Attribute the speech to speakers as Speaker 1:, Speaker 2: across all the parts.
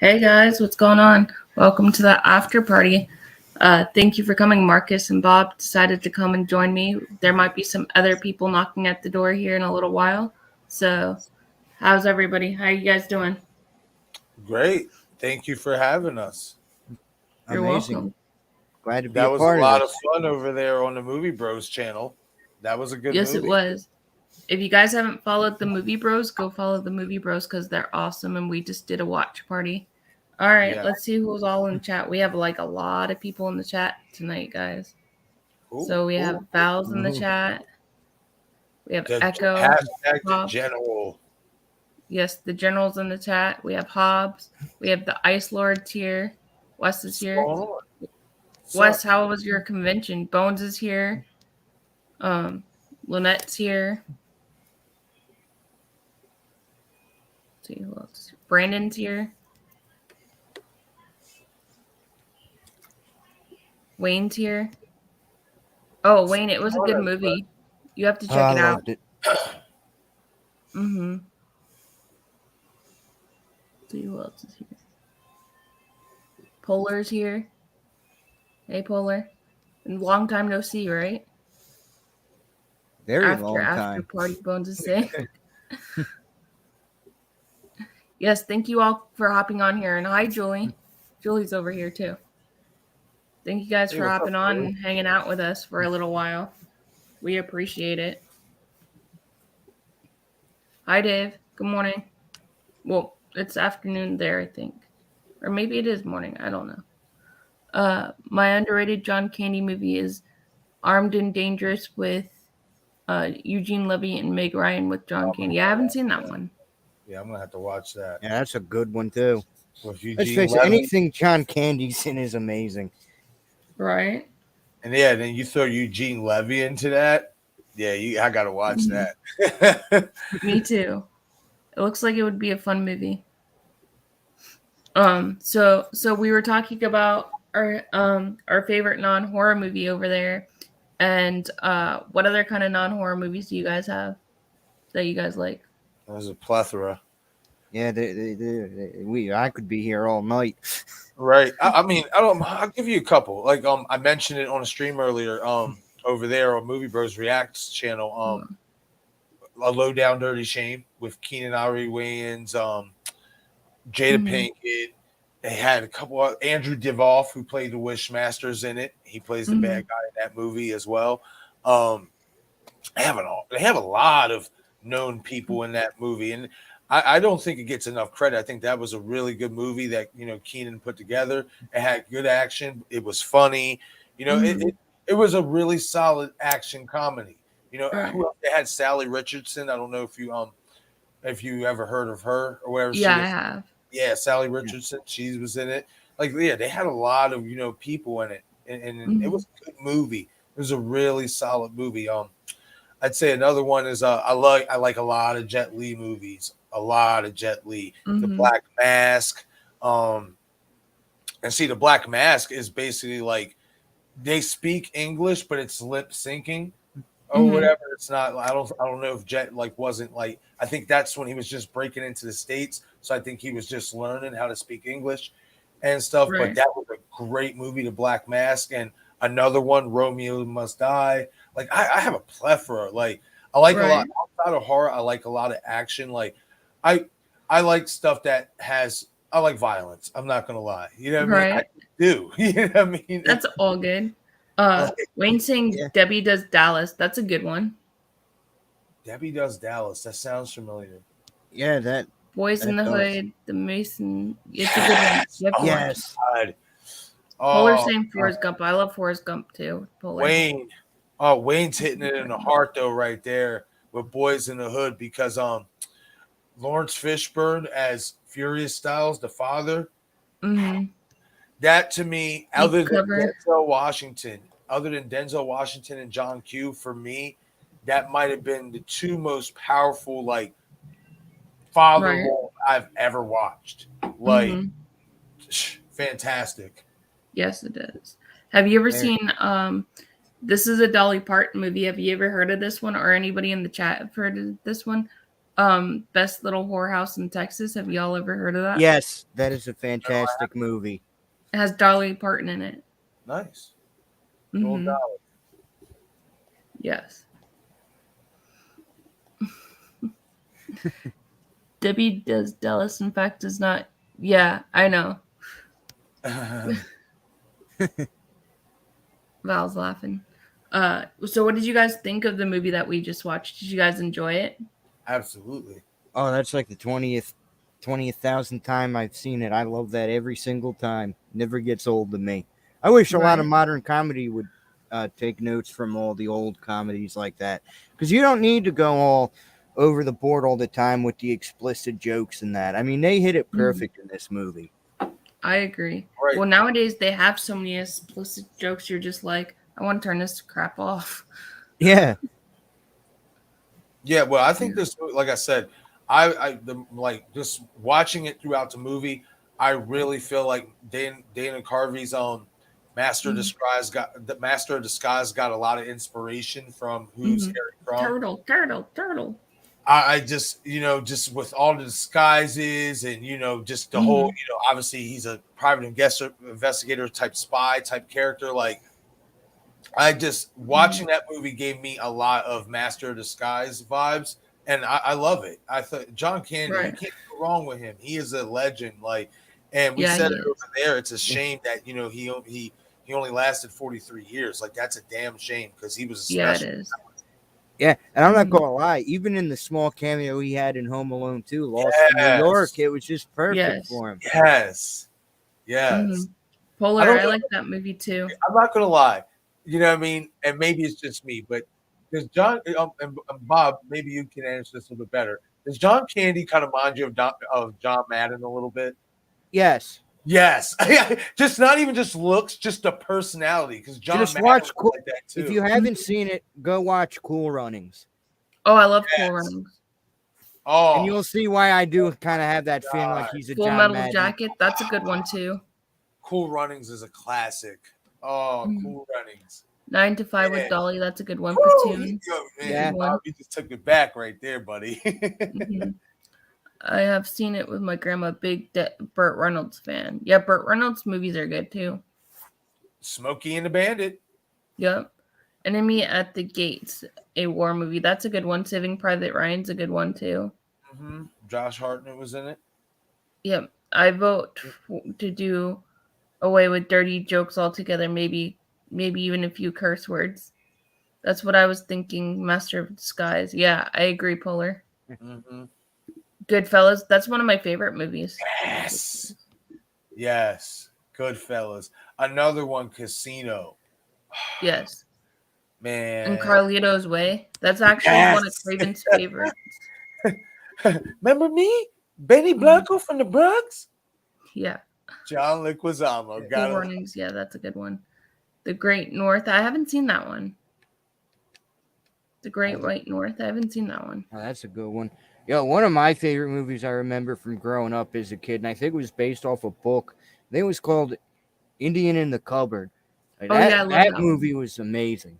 Speaker 1: Hey guys, what's going on? Welcome to the after party. Thank you for coming. Marcus and Bob decided to come and join me. There might be some other people knocking at the door here in a little while. So, how's everybody? How you guys doing?
Speaker 2: Great. Thank you for having us.
Speaker 1: You're
Speaker 3: Amazing.
Speaker 1: welcome.
Speaker 3: Glad to be
Speaker 2: That
Speaker 3: a
Speaker 2: was a
Speaker 3: part of
Speaker 2: lot of
Speaker 3: this.
Speaker 2: fun over there on the Movie Bros channel. That was a good
Speaker 1: Yes, it
Speaker 2: movie.
Speaker 1: was. If you guys haven't followed the Movie Bros, go follow the Movie Bros because they're awesome and we just did a watch party. All right,
Speaker 2: Yeah.
Speaker 1: let's see who's all in chat. We have like a lot of people in the chat tonight, guys.
Speaker 2: Cool.
Speaker 1: So we have
Speaker 2: Cool.
Speaker 1: Val's in the
Speaker 3: Mhm.
Speaker 1: chat. We have
Speaker 2: The
Speaker 1: Echo,
Speaker 2: hashtag the
Speaker 1: Hobbs.
Speaker 2: general.
Speaker 1: Yes, the general's in the chat. We have Hobbs. We have the Ice Lords here. Wes is here. Wes, how was your convention? Bones is here. Lynette's here. Let's see who else. Brandon's here. Wayne's here. Oh, Wayne, it was a good movie. You have to
Speaker 3: Oh,
Speaker 1: check
Speaker 3: I
Speaker 1: it out.
Speaker 3: loved it.
Speaker 1: Mm-hmm. Let's see who else is here. Polar's here. Hey, Polar. Long time no see, right?
Speaker 3: Very
Speaker 1: After
Speaker 3: long time.
Speaker 1: party, Bones is saying. Yes, thank you all for hopping on here. And hi, Julie. Julie's over here too. Thank you guys
Speaker 2: Hey,
Speaker 1: for
Speaker 2: what's up,
Speaker 1: hopping on
Speaker 2: Julie?
Speaker 1: and hanging out with us for a little while. We appreciate it. Hi, Dave. Good morning. Well, it's afternoon there, I think. Or maybe it is morning. I don't know. My underrated John Candy movie is Armed and Dangerous with Eugene Levy and Meg Ryan with John Candy. I haven't seen that one.
Speaker 2: Yeah, I'm gonna have to watch that.
Speaker 3: Yeah, that's a good one too.
Speaker 2: With
Speaker 3: Let's
Speaker 2: Eugene
Speaker 3: face it,
Speaker 2: Levy.
Speaker 3: anything John Candy's in is amazing.
Speaker 1: Right?
Speaker 2: And yeah, then you throw Eugene Levy into that. Yeah, I gotta watch
Speaker 1: Mhm.
Speaker 2: that.
Speaker 1: Me too. It looks like it would be a fun movie. So we were talking about our favorite non-horror movie over there, and what other kind of non-horror movies do you guys have that you guys like?
Speaker 2: There's a plethora.
Speaker 3: Yeah, I could be here all night.
Speaker 2: Right. I mean, I'll give you a couple. Like I mentioned it on a stream earlier. Over there on Movie Bros Reacts channel. A Low Down Dirty Shame with Keenan Ivory Wayans, Jada
Speaker 1: Mhm.
Speaker 2: Pinkett. They had a couple of Andrew Divoff who played the Wishmasters in it. He plays the bad guy in that movie as well. They have a lot of known people in that movie, and I don't think it gets enough credit. I think that was a really good movie that Keenan put together. It had good action. It was funny. It was a really solid action comedy.
Speaker 1: Right.
Speaker 2: Who else? They had Sally Richardson. I don't know if you ever heard of her or wherever
Speaker 1: Yeah,
Speaker 2: she
Speaker 1: I
Speaker 2: is.
Speaker 1: have.
Speaker 2: Yeah, Sally Richardson. She was in it. Like, yeah, they had a lot of people in it, and it was a good movie. It was a really solid movie. I'd say another one is I like a lot of Jet Li movies. A lot of Jet Li. The Black Mask. Um, and see, the Black Mask is basically like they speak English, but it's lip syncing or whatever. It's not. I don't know if Jet like wasn't like. I think that's when he was just breaking into the States. So I think he was just learning how to speak English and stuff. But
Speaker 1: Right.
Speaker 2: that was a great movie, The Black Mask, and another one, Romeo Must Die. Like I have a plethora. Like I like a lot
Speaker 1: Right.
Speaker 2: outside of horror. I like a lot of action. Like I I like stuff that has. I like violence. I'm not gonna lie. You know what I mean? I
Speaker 1: Right.
Speaker 2: do. You know what I mean?
Speaker 1: That's all good.
Speaker 2: Like,
Speaker 1: Wayne saying
Speaker 3: Yeah.
Speaker 1: Debbie Does Dallas. That's a good one.
Speaker 2: Debbie Does Dallas. That sounds familiar.
Speaker 3: Yeah, that
Speaker 1: Boys in
Speaker 3: that
Speaker 1: the
Speaker 3: does.
Speaker 1: Hood, The Mason. It's a good one. You have to
Speaker 2: Oh my
Speaker 1: watch it.
Speaker 3: Yes.
Speaker 2: god.
Speaker 1: Polar
Speaker 2: Oh,
Speaker 1: saying Forrest Gump. I love Forrest Gump too. Polar.
Speaker 2: Wayne. Oh, Wayne's hitting it in the heart though, right there with Boys in the Hood because Lawrence Fishburne as Furious Styles, the father.
Speaker 1: Mm-hmm.
Speaker 2: That to me,
Speaker 1: Deep cover.
Speaker 2: Other than Denzel Washington and John Q, for me, that might have been the two most powerful like father
Speaker 1: Right.
Speaker 2: role I've ever watched. Like
Speaker 1: Mm-hmm.
Speaker 2: fantastic.
Speaker 1: Yes, it is. Have you ever
Speaker 3: There.
Speaker 1: seen this is a Dolly Parton movie. Have you ever heard of this one or anybody in the chat have heard of this one? Best Little Whorehouse in Texas. Have y'all ever heard of that?
Speaker 3: Yes, that is a fantastic movie.
Speaker 1: It has Dolly Parton in it.
Speaker 2: Nice.
Speaker 1: Mhm.
Speaker 2: Dollar.
Speaker 1: Yes. Debbie does Dallas, in fact, does not. Yeah, I know. Val's laughing. So what did you guys think of the movie that we just watched? Did you guys enjoy it?
Speaker 2: Absolutely.
Speaker 3: Oh, that's like the 20,000th time I've seen it. I love that every single time. Never gets old to me. I wish a lot of
Speaker 1: Right.
Speaker 3: modern comedy would take notes from all the old comedies like that, because you don't need to go all over the board all the time with the explicit jokes and that. I mean, they hit it perfect in this movie.
Speaker 1: I agree.
Speaker 2: Right.
Speaker 1: Well, nowadays they have so many explicit jokes. You're just like, I want to turn this crap off.
Speaker 3: Yeah.
Speaker 2: Yeah, well, I think this, like I said, like just watching it throughout the movie, I really feel like Dana Carvey's Master of Disguise got a lot of inspiration from Who's Harry Crumb.
Speaker 1: Turtle.
Speaker 2: I just, just with all the disguises and, just the whole, obviously he's a private investigator type spy type character. Like, I just watching that movie gave me a lot of Master of Disguise vibes, and I love it. I thought John Candy, you can't go wrong with him. He is a legend. Like, and we said it over there. It's a shame that he only lasted 43 years. Like, that's a damn shame because he was a special.
Speaker 1: Yeah, it is.
Speaker 3: Yeah, and I'm not gonna lie. Even in the small cameo he had in Home Alone 2, Lost in New York, it was just perfect for him.
Speaker 2: Yes.
Speaker 1: Polar, I like that movie too.
Speaker 2: I'm not gonna lie. You know what I mean? And maybe it's just me, but does John and Bob, maybe you can answer this a little bit better. Does John Candy kind of remind you of John Madden a little bit?
Speaker 3: Yes.
Speaker 2: Just not even just looks, just the personality. Because John
Speaker 3: just
Speaker 2: Madden
Speaker 3: watch
Speaker 2: was like that too.
Speaker 3: If you haven't seen it, go watch Cool Runnings.
Speaker 1: Oh, I love Cool Runnings.
Speaker 2: Oh,
Speaker 3: and you'll see why I do kind of have that feeling like he's a
Speaker 1: Full
Speaker 3: John
Speaker 1: Metal
Speaker 3: Madden.
Speaker 1: Jacket. That's a good one too.
Speaker 2: Cool Runnings is a classic. Oh, Cool Runnings.
Speaker 1: 9 to 5 with Dolly. That's a good one. Platoon.
Speaker 2: You just took it back right there, buddy.
Speaker 1: I have seen it with my grandma. Big Burt Reynolds fan. Yeah, Burt Reynolds movies are good too.
Speaker 2: Smokey and the Bandit.
Speaker 1: Yep. Enemy at the Gates, a war movie. That's a good one. Saving Private Ryan's a good one too.
Speaker 2: Josh Hartnett was in it.
Speaker 1: Yep. I vote to do away with dirty jokes altogether. Maybe even a few curse words. That's what I was thinking. Master of Disguise. Yeah, I agree, Polar. Goodfellas. That's one of my favorite movies.
Speaker 2: Yes. Goodfellas. Another one, Casino.
Speaker 1: Yes.
Speaker 2: Man.
Speaker 1: And Carlito's Way. That's actually one of Craven's favorites.
Speaker 2: Remember me? Benny Blanco from the Bronx?
Speaker 1: Yeah.
Speaker 2: John Leguizamo.
Speaker 1: Cool Runnings. Yeah, that's a good one. The Great North. I haven't seen that one. The Great White North. I haven't seen that one.
Speaker 3: Oh, that's a good one. Yo, one of my favorite movies I remember from growing up as a kid, and I think it was based off a book. I think it was called Indian in the Cupboard. That movie was amazing.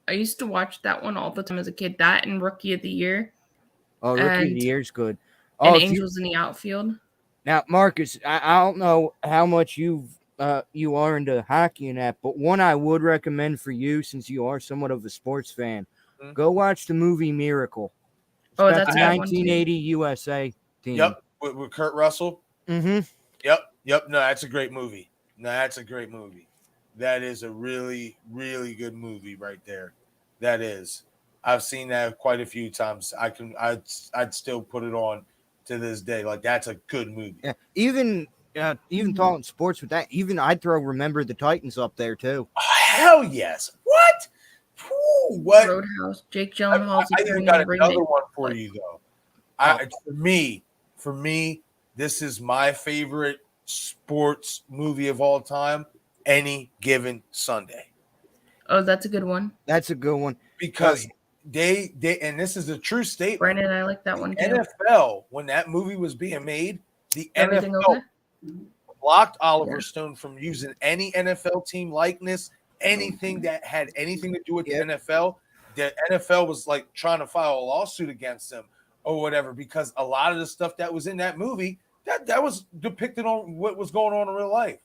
Speaker 1: I used to watch that one all the time as a kid. That and Rookie of the Year.
Speaker 3: Oh, Rookie of the Year is good.
Speaker 1: And Angels in the Outfield.
Speaker 3: Now, Marcus, I don't know how much you are into hockey and that, but one I would recommend for you, since you are somewhat of a sports fan, go watch the movie Miracle. It's about the 1980 USA team.
Speaker 2: Yep, with Kurt Russell. Yep. No, that's a great movie. That is a really, really good movie right there. That is. I've seen that quite a few times. I'd still put it on to this day. Like, that's a good movie.
Speaker 3: Yeah. Even talking sports with that, even I'd throw Remember the Titans up there too.
Speaker 2: Oh, hell yes. What? What?
Speaker 1: Roadhouse. Jake Gyllenhaal's
Speaker 2: I even got another one for you though. For me, this is my favorite sports movie of all time. Any Given Sunday.
Speaker 1: Oh, that's a good one.
Speaker 3: That's a good one
Speaker 2: because they and this is a true statement.
Speaker 1: Brandon, I like that one too.
Speaker 2: NFL, when that movie was being made, the NFL blocked Oliver Stone from using any NFL team likeness, anything that had anything to do with the NFL. The NFL was like trying to file a lawsuit against them. or whatever, because a lot of the stuff that was in that movie that was depicted on what was going on in real life.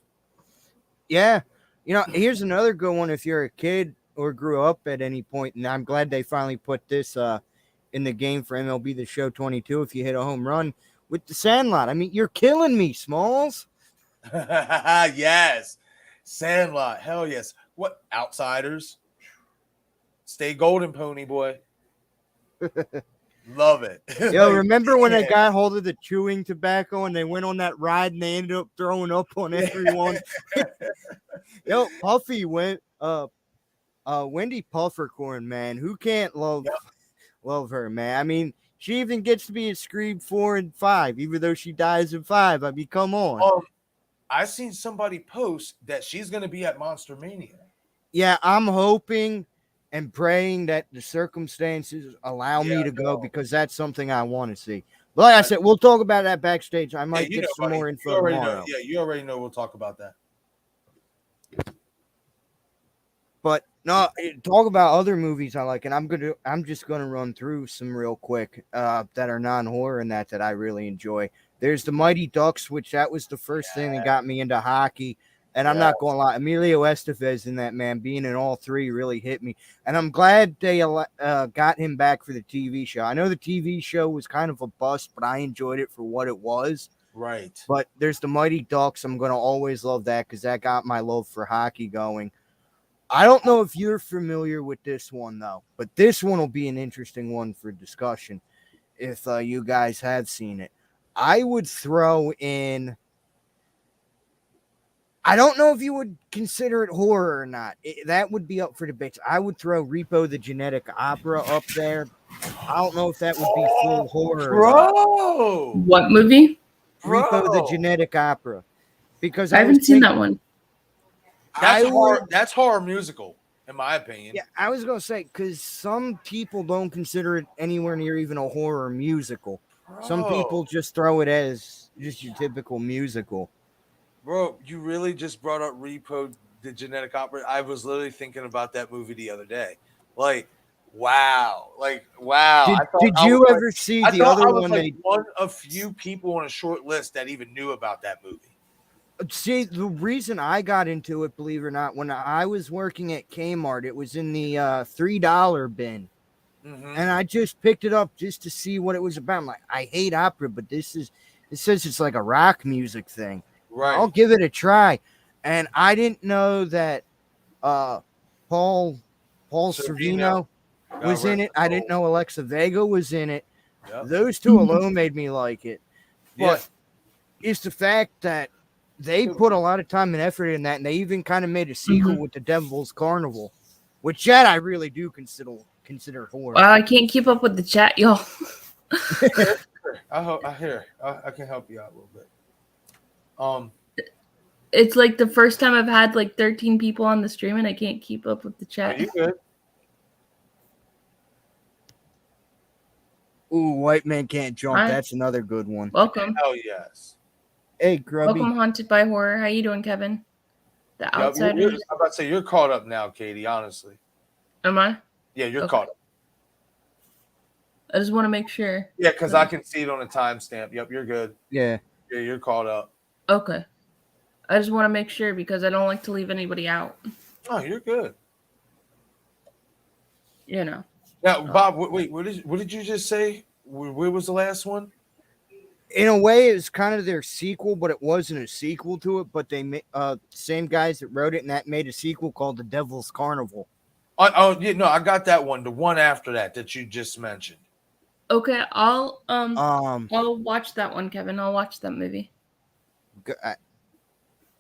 Speaker 3: Yeah. Here's another good one if you're a kid or grew up at any point, and I'm glad they finally put this in the game for MLB The Show 22 if you hit a home run with The Sandlot. I mean, you're killing me, Smalls.
Speaker 2: Yes. Sandlot. Hell yes. What? Outsiders? Stay golden, pony boy. Love it.
Speaker 3: Yo, remember when they got hold of the chewing tobacco and they went on that ride and they ended up throwing up on everyone? Yo, Puffy went Wendy Puffercorn, man. Who can't love her, man? I mean, she even gets to be in Scream 4 and 5, even though she dies in 5. I mean, come on.
Speaker 2: I seen somebody post that she's going to be at Monster Mania.
Speaker 3: Yeah, I'm hoping and praying that the circumstances allow me to go because that's something I want to see. But like I said, we'll talk about that backstage. I might get some more info tomorrow.
Speaker 2: You already know we'll talk about that.
Speaker 3: But no, talk about other movies I like, and I'm just gonna run through some real quick that are non-horror and that I really enjoy. There's the Mighty Ducks, which that was the first thing that got me into hockey. And I'm not going to lie, Emilio Estevez in that, man, being in all three really hit me. And I'm glad they got him back for the TV show. I know the TV show was kind of a bust, but I enjoyed it for what it was.
Speaker 2: Right.
Speaker 3: But there's the Mighty Ducks. I'm going to always love that because that got my love for hockey going. I don't know if you're familiar with this one, though, but this one will be an interesting one for discussion if you guys have seen it. I would throw in... I don't know if you would consider it horror or not. That would be up for debate. I would throw Repo the Genetic Opera up there. I don't know if that would be full horror.
Speaker 2: Bro!
Speaker 1: What movie?
Speaker 3: Repo the Genetic Opera. Because
Speaker 1: I haven't seen that one.
Speaker 2: That's horror musical, in my opinion.
Speaker 3: Yeah, I was going to say, because some people don't consider it anywhere near even a horror musical.
Speaker 2: Bro.
Speaker 3: Some people just throw it as just your typical musical.
Speaker 2: Bro, you really just brought up Repo the Genetic Opera. I was literally thinking about that movie the other day. Like, wow.
Speaker 3: Did you ever see the other one?
Speaker 2: One of few people on a short list that even knew about that movie.
Speaker 3: See, the reason I got into it, believe it or not, when I was working at Kmart, it was in the $3 bin. Mm-hmm. And I just picked it up just to see what it was about. I'm like, I hate opera, but it says it's like a rock music thing. Right. I'll give it a try. And I didn't know that Paul Sorvino was in it. I didn't know Alexa Vega was in it. Yep. Those two alone made me like it. But it's the fact that they put a lot of time and effort in that, and they even kind of made a sequel with the Devil's Carnival, which that I really do consider horror.
Speaker 1: Wow, I can't keep up with the chat, y'all.
Speaker 2: I can help you out a little bit.
Speaker 1: It's like the first time I've had like 13 people on the stream and I can't keep up with the chat.
Speaker 2: Are you good?
Speaker 3: Ooh, White Man Can't Jump. Hi. That's another good one.
Speaker 1: Welcome.
Speaker 2: Oh yes.
Speaker 3: Hey, Grubby.
Speaker 1: Welcome, Haunted by Horror. How you doing, Kevin? The Outsiders.
Speaker 2: I'm about to say you're caught up now, Katie. Honestly.
Speaker 1: Am I?
Speaker 2: Yeah, you're caught up.
Speaker 1: I just want to make sure.
Speaker 2: Yeah, because I can see it on a timestamp. Yep, you're good.
Speaker 3: Yeah.
Speaker 2: Yeah, you're caught up.
Speaker 1: Okay. I just want to make sure because I don't like to leave anybody out.
Speaker 2: Oh, you're good.
Speaker 1: You know.
Speaker 2: Now, Bob, wait, what did you just say? Where was the last one?
Speaker 3: In a way, it was kind of their sequel, but it wasn't a sequel to it. But they same guys that wrote it, and that made a sequel called The Devil's Carnival.
Speaker 2: Oh, yeah, no, I got that one. The one after that you just mentioned.
Speaker 1: Okay, I'll watch that one, Kevin. I'll watch that movie.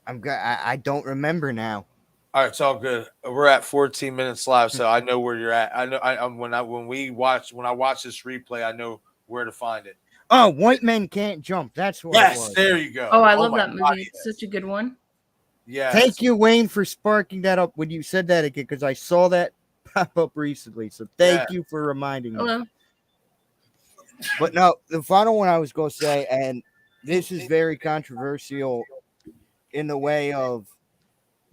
Speaker 3: I don't remember now.
Speaker 2: All right, it's all good. We're at 14 minutes live, so I know where you're at. I know when I watch this replay, I know where to find it.
Speaker 3: Oh, White Men Can't Jump. That's what it was.
Speaker 2: There you go.
Speaker 1: Oh, I love that movie. God, it's such a good one.
Speaker 2: Yeah.
Speaker 3: Thank you, Wayne, for sparking that up when you said that again, because I saw that pop up recently. So thank you for reminding me.
Speaker 1: Hello.
Speaker 3: But no, the final one I was going to say, and this is very controversial in the way of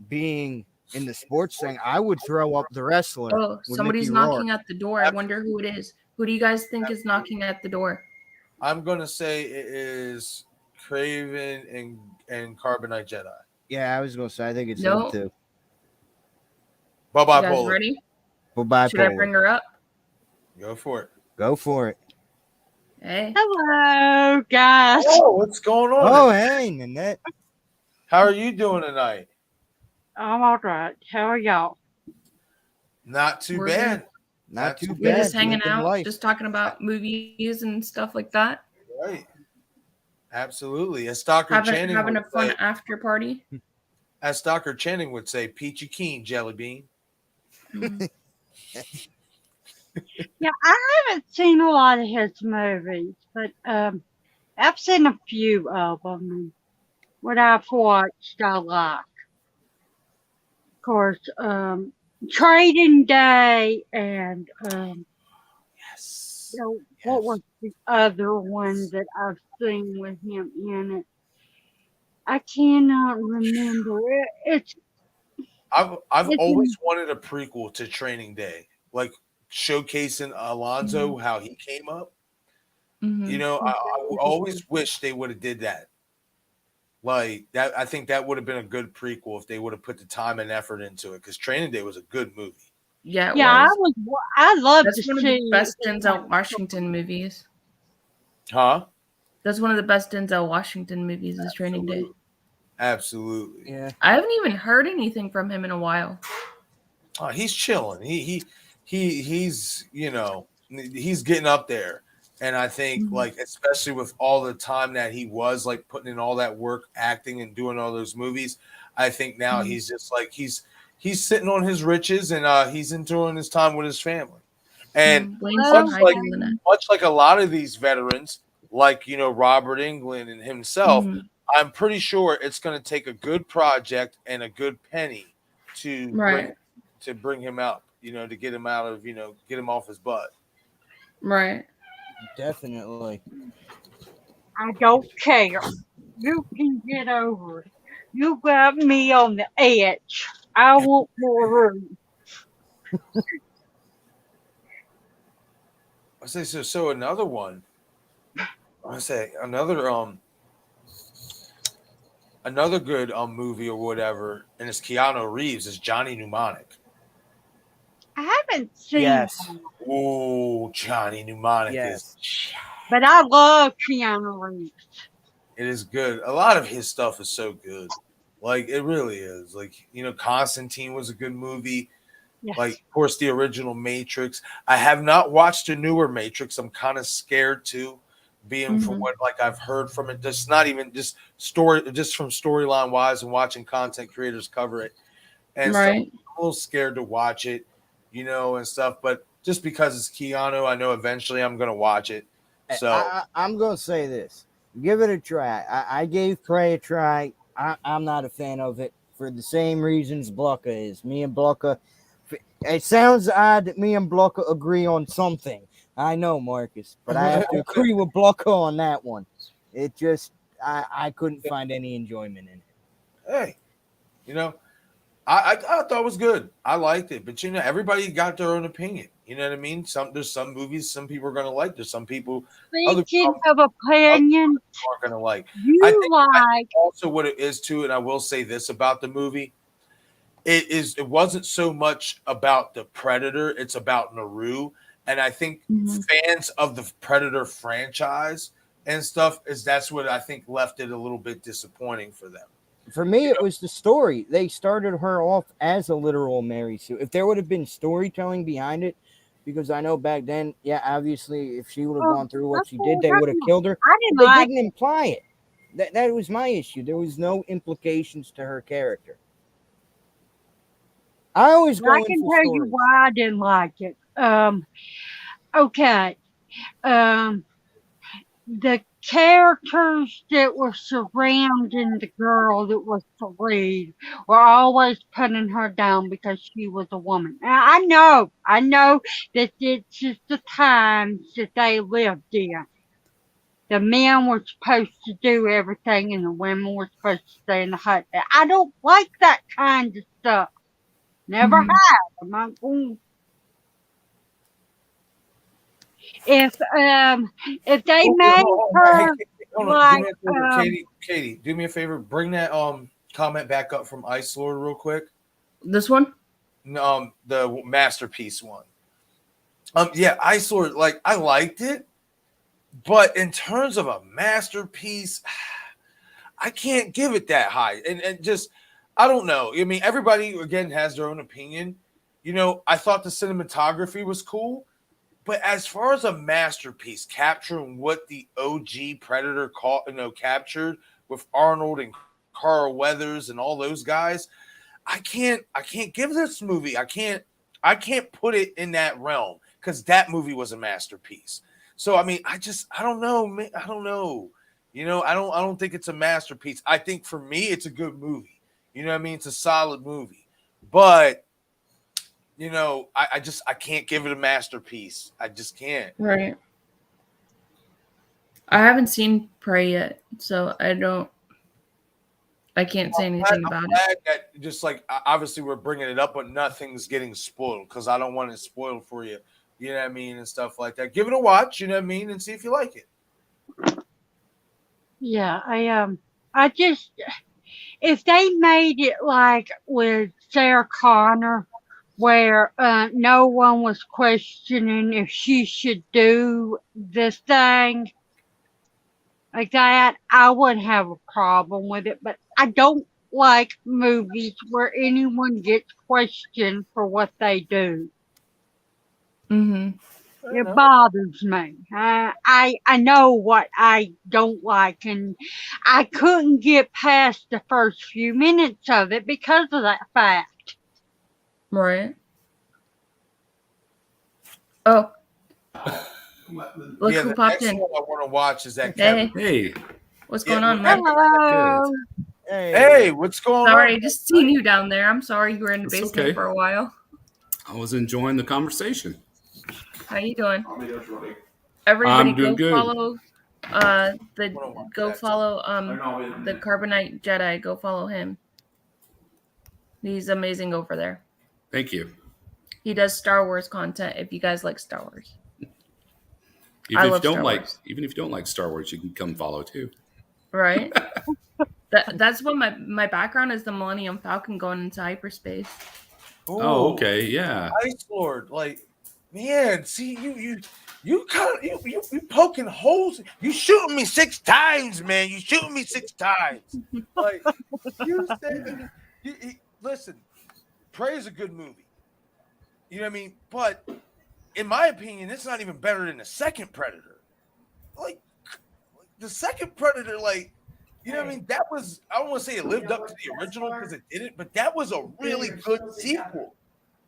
Speaker 3: being in the sports thing, I would throw up the wrestler
Speaker 1: Oh,
Speaker 3: with Mickey
Speaker 1: somebody's
Speaker 3: Rourke.
Speaker 1: knocking at the door. I wonder who it is. Who do you guys think is knocking at the door?
Speaker 2: I'm gonna say it is Craven and Carbonite Jedi.
Speaker 3: Yeah, I was gonna say I think it's them
Speaker 1: No.
Speaker 3: too.
Speaker 2: Bye
Speaker 1: You
Speaker 2: bye,
Speaker 1: guys
Speaker 2: Polo.
Speaker 1: ready?
Speaker 3: But bipolar.
Speaker 1: Should I bring her up?
Speaker 2: Go for it.
Speaker 3: Go for it.
Speaker 1: Hey.
Speaker 4: Hello, guys.
Speaker 2: Oh, what's going on?
Speaker 3: Oh, hey, Nanette.
Speaker 2: How are you doing tonight?
Speaker 4: I'm all right. How are y'all?
Speaker 2: Not too
Speaker 1: We're
Speaker 2: bad.
Speaker 1: good.
Speaker 3: Not too
Speaker 1: We're
Speaker 3: bad.
Speaker 1: just hanging
Speaker 3: living
Speaker 1: out,
Speaker 3: life.
Speaker 1: just talking about movies and stuff like that.
Speaker 2: Right. Absolutely. As Dr. Channing
Speaker 1: Having
Speaker 2: would
Speaker 1: a fun
Speaker 2: say,
Speaker 1: after party.
Speaker 2: as Dr. Channing would say, peachy keen, jelly bean.
Speaker 1: Mhm.
Speaker 4: Yeah, I haven't seen a lot of his movies, but I've seen a few of them. And what I've watched, I like. Of course, Trading Day and
Speaker 2: Yes.
Speaker 4: what was the other one that I've seen with him in it? I cannot remember. It's
Speaker 2: I've
Speaker 4: it's
Speaker 2: always wanted a prequel to Training Day, like showcasing Alonzo, how he came up. You
Speaker 1: Mhm.
Speaker 2: know, I always wish they would have did that. Like that, I think that would have been a good prequel if they would have put the time and effort into it. Because Training Day was a good movie.
Speaker 1: Yeah, it
Speaker 4: yeah,
Speaker 1: was.
Speaker 4: I love
Speaker 1: That's
Speaker 4: to
Speaker 1: one of the
Speaker 4: see.
Speaker 1: best Denzel Washington movies.
Speaker 2: Huh?
Speaker 1: That's one of the best Denzel Washington movies is Training Day.
Speaker 2: Absolutely.
Speaker 3: Yeah.
Speaker 1: I haven't even heard anything from him in a while.
Speaker 2: Oh, he's chilling. He's he's getting up there. And I think
Speaker 1: Mhm.
Speaker 2: like especially with all the time that he was like putting in all that work acting and doing all those movies, I think now
Speaker 1: Mhm.
Speaker 2: he's just like he's sitting on his riches and he's enjoying his time with his family. And
Speaker 1: Blame some
Speaker 2: much
Speaker 1: high
Speaker 2: like
Speaker 1: Lynette.
Speaker 2: a lot of these veterans, like Robert Englund and himself,
Speaker 1: Mhm.
Speaker 2: I'm pretty sure it's going to take a good project and a good penny to
Speaker 1: Right.
Speaker 2: bring him out, to get him out of, get him off his butt.
Speaker 1: Right.
Speaker 3: Definitely.
Speaker 4: I don't care. You can get over it. You got me on the edge. I want more room.
Speaker 2: I say so another one. I say another good movie or whatever, and it's Keanu Reeves is Johnny Mnemonic.
Speaker 4: I haven't seen
Speaker 3: Yes.
Speaker 4: that,
Speaker 2: Oh, Johnny Mnemonic
Speaker 3: Yes.
Speaker 4: but I love Keanu Reeves.
Speaker 2: it is good. A lot of his stuff is so good. Like it really is. Like, Constantine was a good movie.
Speaker 4: Yes.
Speaker 2: Like, of course, the original Matrix. I have not watched the newer Matrix. I'm kind of scared too, being from what like I've heard from it. Just not even just from storyline wise and watching content creators cover it and stuff.
Speaker 1: Right.
Speaker 2: I'm a little scared to watch it, and stuff. But just because it's Keanu, I know eventually I'm gonna watch it. So
Speaker 3: I'm gonna say this: give it a try. I gave Prey a try. I'm not a fan of it for the same reasons Blucka is. Me and Blucka. It sounds odd that me and Blucka agree on something. I know, Marcus, but I have to agree with Blucka on that one. It just I couldn't find any enjoyment in it.
Speaker 2: hey, I thought it was good. I liked it, but everybody got their own opinion. You know what I mean? There's some movies some people are gonna like. There's some people other
Speaker 4: Speaking of
Speaker 2: other
Speaker 4: opinions,
Speaker 2: people aren't gonna like. I
Speaker 4: you
Speaker 2: think
Speaker 4: like
Speaker 2: also what it is too, and I will say this about the movie. It wasn't so much about the Predator, it's about Naru. And I think fans of the Predator franchise and stuff that's what I think left it a little bit disappointing for them.
Speaker 3: For me, it was the story. They started her off as a literal Mary Sue. If there would have been storytelling behind it, because I know back then, yeah, obviously, if she would have gone through what she did, they would have killed her.
Speaker 4: I
Speaker 3: But
Speaker 4: didn't
Speaker 3: they
Speaker 4: like
Speaker 3: didn't imply it. That was my issue. There was no implications to her character. I always go
Speaker 4: I
Speaker 3: in
Speaker 4: can
Speaker 3: for
Speaker 4: tell you
Speaker 3: stories.
Speaker 4: why I didn't like it. Okay. The characters that were surrounding the girl that was the lead were always putting her down because she was a woman. Now, I know that it's just the times that they lived in. The men were supposed to do everything and the women were supposed to stay in the hut. I don't like that kind of stuff. Never
Speaker 1: Mhm.
Speaker 4: have. I'm not going. If if they
Speaker 2: Oh,
Speaker 4: made
Speaker 2: hey,
Speaker 4: her
Speaker 2: hold on. Do
Speaker 4: like
Speaker 2: me a favor, Katie. Katie, do me a favor. Bring that comment back up from Ice Lord real quick.
Speaker 1: This one?
Speaker 2: The masterpiece one. Yeah, Ice Lord. Like I liked it, but in terms of a masterpiece, I can't give it that high. And just I don't know. I mean, everybody again has their own opinion. You know, I thought the cinematography was cool. But as far as a masterpiece, capturing what the OG Predator captured with Arnold and Carl Weathers and all those guys, I can't give this movie. I can't put it in that realm because that movie was a masterpiece. So I mean, I don't know, man. I don't know. You know, I don't think it's a masterpiece. I think for me, it's a good movie. You know what I mean? It's a solid movie. But you know, I can't give it a masterpiece. I just can't.
Speaker 1: Right. I haven't seen Prey yet, so I can't say anything about
Speaker 2: I'm
Speaker 1: it.
Speaker 2: glad that just like obviously we're bringing it up, but nothing's getting spoiled because I don't want it spoiled for you. You know what I mean, and stuff like that. Give it a watch. You know what I mean, and see if you like it.
Speaker 4: yeah, I just if they made it like with Sarah Connor, where no one was questioning if she should do this thing like that, I wouldn't have a problem with it. But I don't like movies where anyone gets questioned for what they do.
Speaker 1: Mhm.
Speaker 4: It bothers me. I know what I don't like, and I couldn't get past the first few minutes of it because of that fact.
Speaker 1: Right. Oh, look
Speaker 2: Yeah,
Speaker 1: who
Speaker 2: the
Speaker 1: popped
Speaker 2: next
Speaker 1: in.
Speaker 2: one I want to watch is that
Speaker 1: Hey,
Speaker 2: Kevin.
Speaker 5: Hey,
Speaker 1: what's
Speaker 2: Yeah,
Speaker 1: going on,
Speaker 2: well,
Speaker 1: Mike?
Speaker 4: Hello.
Speaker 2: Hey, what's going
Speaker 1: Sorry,
Speaker 2: on?
Speaker 1: I just seen you down there. I'm sorry you were in the
Speaker 5: it's
Speaker 1: basement
Speaker 5: okay.
Speaker 1: for a while.
Speaker 5: I was enjoying the conversation.
Speaker 1: How you doing? Everybody
Speaker 5: I'm doing
Speaker 1: go
Speaker 5: good.
Speaker 1: follow
Speaker 2: Wanna watch that too.
Speaker 1: the Carbonite Jedi. Go follow him. He's amazing over there.
Speaker 5: Thank you.
Speaker 1: He does Star Wars content if you guys like Star Wars.
Speaker 5: Even
Speaker 1: I
Speaker 5: if
Speaker 1: love
Speaker 5: you don't
Speaker 1: Star
Speaker 5: like,
Speaker 1: Wars.
Speaker 5: even if you don't like Star Wars, you can come follow too.
Speaker 1: Right? That's what my background is, the Millennium Falcon going into hyperspace.
Speaker 5: Oh,
Speaker 2: Ooh,
Speaker 5: okay, yeah.
Speaker 2: Ice Lord, like, man, see you kind of you poking holes. You shooting me 6 times, man. You shooting me 6 times. Like you said, listen. Prey is a good movie. You know what I mean? But in my opinion, it's not even better than the second Predator. Like the second Predator, like you know what I mean? That was I don't want to say it lived up to the original because it didn't, but that was a really good sequel.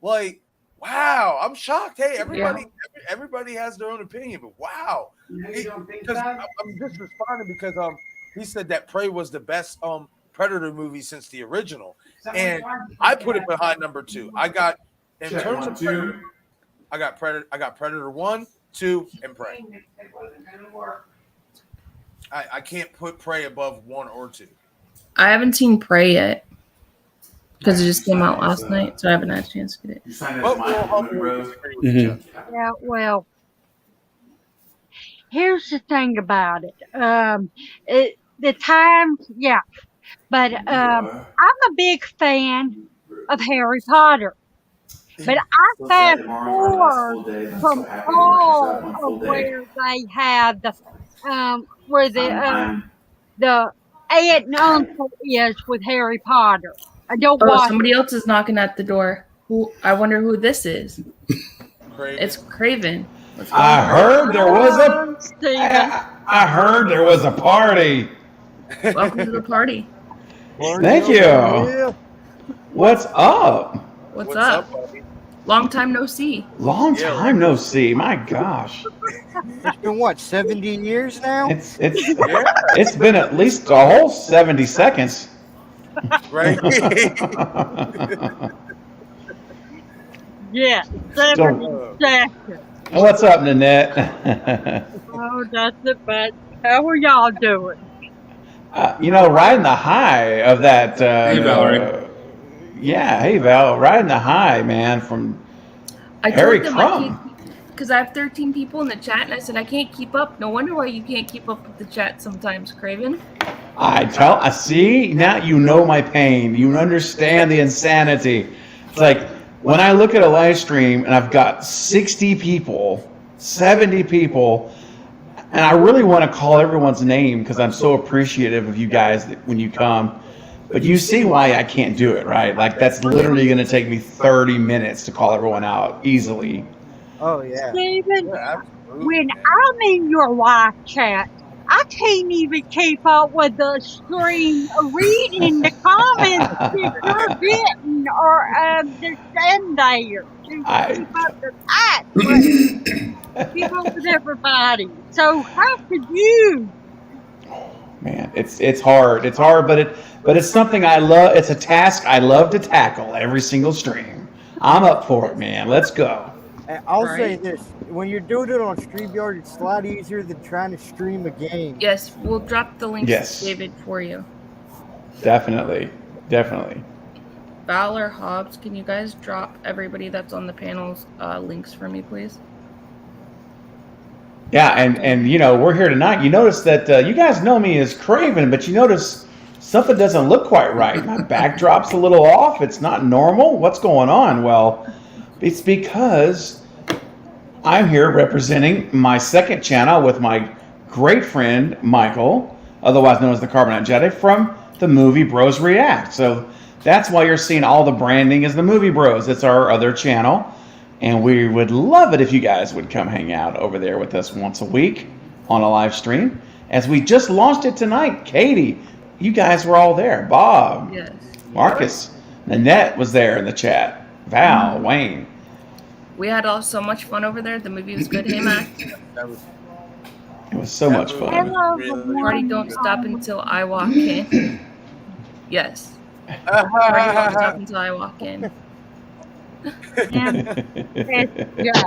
Speaker 2: Like, wow, I'm shocked. Hey, everybody has their own opinion, but wow, because I'm just responding because he said that Prey was the best Predator movie since the original, and I put it behind number 2. I got in terms of Predator, I got Predator 1, 2, and Prey. I can't put Prey above 1 or 2.
Speaker 1: I haven't seen Prey yet because it just came out last night, so I haven't had a chance to get it.
Speaker 2: But we'll humbly disagree with each other.
Speaker 4: Yeah, well, here's the thing about it. The times, yeah, but I'm a big fan of Harry Potter. But I fast forward from all of where they have where the aunt and uncle is with Harry Potter. I don't
Speaker 1: Oh,
Speaker 4: watch.
Speaker 1: somebody else is knocking at the door. Who? I wonder who this is.
Speaker 2: Craven.
Speaker 1: It's Craven. What's going
Speaker 6: I
Speaker 1: on?
Speaker 6: heard there was
Speaker 4: Hello,
Speaker 6: a.
Speaker 4: Steven.
Speaker 6: I heard there was a party.
Speaker 1: Welcome to the party.
Speaker 6: Thank you. What's up?
Speaker 1: What's up?
Speaker 2: buddy?
Speaker 1: Long time no see.
Speaker 6: Long time no see. My gosh,
Speaker 3: It's been what, 70 years now?
Speaker 6: it's been at least a whole 70 seconds.
Speaker 2: Right?
Speaker 4: Yeah,
Speaker 6: So,
Speaker 4: 70 seconds.
Speaker 6: what's up, Nanette?
Speaker 4: Oh, that's it, but how are y'all doing?
Speaker 6: Riding the high of that.
Speaker 5: Hey, Valerie.
Speaker 6: Yeah, hey Val, riding the high, man, from
Speaker 1: I
Speaker 6: Harry
Speaker 1: told them I
Speaker 6: Crumb.
Speaker 1: can't because I have 13 people in the chat, and I said I can't keep up. No wonder why you can't keep up with the chat sometimes, Craven.
Speaker 6: I see, now you know my pain. You understand the insanity. It's like when I look at a live stream and I've got 60 people, 70 people, and I really want to call everyone's name because I'm so appreciative of you guys when you come. But you see why I can't do it, right? Like that's literally going to take me 30 minutes to call everyone out easily.
Speaker 3: Oh yeah.
Speaker 4: Stephen,
Speaker 2: Yeah, absolutely,
Speaker 4: when
Speaker 2: man.
Speaker 4: I'm in your live chat, I can't even keep up with the stream reading the comments that you're getting or to stand there to
Speaker 6: I
Speaker 4: keep up with that. But keep up with everybody. So how could you?
Speaker 6: Man, it's hard. It's hard, but it's something I love. It's a task I love to tackle every single stream. I'm up for it, man. Let's go.
Speaker 3: And I'll say
Speaker 1: Right.
Speaker 3: this: when you're doing it on StreamYard, it's a lot easier than trying to stream a game.
Speaker 1: Yes, we'll drop the links,
Speaker 6: Yes.
Speaker 1: David, for you.
Speaker 6: Definitely.
Speaker 1: Val or Hobbs, can you guys drop everybody that's on the panel's links for me, please?
Speaker 6: Yeah, and you know we're here tonight. You notice that you guys know me as Craven, but you notice something doesn't look quite right. My backdrop's a little off. It's not normal. What's going on? Well, it's because I'm here representing my second channel with my great friend Michael, otherwise known as the Carbonite Jedi, from the Movie Bros React. So that's why you're seeing all the branding as the Movie Bros. It's our other channel. And we would love it if you guys would come hang out over there with us once a week on a live stream. As we just launched it tonight. Katie, you guys were all there. Bob,
Speaker 1: Yes.
Speaker 6: Marcus, Nanette was there in the chat. Val, Wayne.
Speaker 1: We had so much fun over there. The movie was good. Hey, Matt.
Speaker 2: That was
Speaker 6: It was so much fun.
Speaker 4: Hello,
Speaker 2: really
Speaker 4: good
Speaker 1: Party
Speaker 4: morning.
Speaker 1: don't stop until I walk in. Yes. Party don't stop until I walk in.
Speaker 4: Yeah.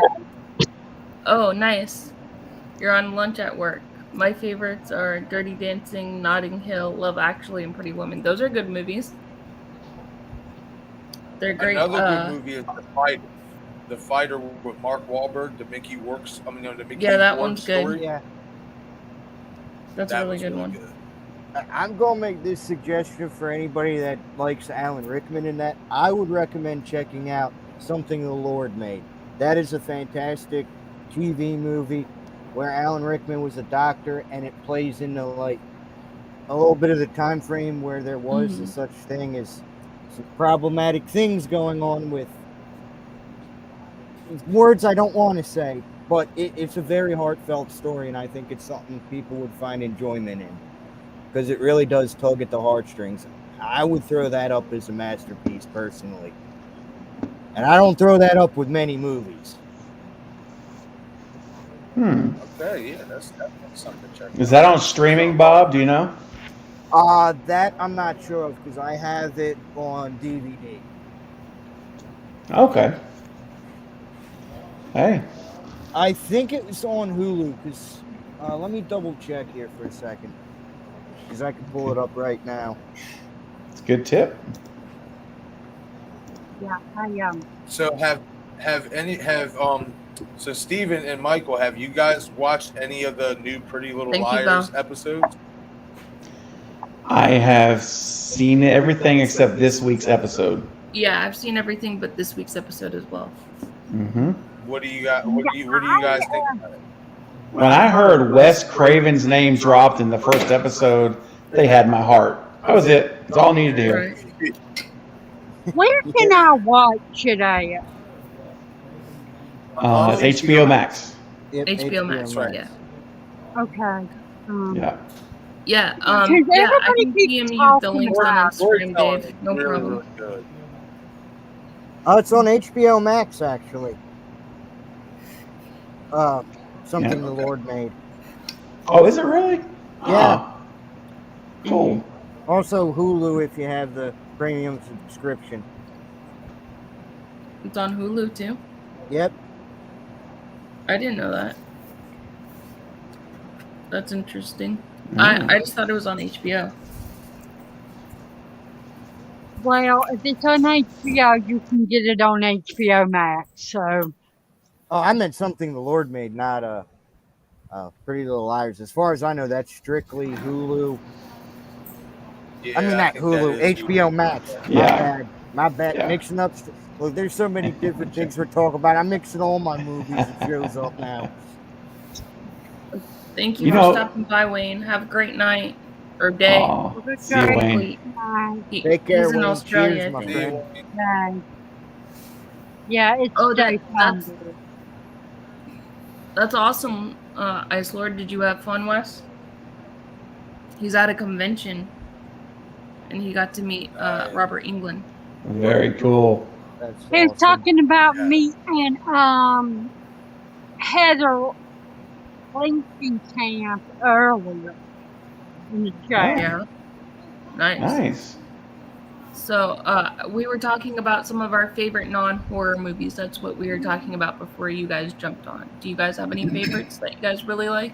Speaker 1: Oh, nice. You're on lunch at work. My favorites are Dirty Dancing, Notting Hill, Love Actually, and Pretty Woman. Those are good movies. They're great.
Speaker 2: Another good movie is The Fighter. The Fighter with Mark Wahlberg, the Mickey Works. I mean, no, the Mickey
Speaker 1: Yeah, that
Speaker 2: Rourke
Speaker 1: one's good.
Speaker 2: story.
Speaker 3: Yeah,
Speaker 1: That's
Speaker 2: That
Speaker 1: a really
Speaker 2: was
Speaker 1: good one.
Speaker 2: good.
Speaker 3: I'm gonna make this suggestion for anybody that likes Alan Rickman. In that, I would recommend checking out Something the Lord Made. That is a fantastic TV movie where Alan Rickman was a doctor, and it plays into like a little bit of the time frame where there was such thing as some problematic things going on with words I don't want to say, but it's a very heartfelt story, and I think it's something people would find enjoyment in because it really does tug at the heartstrings. I would throw that up as a masterpiece personally, and I don't throw that up with many movies.
Speaker 2: Okay, yeah, that's definitely something to check
Speaker 6: Is that on streaming, Bob? Do you know?
Speaker 3: That I'm not sure of because I have it on DVD.
Speaker 6: Okay. Hey.
Speaker 3: I think it was on Hulu because let me double check here for a second because I can pull it up right now.
Speaker 6: It's a good tip.
Speaker 4: Yeah,
Speaker 2: So so Steven and Michael, have you guys watched any of the new Pretty Little
Speaker 1: Thank you,
Speaker 2: Liars
Speaker 1: Val.
Speaker 2: episodes?
Speaker 6: I have seen everything except this week's episode.
Speaker 1: Yeah, I've seen everything but this week's episode as well.
Speaker 6: Mm-hmm.
Speaker 2: What do you guys think about it?
Speaker 6: When I heard Wes Craven's name dropped in the first episode, they had my heart. That was it. That's all I needed to hear.
Speaker 1: Right.
Speaker 4: Where can I watch it at?
Speaker 6: It's HBO Max.
Speaker 3: Yep,
Speaker 1: HBO Max,
Speaker 2: right.
Speaker 1: yeah.
Speaker 4: Okay.
Speaker 6: Yeah.
Speaker 1: Yeah,
Speaker 4: Because
Speaker 1: I
Speaker 4: everybody
Speaker 1: can
Speaker 4: keeps
Speaker 1: DM you the
Speaker 4: talking
Speaker 1: links
Speaker 4: about
Speaker 1: on
Speaker 4: it.
Speaker 1: Instagram,
Speaker 2: Storytelling
Speaker 1: Dave.
Speaker 2: is
Speaker 1: No
Speaker 2: really,
Speaker 1: problem.
Speaker 2: really good.
Speaker 3: Oh, it's on HBO Max actually. Something
Speaker 6: Yeah.
Speaker 3: the Lord Made.
Speaker 6: Oh, is it really?
Speaker 3: Yeah.
Speaker 6: Oh, cool.
Speaker 3: Also Hulu if you have the premium subscription.
Speaker 1: It's on Hulu too.
Speaker 3: Yep.
Speaker 1: I didn't know that. That's interesting. I just thought it was on HBO.
Speaker 4: Well, if it's on HBO, you can get it on HBO Max. So,
Speaker 3: Oh, I meant something the Lord made, not Pretty Little Liars. As far as I know, that's strictly Hulu. I mean,
Speaker 2: Yeah, I
Speaker 3: not
Speaker 2: think that
Speaker 3: Hulu,
Speaker 2: is.
Speaker 3: HBO Max.
Speaker 6: Yeah.
Speaker 3: My bad.
Speaker 6: Yeah.
Speaker 3: Mixing up. Look, there's so many different things we're talking about. I'm mixing all my movies and shows up now.
Speaker 1: Thank you
Speaker 6: You
Speaker 1: for
Speaker 6: know,
Speaker 1: stopping by, Wayne. Have a great night or day.
Speaker 6: oh,
Speaker 4: good
Speaker 6: see you,
Speaker 4: night.
Speaker 6: Wayne.
Speaker 1: Hopefully,
Speaker 4: Bye.
Speaker 3: Take care,
Speaker 1: he's in
Speaker 3: Wayne.
Speaker 1: Australia,
Speaker 3: Cheers,
Speaker 1: I
Speaker 3: my
Speaker 1: think.
Speaker 2: See you.
Speaker 3: friend.
Speaker 4: Bye. Yeah, it's
Speaker 1: Oh,
Speaker 4: daytime.
Speaker 1: that's awesome. Ice Lord, did you have fun, Wes? He's at a convention, and he got to meet
Speaker 2: Nice.
Speaker 1: Robert England.
Speaker 6: Very cool.
Speaker 3: That's
Speaker 4: He was
Speaker 3: awesome.
Speaker 4: talking about
Speaker 2: Yeah.
Speaker 4: me and Heather Lincoln Camp earlier in the chat.
Speaker 1: Yeah, nice.
Speaker 6: Nice.
Speaker 1: So, we were talking about some of our favorite non-horror movies. That's what we were talking about before you guys jumped on. Do you guys have any favorites that you guys really like?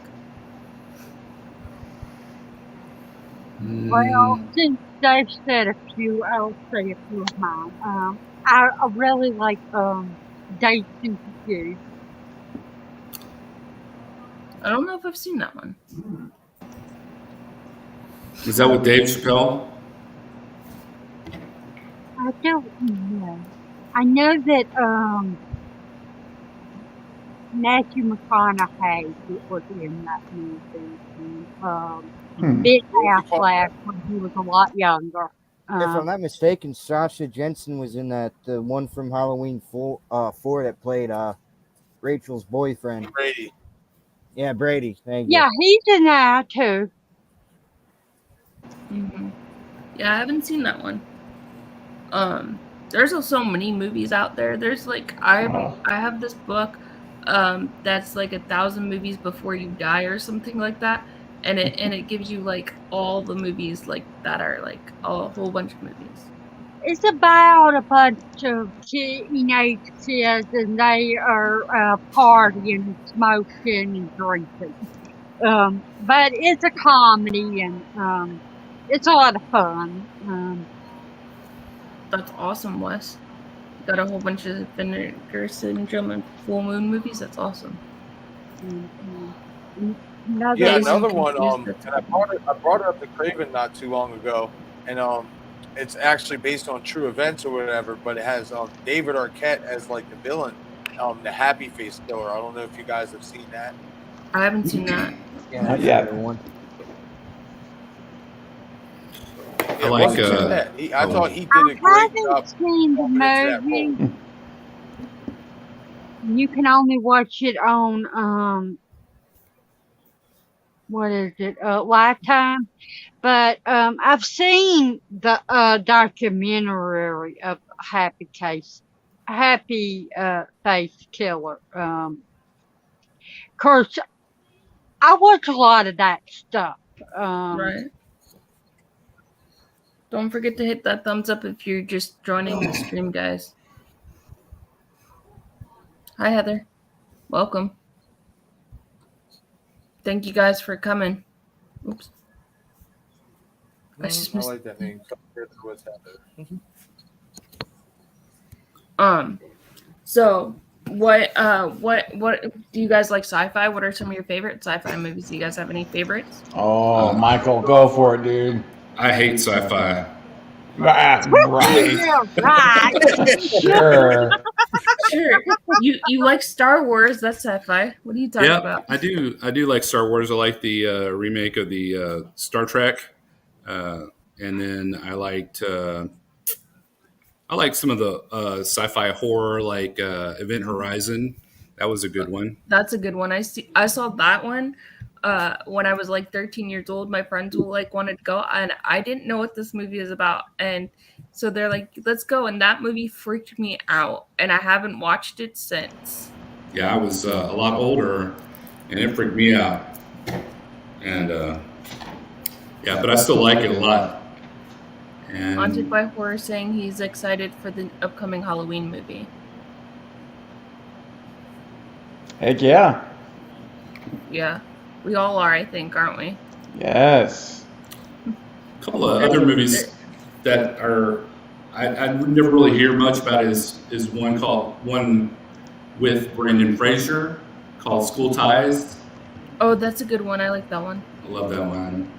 Speaker 4: Well, since they've said a few, I'll say a few of mine. I really like Dazed and Confused.
Speaker 1: I don't know if I've seen that one.
Speaker 5: Is that with Dave Chappelle?
Speaker 4: I don't know. I know that Matthew McConaughey was in that movie. And Ben Affleck when he was a lot younger.
Speaker 3: If I'm not mistaken, Sasha Jensen was in that the one from Halloween 4 that played Rachel's boyfriend.
Speaker 2: Brady.
Speaker 3: Yeah, Brady. Thank you.
Speaker 4: Yeah, he's in that too.
Speaker 1: Mm-hmm. Yeah, I haven't seen that one. There's also so many movies out there. There's like I have this book that's like 1,000 movies before you die or something like that, and it gives you like all the movies like that are like a whole bunch of movies.
Speaker 4: It's about a bunch of teenage kids and they are partying, smoking, and drinking. But it's a comedy and it's a lot of fun.
Speaker 1: That's awesome, Wes. You got a whole bunch of Vinegar Syndrome and Full Moon movies. That's awesome.
Speaker 4: Another
Speaker 2: Yeah,
Speaker 1: Dazed and
Speaker 2: another one.
Speaker 1: Confused,
Speaker 2: And I brought it up to Craven not too long ago, and it's actually based on true events or whatever. But it has David Arquette as like the villain, the Happy Face Killer. I don't know if you guys have seen that.
Speaker 1: I haven't seen that.
Speaker 3: Yeah,
Speaker 6: Not yet.
Speaker 3: another one.
Speaker 2: Yeah,
Speaker 5: like,
Speaker 2: wasn't too bad. I thought he did a
Speaker 4: I
Speaker 2: great job.
Speaker 4: haven't seen the
Speaker 2: into that
Speaker 4: movie. You can only watch it on what is it? Lifetime. But I've seen the documentary of Happy Face Killer. Of course, I watch a lot of that stuff.
Speaker 1: Right. Don't forget to hit that thumbs up if you're just joining the stream, guys. Hi, Heather. Welcome. Thank you guys for coming. Oops. I just
Speaker 2: I
Speaker 1: missed.
Speaker 2: like that name. What's happening?
Speaker 1: So what do you guys like sci-fi? What are some of your favorite sci-fi movies? Do you guys have any favorites?
Speaker 6: Oh, Michael, go for it, dude.
Speaker 5: I hate sci-fi.
Speaker 6: Right.
Speaker 4: Yeah, right.
Speaker 6: Sure.
Speaker 1: Sure. You like Star Wars? That's sci-fi. What are you talking about?
Speaker 5: I do like Star Wars. I like the remake of the Star Trek, and then I liked some of the sci-fi horror like Event Horizon. That was a good one.
Speaker 1: That's a good one. I saw that one when I was like 13 years old. My friends will like wanted to go, and I didn't know what this movie is about, and so they're like, "Let's go," and that movie freaked me out, and I haven't watched it since.
Speaker 5: Yeah, I was a lot older, and it freaked me out. And but I still like it a lot. And
Speaker 1: Haunted by Horror saying he's excited for the upcoming Halloween movie.
Speaker 6: Heck yeah.
Speaker 1: Yeah, we all are, I think, aren't we?
Speaker 6: Yes.
Speaker 5: a couple of other movies that are I never really hear much about is one with Brendan Fraser called School Ties.
Speaker 1: Oh, that's a good one. I like that one.
Speaker 5: I love that one.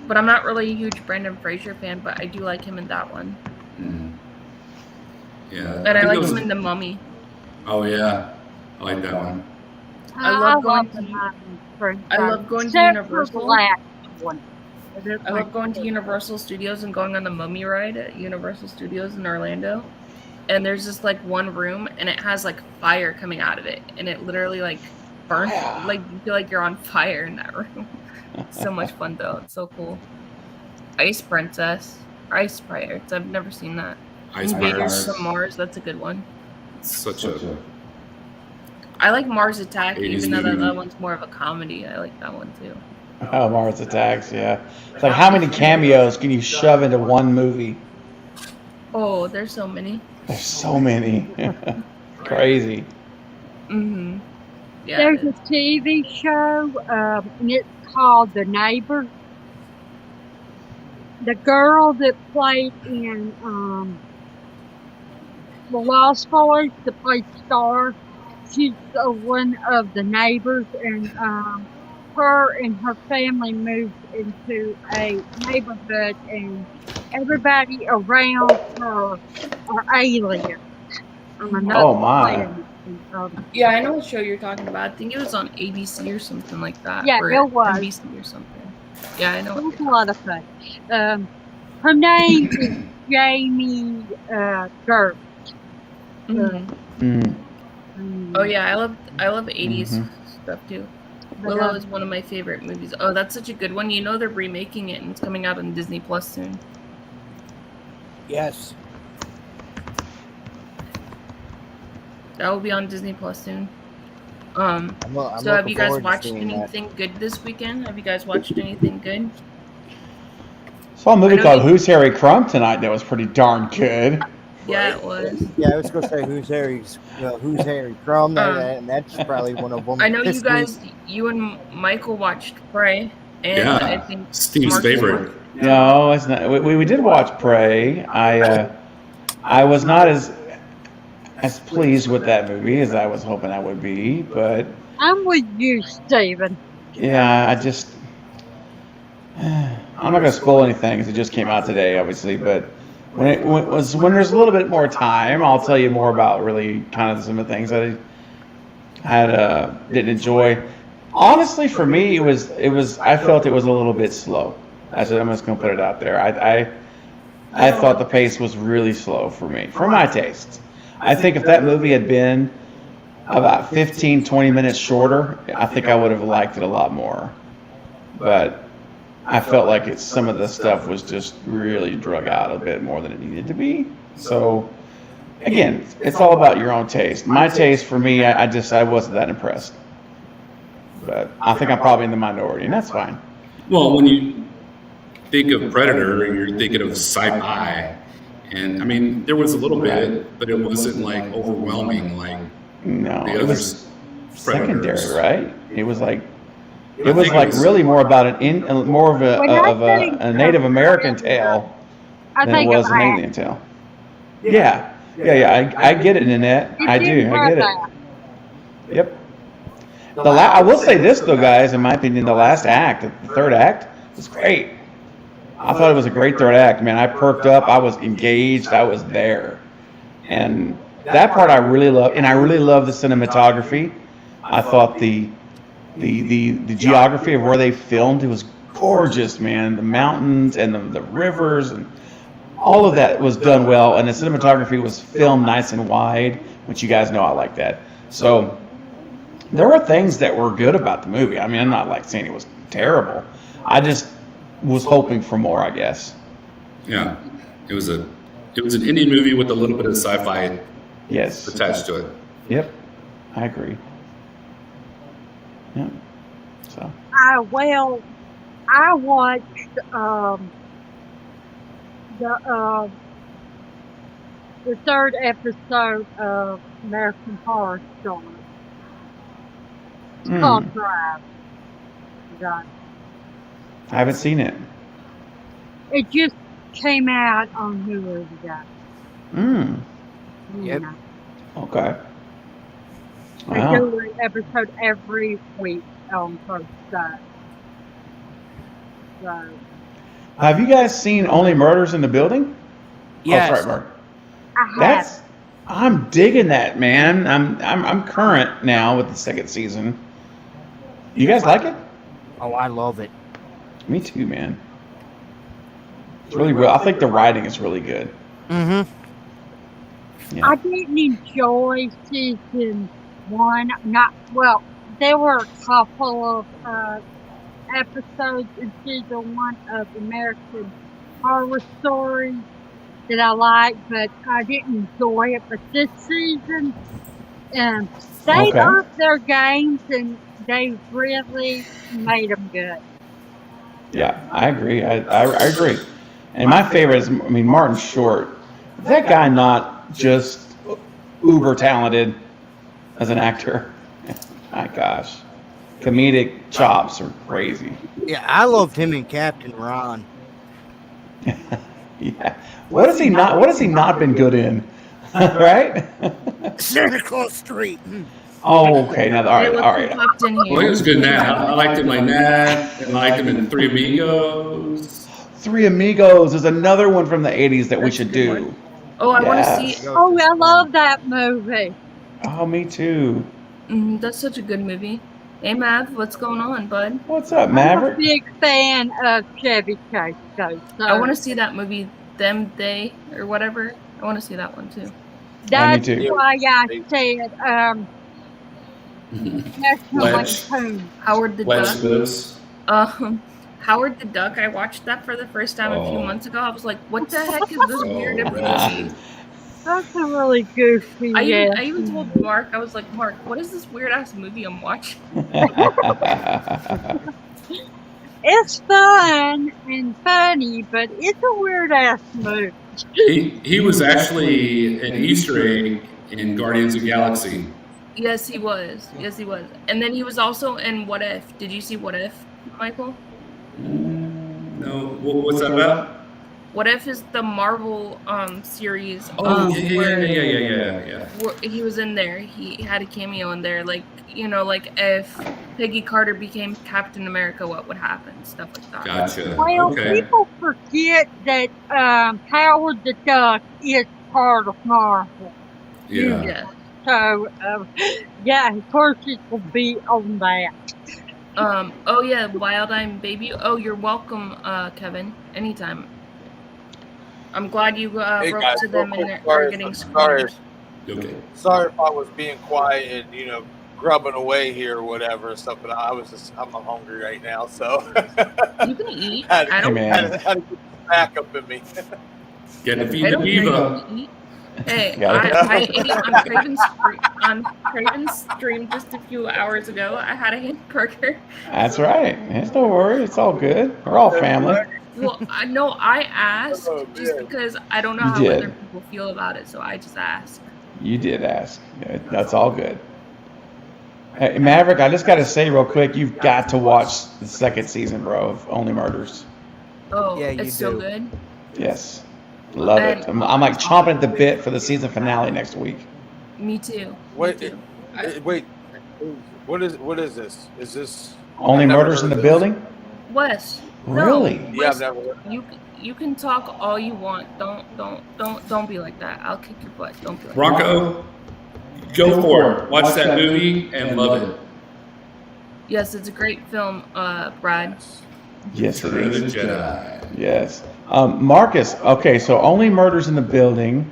Speaker 1: But I'm not really a huge Brendan Fraser fan, but I do like him in that one.
Speaker 5: Mm. Yeah.
Speaker 1: And I
Speaker 5: think
Speaker 1: like
Speaker 5: those-
Speaker 1: him in The Mummy.
Speaker 5: Oh yeah, I like that one.
Speaker 1: I love going
Speaker 4: the
Speaker 1: to-
Speaker 4: Mummy, for
Speaker 1: I love
Speaker 4: instance,
Speaker 1: going to
Speaker 4: except for the
Speaker 1: Universal.
Speaker 4: last one.
Speaker 1: I love going to Universal Studios and going on the Mummy ride at Universal Studios in Orlando. And there's this like one room, and it has like fire coming out of it, and it literally like burns. Like you feel like you're on fire in that room. So much fun though. It's so cool. Ice Princess, or Ice Pirates. I've never seen that.
Speaker 5: Ice
Speaker 1: Invaders
Speaker 5: Pirates.
Speaker 1: from Mars. That's a good one.
Speaker 5: Such a
Speaker 1: I like Mars Attack,
Speaker 5: 80s
Speaker 1: even though that
Speaker 5: movie.
Speaker 1: one's more of a comedy. I like that one too.
Speaker 6: Oh, Mars Attacks, yeah. It's like, how many cameos can you shove into one movie?
Speaker 1: Oh, there's so many.
Speaker 6: There's so many. Crazy.
Speaker 1: Mm-hmm. Yeah.
Speaker 4: There's a TV show, and it's called The Neighbor. The girl that played in The Lost Boys, that played Star, she's one of the neighbors, and her and her family moved into a neighborhood, and everybody around her are aliens from another
Speaker 6: Oh, my.
Speaker 4: planet.
Speaker 1: Yeah, I know what show you're talking about. I think it was on ABC or something like that.
Speaker 4: Yeah,
Speaker 1: or
Speaker 4: it was.
Speaker 1: NBC or something. Yeah, I know.
Speaker 4: It was a lot of fun. Her name is Jamie Gertz.
Speaker 1: Mhm.
Speaker 6: Mm.
Speaker 1: Oh yeah, I love 80s
Speaker 6: Mhm.
Speaker 1: stuff too.
Speaker 4: But,
Speaker 1: Willow is one of my favorite movies. Oh, that's such a good one. You know they're remaking it and it's coming out on Disney Plus soon.
Speaker 7: Yes.
Speaker 1: That will be on Disney Plus soon.
Speaker 7: I'm
Speaker 1: So have you
Speaker 7: looking
Speaker 1: guys
Speaker 7: forward to
Speaker 1: watched
Speaker 7: seeing that.
Speaker 1: anything good this weekend? Have you guys watched anything good?
Speaker 6: Saw a movie
Speaker 1: I know
Speaker 6: called
Speaker 1: you-
Speaker 6: Who's Harry Crumb tonight that was pretty darn good.
Speaker 1: Yeah, it was.
Speaker 7: Yeah, I was going to say who's Harry Crumb, and that's probably one of them.
Speaker 1: I know you
Speaker 7: this
Speaker 1: guys,
Speaker 7: week.
Speaker 1: you and Michael watched Prey, and
Speaker 5: Yeah,
Speaker 1: I think
Speaker 5: Steve's
Speaker 1: Mark-
Speaker 5: favorite.
Speaker 6: No, it's not. We did watch Prey. I was not as pleased with that movie as I was hoping I would be, but
Speaker 4: I'm with you, Steven.
Speaker 6: yeah, I just I'm not gonna spoil anything because it just came out today, obviously. But when there's a little bit more time, I'll tell you more about really kind of some of the things that I didn't enjoy. Honestly, for me, it was I felt it was a little bit slow. I'm just gonna put it out there. I thought the pace was really slow for me, for my tastes. I think if that movie had been about 15, 20 minutes shorter, I think I would have liked it a lot more. But I felt like some of the stuff was just really drug out a bit more than it needed to be. So, again, it's all about your own taste. My taste, for me, I wasn't that impressed. But I think I'm probably in the minority, and that's fine.
Speaker 5: Well, when you think of Predator, you're thinking of sci-fi, and I mean there was a little bit, but it wasn't like overwhelming like
Speaker 6: No,
Speaker 5: the
Speaker 6: it
Speaker 5: other
Speaker 6: was secondary,
Speaker 5: Predators.
Speaker 6: right? It was like
Speaker 5: I think it was-
Speaker 6: really more about more of
Speaker 4: When I think
Speaker 6: a Native
Speaker 4: of
Speaker 6: American
Speaker 4: Predator,
Speaker 6: tale
Speaker 4: I
Speaker 6: than it
Speaker 4: think
Speaker 6: was
Speaker 4: of
Speaker 6: an
Speaker 4: that.
Speaker 6: alien tale. Yeah. I get it, Nanette. I do. I get it. Yep. I will say this though, guys. In my opinion, the last act, the third act, was great. I thought it was a great third act. Man, I perked up. I was engaged. I was there, and that part I really love. And I really love the cinematography. I thought the geography of where they filmed, it was gorgeous, man. The mountains and the rivers and all of that was done well, and the cinematography was filmed nice and wide, which you guys know I like that. So there were things that were good about the movie. I mean, I'm not like saying it was terrible. I just was hoping for more, I guess.
Speaker 5: Yeah, it was an Indian movie with a little bit of sci-fi
Speaker 6: Yes.
Speaker 5: attached to it.
Speaker 6: Yep. I agree. Yeah. So.
Speaker 4: I watched the third episode of American Horror Story. It's called Drive. Drive.
Speaker 6: I haven't seen it.
Speaker 4: It just came out on Hulu today.
Speaker 3: Yep.
Speaker 4: Yeah.
Speaker 6: Okay.
Speaker 4: They
Speaker 6: Wow.
Speaker 4: do an episode every week on Thursday. So,
Speaker 6: Have you guys seen Only Murders in the Building?
Speaker 3: Yes.
Speaker 6: Oh, sorry, Mark.
Speaker 4: I have.
Speaker 6: I'm digging that, man. I'm current now with the second season. You guys like it?
Speaker 3: Oh, I love it.
Speaker 6: Me too, man. It's really real. I think the writing is really good.
Speaker 3: Mm-hmm.
Speaker 6: Yeah.
Speaker 4: I didn't enjoy season one. There were a couple of episodes in season one of American Horror Story that I liked, but I didn't enjoy it. But this season, they
Speaker 6: Okay.
Speaker 4: upped their games and they really made them good.
Speaker 6: Yeah, I agree. I agree. And my favorite is, Martin Short. Is that guy not just uber talented as an actor? My gosh. Comedic chops are crazy.
Speaker 3: Yeah, I loved him in Captain Ron.
Speaker 6: Yeah. What has he not been good in? Right?
Speaker 3: Santa Claus Street.
Speaker 6: Oh, okay. Now, all right,
Speaker 1: Hey,
Speaker 6: all
Speaker 1: look who
Speaker 6: right.
Speaker 1: popped in
Speaker 5: Well, he
Speaker 1: here.
Speaker 5: was good in that. I liked him like that. And I liked him in Three Amigos.
Speaker 6: Three Amigos is another one from the 80s that we
Speaker 1: That's a
Speaker 6: should
Speaker 1: good
Speaker 6: do.
Speaker 1: one. Oh, I want to
Speaker 6: Yes.
Speaker 1: see.
Speaker 4: Oh, I love that movie.
Speaker 6: Oh, me too.
Speaker 1: That's such a good movie. Hey, Mav, what's going on, bud?
Speaker 6: What's up,
Speaker 4: I'm a
Speaker 6: Maverick?
Speaker 4: big fan of Chevy Chase, though. So
Speaker 1: I want to see that movie, Them Day or whatever. I want to see that one too.
Speaker 4: that's
Speaker 6: too.
Speaker 4: why I said National
Speaker 5: Let's-
Speaker 4: Lampoon.
Speaker 1: Howard the
Speaker 5: Let's
Speaker 1: Duck.
Speaker 5: Lives.
Speaker 1: Howard the Duck. I watched that for the first time a few
Speaker 5: Oh.
Speaker 1: months ago. I was like, "What the heck is this weird
Speaker 5: Oh,
Speaker 1: movie?"
Speaker 5: man.
Speaker 4: That's a really goofy.
Speaker 1: I
Speaker 4: yeah.
Speaker 1: even told Mark, I was like, "Mark, what is this weird ass movie I'm watching?"
Speaker 4: It's fun and funny, but it's a weird ass movie.
Speaker 5: He was actually an Easter egg in Guardians of the Galaxy.
Speaker 1: Yes, he was. Yes, he was. And then he was also in What If. Did you see What If, Michael?
Speaker 5: No, what's that about?
Speaker 1: What If is the Marvel series.
Speaker 5: Oh, yeah.
Speaker 1: Where he was in there. He had a cameo in there. Like, like if Peggy Carter became Captain America, what would happen? Stuff like that.
Speaker 5: Gotcha.
Speaker 4: Well,
Speaker 5: Okay.
Speaker 4: people forget that Howard the Duck is part of Marvel.
Speaker 5: Yeah.
Speaker 1: Yeah.
Speaker 4: So, yeah, of course it will be on that.
Speaker 1: Oh yeah, Wild Eyed Baby. Oh, you're welcome, Kevin. Anytime. I'm glad you
Speaker 2: Hey,
Speaker 1: wrote
Speaker 2: guys,
Speaker 1: to them and
Speaker 2: real quick,
Speaker 1: they're getting
Speaker 2: sorry.
Speaker 1: screwed.
Speaker 5: Okay.
Speaker 2: Sorry if I was being quiet and grubbing away here or whatever and stuff, but I'm hungry right now, so
Speaker 1: You can eat.
Speaker 2: had
Speaker 1: I don't.
Speaker 6: man.
Speaker 2: had to get the snack up in me.
Speaker 5: Get to
Speaker 1: I
Speaker 5: feed the
Speaker 1: don't care. You
Speaker 5: diva.
Speaker 1: can eat. Hey,
Speaker 6: Got it.
Speaker 1: I ate on Craven's stream just a few hours ago. I had a hamburger.
Speaker 6: That's right. There's no worry. It's all good. We're all family.
Speaker 1: Well, I asked
Speaker 2: Oh,
Speaker 1: just
Speaker 2: man.
Speaker 1: because I don't know
Speaker 6: You
Speaker 1: how
Speaker 6: did.
Speaker 1: other people feel about it, so I just asked.
Speaker 6: You did ask. Yeah, that's all good. Hey, Maverick, I just got to say real quick, you've got to watch the second season, bro, of Only Murders.
Speaker 1: Oh,
Speaker 3: Yeah, you
Speaker 1: it's so
Speaker 3: do.
Speaker 1: good.
Speaker 6: Yes. Love it. I'm like chomping at the bit for the season finale next week.
Speaker 1: Me too.
Speaker 2: Wait,
Speaker 1: Me too.
Speaker 2: wait, what is this? Is this
Speaker 6: Only
Speaker 2: I've never
Speaker 6: Murders in
Speaker 2: heard
Speaker 6: the
Speaker 2: of this.
Speaker 6: Building?
Speaker 1: Wes.
Speaker 6: Really?
Speaker 1: No,
Speaker 2: Yeah, I've
Speaker 1: Wes,
Speaker 2: never heard.
Speaker 1: you can talk all you want. Don't be like that. I'll kick your butt. Don't be like that.
Speaker 5: Bronco, go for it. Watch that movie and love it.
Speaker 1: Yes, it's a great film, Brad.
Speaker 6: Yes, it
Speaker 5: Return of the
Speaker 6: is.
Speaker 5: Jedi.
Speaker 6: Yes. Marcus, okay, so Only Murders in the Building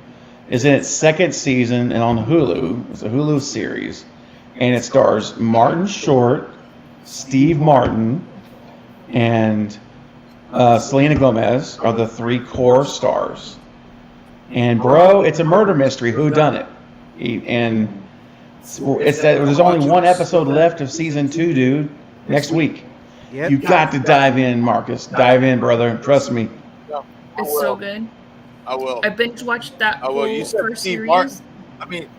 Speaker 6: is in its second season and on Hulu. It's a Hulu series. And it stars Martin Short, Steve Martin, and Selena Gomez are the three core stars. And bro, it's a murder mystery. Who done it? And it's that there's only one episode left of season 2, dude. Next week.
Speaker 3: Yep.
Speaker 6: You got to dive in, Marcus. Dive in, brother. Trust me.
Speaker 1: It's so good.
Speaker 2: I will.
Speaker 1: I binge watched that
Speaker 2: I will.
Speaker 1: whole
Speaker 2: You said
Speaker 1: first
Speaker 2: Steve
Speaker 1: series.
Speaker 2: Martin. I mean,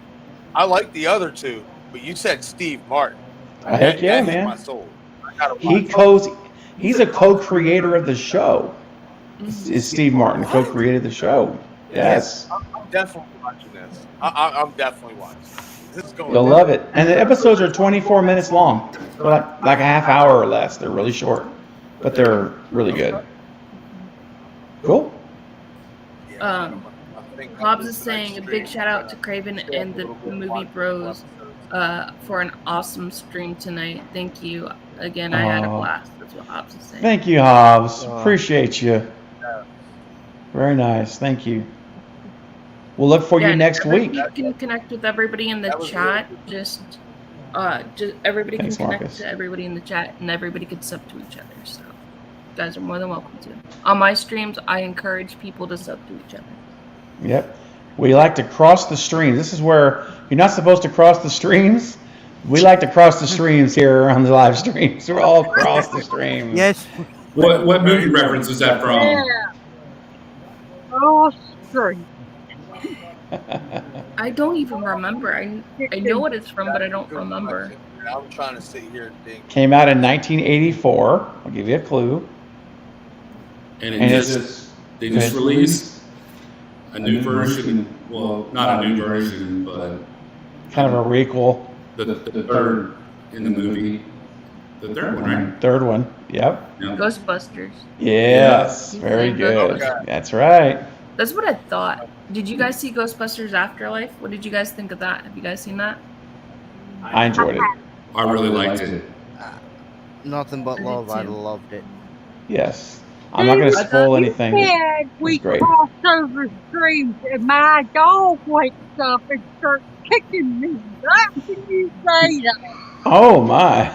Speaker 2: I like the other two, but you said Steve Martin.
Speaker 6: Heck yeah,
Speaker 2: That hit
Speaker 6: man.
Speaker 2: my soul. I gotta watch
Speaker 6: He's a co-creator of the show. Is Steve Martin co-created the show? Yes.
Speaker 2: I'm definitely watching this. I'm definitely watching. This is going.
Speaker 6: You'll love it. And the episodes are 24 minutes long. They're like a half hour or less. They're really short, but they're really good. Cool.
Speaker 1: Hobbs is saying a big shout out to Craven and the Movie Bros for an awesome stream tonight. Thank you. Again, I had a blast. That's what Hobbs is saying.
Speaker 6: Thank you, Hobbs. Appreciate you. Very nice. Thank you. We'll look for you next week.
Speaker 1: You can connect with everybody in the chat. Just everybody can connect to everybody in the chat, and everybody can sub to each other. So you guys are more than welcome to. On my streams, I encourage people to sub to each other.
Speaker 6: Yep. We like to cross the streams. This is where you're not supposed to cross the streams. We like to cross the streams here on the live streams. We're all across the streams.
Speaker 7: Yes.
Speaker 5: What movie reference is that from?
Speaker 4: Yeah. Oh, stream.
Speaker 1: I don't even remember. I know what it's from, but I don't remember.
Speaker 2: I'm trying to sit here and think.
Speaker 6: Came out in 1984. I'll give you a clue.
Speaker 5: And they just released a new version. Well, not a new version, but
Speaker 6: kind of a requel.
Speaker 5: The third in the movie. The third one, right?
Speaker 6: Third one. Yep.
Speaker 1: Ghostbusters.
Speaker 6: Yes. Very good. That's right.
Speaker 1: That's what I thought. Did you guys see Ghostbusters Afterlife? What did you guys think of that? Have you guys seen that?
Speaker 6: I enjoyed it.
Speaker 5: I really liked it.
Speaker 7: Nothing but love. I loved it.
Speaker 6: Yes. I'm not going to spoil anything.
Speaker 4: We cross over streams, and my dog wakes up and starts kicking me. How can you say that?
Speaker 6: Oh my!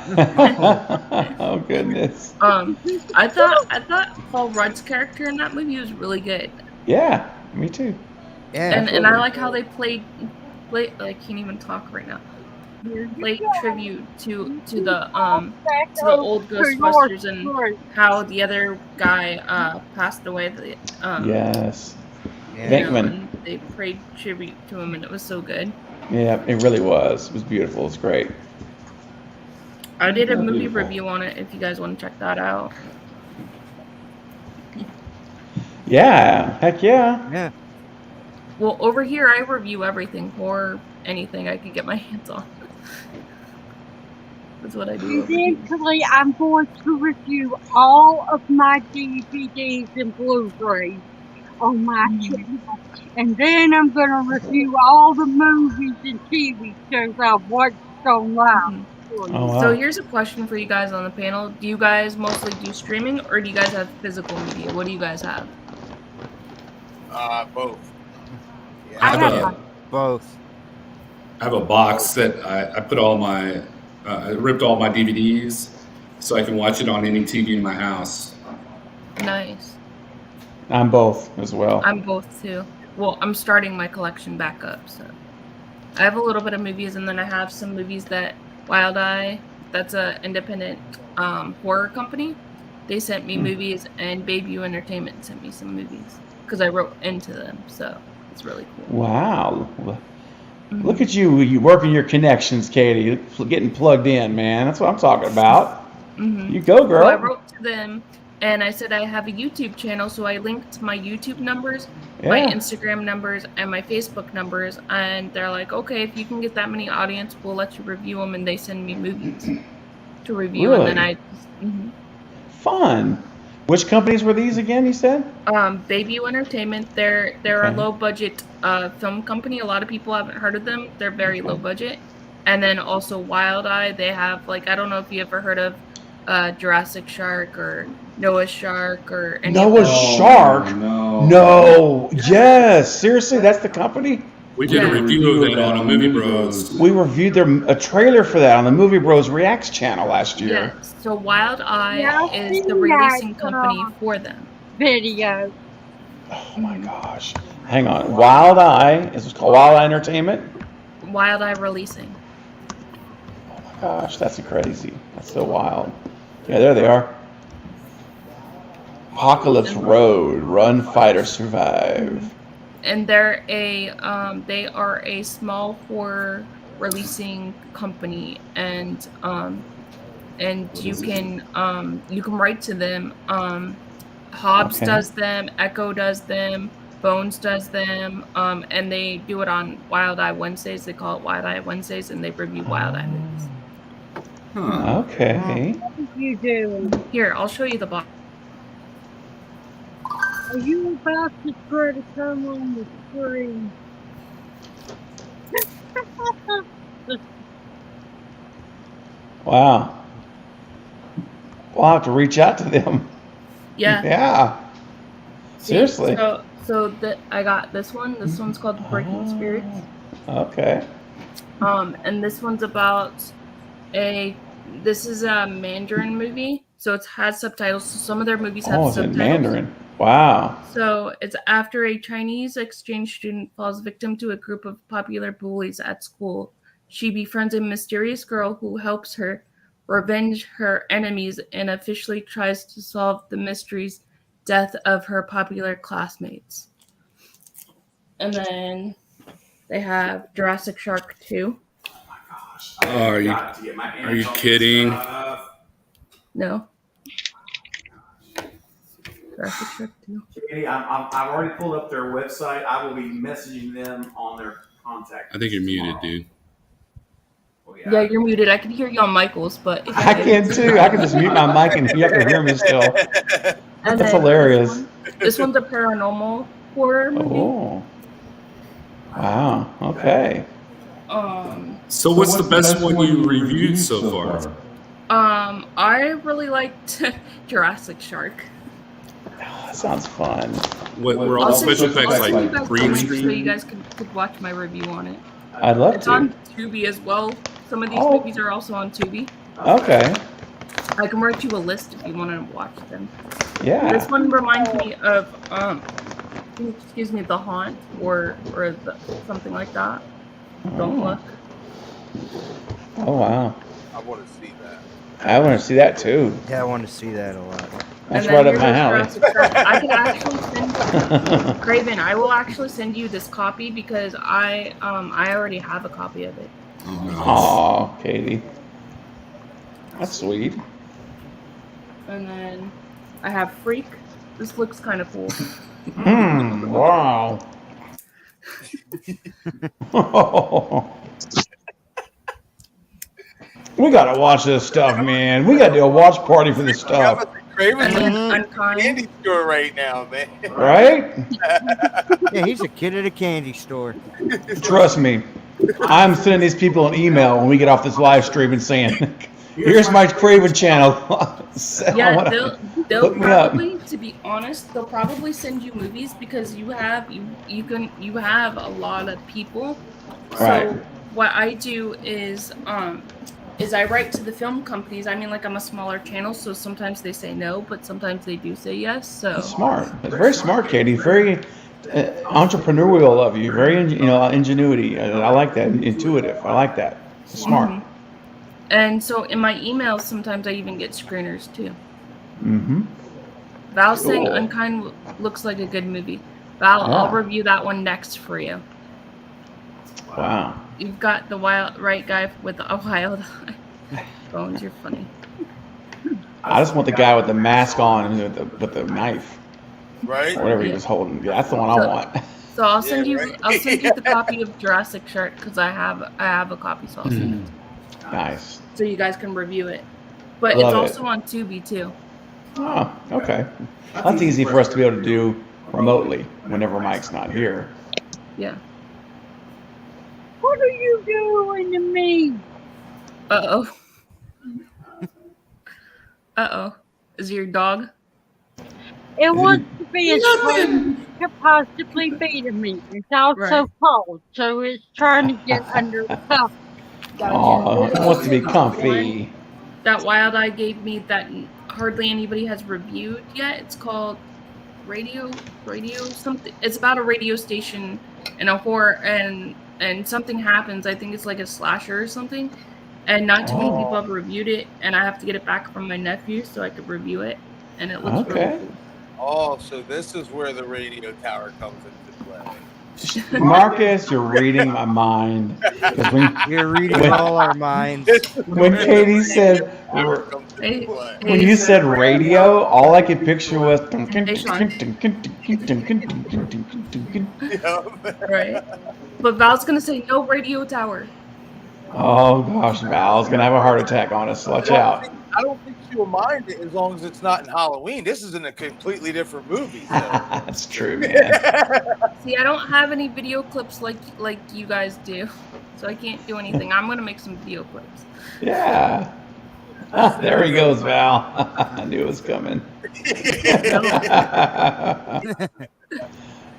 Speaker 6: Oh goodness.
Speaker 1: I thought Paul Rudd's character in that movie was really good.
Speaker 6: Yeah, me too.
Speaker 7: Yeah,
Speaker 1: and I like how they played. I can't even talk right now. Played tribute to the old Ghostbusters and how the other guy passed away.
Speaker 6: Yes.
Speaker 1: Venkman. They played tribute to him, and it was so good.
Speaker 6: Yeah, it really was. It was beautiful. It was great.
Speaker 1: I did a movie review on it if you guys want to check that out.
Speaker 6: Yeah, heck yeah.
Speaker 7: Yeah.
Speaker 1: Well, over here I review everything, or anything I could get my hands on. That's what I do.
Speaker 4: Eventually, I'm going to review all of my DVDs and Blu-rays on my channel. And then I'm going to review all the movies and TV shows I've watched online.
Speaker 6: Oh, wow.
Speaker 1: So here's a question for you guys on the panel. Do you guys mostly do streaming, or do you guys have physical media? What do you guys have?
Speaker 2: Both.
Speaker 4: Yeah, I have
Speaker 7: both.
Speaker 5: I have a box that I put all my, I ripped all my DVDs so I can watch it on any TV in my house.
Speaker 1: Nice.
Speaker 6: I'm both as well.
Speaker 1: I'm both too. Well, I'm starting my collection back up, so I have a little bit of movies, and then I have some movies that Wild Eye, that's an independent horror company. They sent me movies, and Bayview Entertainment sent me some movies because I wrote into them, so it's really cool.
Speaker 6: Wow. Look at you working your connections, Katie, getting plugged in, man. That's what I'm talking about. You go, girl.
Speaker 1: So I wrote to them, and I said I have a YouTube channel, so I linked my YouTube numbers, my Instagram numbers, and my Facebook numbers, and they're like, okay, if you can get that many audience, we'll let you review them, and they send me movies to review,
Speaker 6: Really?
Speaker 1: and then I
Speaker 6: Fun. Which companies were these again, you said?
Speaker 1: Bayview Entertainment. They're a low budget film company. A lot of people haven't heard of them. They're very low budget. And then also Wild Eye. They have, like, I don't know if you ever heard of Jurassic Shark or Noah's Shark or any of
Speaker 6: Noah's
Speaker 1: those.
Speaker 6: Shark?
Speaker 5: No.
Speaker 6: Yes. Seriously, that's the company?
Speaker 5: We did a review of it on a Movie Bros.
Speaker 6: We reviewed a trailer for that on the Movie Bros Reacts channel last year.
Speaker 1: Yeah. So Wild Eye
Speaker 4: Yeah,
Speaker 1: is the
Speaker 4: I've seen
Speaker 1: releasing
Speaker 4: that,
Speaker 1: company for them.
Speaker 4: video.
Speaker 6: Oh my gosh. Hang on. Wild Eye. Is it called Wild Eye Entertainment?
Speaker 1: Wild Eye Releasing.
Speaker 6: Oh my gosh, that's crazy. That's so wild. Yeah, there they are. Apocalypse Road. Run, Fight, or Survive.
Speaker 1: And they're they are a small horror releasing company, and you can write to them. Hobbs does them, Echo does them, Bones does them, and they do it on Wild Eye Wednesdays. They call it Wild Eye Wednesdays, and they review Wild Eye movies.
Speaker 5: Huh.
Speaker 6: Okay.
Speaker 4: What are you doing?
Speaker 1: Here, I'll show you the box.
Speaker 4: Are you about to try to come on the screen?
Speaker 6: Wow. We'll have to reach out to them.
Speaker 1: Yeah.
Speaker 6: Yeah. Seriously.
Speaker 1: So I got this one. This one's called Breaking Spirits.
Speaker 6: Okay.
Speaker 1: And this one's about this is a Mandarin movie, so it has subtitles. So some of their movies have
Speaker 6: Oh, it's
Speaker 1: subtitles.
Speaker 6: in Mandarin. Wow.
Speaker 1: So it's after a Chinese exchange student falls victim to a group of popular bullies at school. She befriends a mysterious girl who helps her revenge her enemies and officially tries to solve the mystery's death of her popular classmates. And then they have Jurassic Shark 2.
Speaker 5: Oh, are you kidding?
Speaker 1: No. Jurassic Shark 2.
Speaker 8: Katie, I've already pulled up their website. I will be messaging them on their contact.
Speaker 5: I think you're muted, dude.
Speaker 8: Well,
Speaker 1: Yeah, you're muted. I can hear you on Michael's, but
Speaker 6: I can too. I can just mute my mic and you can hear me still.
Speaker 1: And
Speaker 6: That's
Speaker 1: then
Speaker 6: hilarious.
Speaker 1: This one's a paranormal horror movie.
Speaker 6: Oh. Wow. Okay.
Speaker 5: So what's the best one you reviewed so far?
Speaker 1: I really liked Jurassic Shark.
Speaker 6: That sounds fun.
Speaker 5: Were all the special effects like green
Speaker 1: so you
Speaker 5: screen?
Speaker 1: guys could watch my review on it.
Speaker 6: I'd love
Speaker 1: It's
Speaker 6: to.
Speaker 1: on Tubi as well. Some of these movies are also on Tubi.
Speaker 6: Okay.
Speaker 1: I can write you a list if you want to watch them.
Speaker 6: Yeah.
Speaker 1: This one reminds me of The Haunt or something like that. Don't look.
Speaker 6: Oh wow.
Speaker 2: I want to see that.
Speaker 6: I want to see that too.
Speaker 3: Yeah, I want to see that a lot.
Speaker 6: That's
Speaker 1: And then
Speaker 6: right up
Speaker 1: here's
Speaker 6: my
Speaker 1: a
Speaker 6: alley.
Speaker 1: Jurassic Shark. I can actually send Craven. I will actually send you this copy because I already have a copy of it.
Speaker 6: Oh, Katie. That's sweet.
Speaker 1: And then I have Freak. This looks kind of cool.
Speaker 6: Wow. We gotta watch this stuff, man. We gotta do a watch party for this stuff.
Speaker 2: Craven's
Speaker 1: And
Speaker 2: in
Speaker 1: then
Speaker 2: a
Speaker 1: Unkind.
Speaker 2: candy store right now, man.
Speaker 6: Right?
Speaker 3: Yeah, he's a kid at a candy store.
Speaker 6: Trust me. I'm sending these people an email when we get off this live stream and saying, here's my Craven channel.
Speaker 1: Yeah, they'll
Speaker 6: Hook me up.
Speaker 1: probably, to be honest, they'll probably send you movies because you have a lot of people. So
Speaker 6: Right.
Speaker 1: what I do is I write to the film companies. I mean, like, I'm a smaller channel, so sometimes they say no, but sometimes they do say yes. So
Speaker 6: That's smart. That's very smart, Katie. Very entrepreneurial of you. Very, ingenuity. I like that. Intuitive. I like that. Smart.
Speaker 1: Mhm. And so in my emails, sometimes I even get screeners too.
Speaker 6: Mm-hmm.
Speaker 1: Val's saying
Speaker 6: Cool.
Speaker 1: Unkind looks like a good movie. Val,
Speaker 6: Yeah.
Speaker 1: I'll review that one next for you.
Speaker 6: Wow.
Speaker 1: You've got the right guy with a wild eye. Bones, you're funny.
Speaker 6: I just want the guy with the mask on and with the knife,
Speaker 2: Right?
Speaker 6: or whatever he was holding. Yeah, that's the one I want.
Speaker 1: So I'll send
Speaker 2: Yeah,
Speaker 1: you.
Speaker 2: right.
Speaker 1: I'll send you the copy of Jurassic Shark because I have a copy, so I'll send it.
Speaker 6: Nice.
Speaker 1: So you guys can review it. But
Speaker 6: Love
Speaker 1: it's
Speaker 6: it.
Speaker 1: also on Tubi too.
Speaker 6: Oh, okay. That's easy for us to be able to do remotely whenever Mike's not here.
Speaker 1: Yeah.
Speaker 4: What are you doing to me?
Speaker 1: Uh oh. Is it your dog?
Speaker 4: It wants to be as close as it could possibly be to me. It's also
Speaker 1: Right.
Speaker 4: cold, so it's trying to get under the cover.
Speaker 6: Oh, it wants to be comfy.
Speaker 1: That Wild Eye gave me that hardly anybody has reviewed yet. It's called Radio something. It's about a radio station and a horror and something happens. I think it's like a slasher or something. And not too many people have reviewed it, and I have to get it back from my nephew so I could review it. And it looks
Speaker 6: Okay.
Speaker 1: really cool.
Speaker 2: Oh, so this is where the radio tower comes into play.
Speaker 6: Marcus, you're reading my mind. 'Cause
Speaker 3: You're reading all our minds.
Speaker 6: when Katie said,
Speaker 2: Tower comes
Speaker 1: Hey,
Speaker 2: What?
Speaker 6: When
Speaker 1: hey,
Speaker 6: you said radio, all I could picture was.
Speaker 2: Yeah.
Speaker 1: right? But Val's gonna say no radio tower.
Speaker 6: Oh gosh, Val's gonna have a heart attack on us. Watch
Speaker 2: Well,
Speaker 6: out.
Speaker 2: see, I don't think she'll mind it as long as it's not in Halloween. This is in a completely different movie. So.
Speaker 6: That's true, man.
Speaker 1: See, I don't have any video clips like you guys do, so I can't do anything. I'm gonna make some video clips.
Speaker 6: Yeah. Ah, there he goes, Val. I knew it was coming.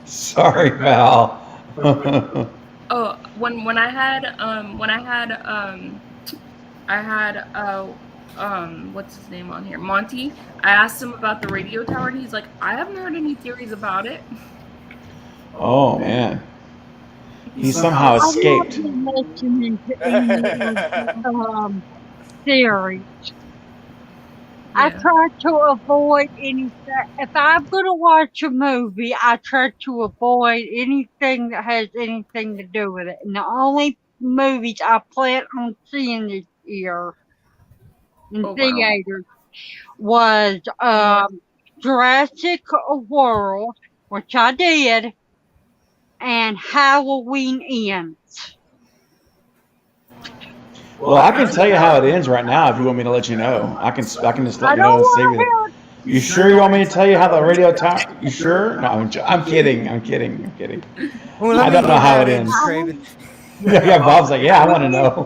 Speaker 6: Sorry, Val.
Speaker 1: Oh, when I had what's his name on here, Monty. I asked him about the radio tower, and he's like, I haven't heard any theories about it.
Speaker 6: Oh man, he somehow escaped.
Speaker 4: I'm not mentioning theories. I try to avoid anything. If I'm going to watch a movie, I try to avoid anything that has anything to do with it. And the only movies I plan on seeing this year in theaters was Jurassic World, which I did, and Halloween Ends.
Speaker 6: Well, I can tell you how it ends right now if you want me to let you know. I can just let you know and save you. You sure you want me to tell you how the radio tower? You sure? No, I'm kidding. I'm kidding.
Speaker 3: Well,
Speaker 6: I don't know how it ends.
Speaker 3: Craven.
Speaker 6: Yeah, Bob's like, yeah, I want to know.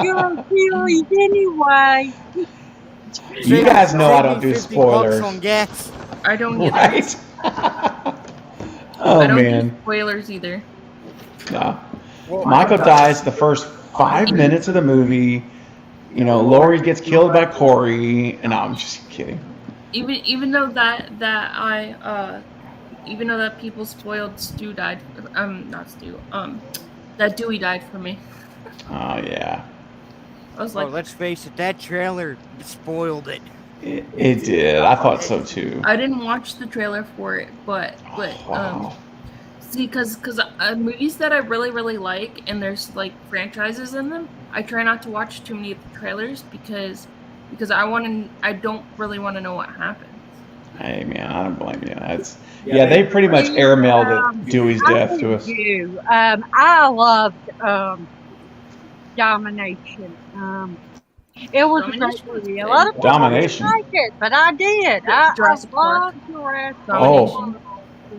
Speaker 4: Your theories anyway.
Speaker 6: You guys know I don't do
Speaker 3: $50
Speaker 6: spoilers.
Speaker 3: on gas.
Speaker 1: I don't either.
Speaker 6: Right? Oh,
Speaker 1: I don't
Speaker 6: man.
Speaker 1: do spoilers either.
Speaker 6: No. Michael dies the first 5 minutes of the movie. You know, Laurie gets killed by Corey. And no, I'm just kidding.
Speaker 1: Even though even though that people spoiled Stu died, not Stu, that Dewey died for me.
Speaker 6: Oh, yeah.
Speaker 1: I was like,
Speaker 3: let's face it, that trailer spoiled it.
Speaker 6: It did. I thought so too.
Speaker 1: I didn't watch the trailer for it, but
Speaker 6: Wow.
Speaker 1: see, because movies that I really like, and there's like franchises in them, I try not to watch too many of the trailers because I don't really want to know what happens.
Speaker 6: Hey, man, I don't blame you. Yeah, they pretty much airmailed Dewey's death to us.
Speaker 4: I loved Domination. It was a great movie. A lot of people
Speaker 6: Domination.
Speaker 4: didn't like it, but I did. I
Speaker 1: Jurassic Park.
Speaker 4: loved Jurassic
Speaker 6: Oh.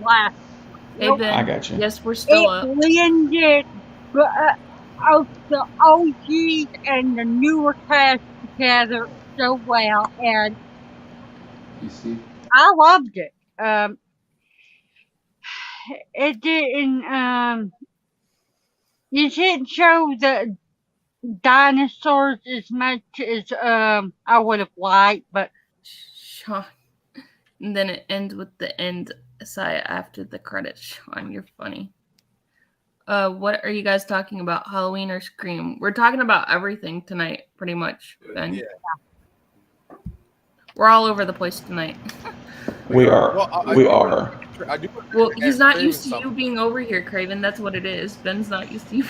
Speaker 4: Park.
Speaker 1: Hey, Ben.
Speaker 6: I got you.
Speaker 1: Yes, we're still up.
Speaker 4: It blended of the OGs and the newer cast together so well, and
Speaker 6: You see?
Speaker 4: I loved it. It didn't. You didn't show the dinosaurs as much as I would have liked, but
Speaker 1: Sean. And then it ends with the end sigh after the credits. Sean, you're funny. What are you guys talking about? Halloween or Scream? We're talking about everything tonight, pretty much, Ben.
Speaker 2: Yeah.
Speaker 1: We're all over the place tonight.
Speaker 6: We are.
Speaker 2: Well,
Speaker 6: We are.
Speaker 1: Well, he's not used to you being over here, Craven. That's what it is. Ben's not used to you.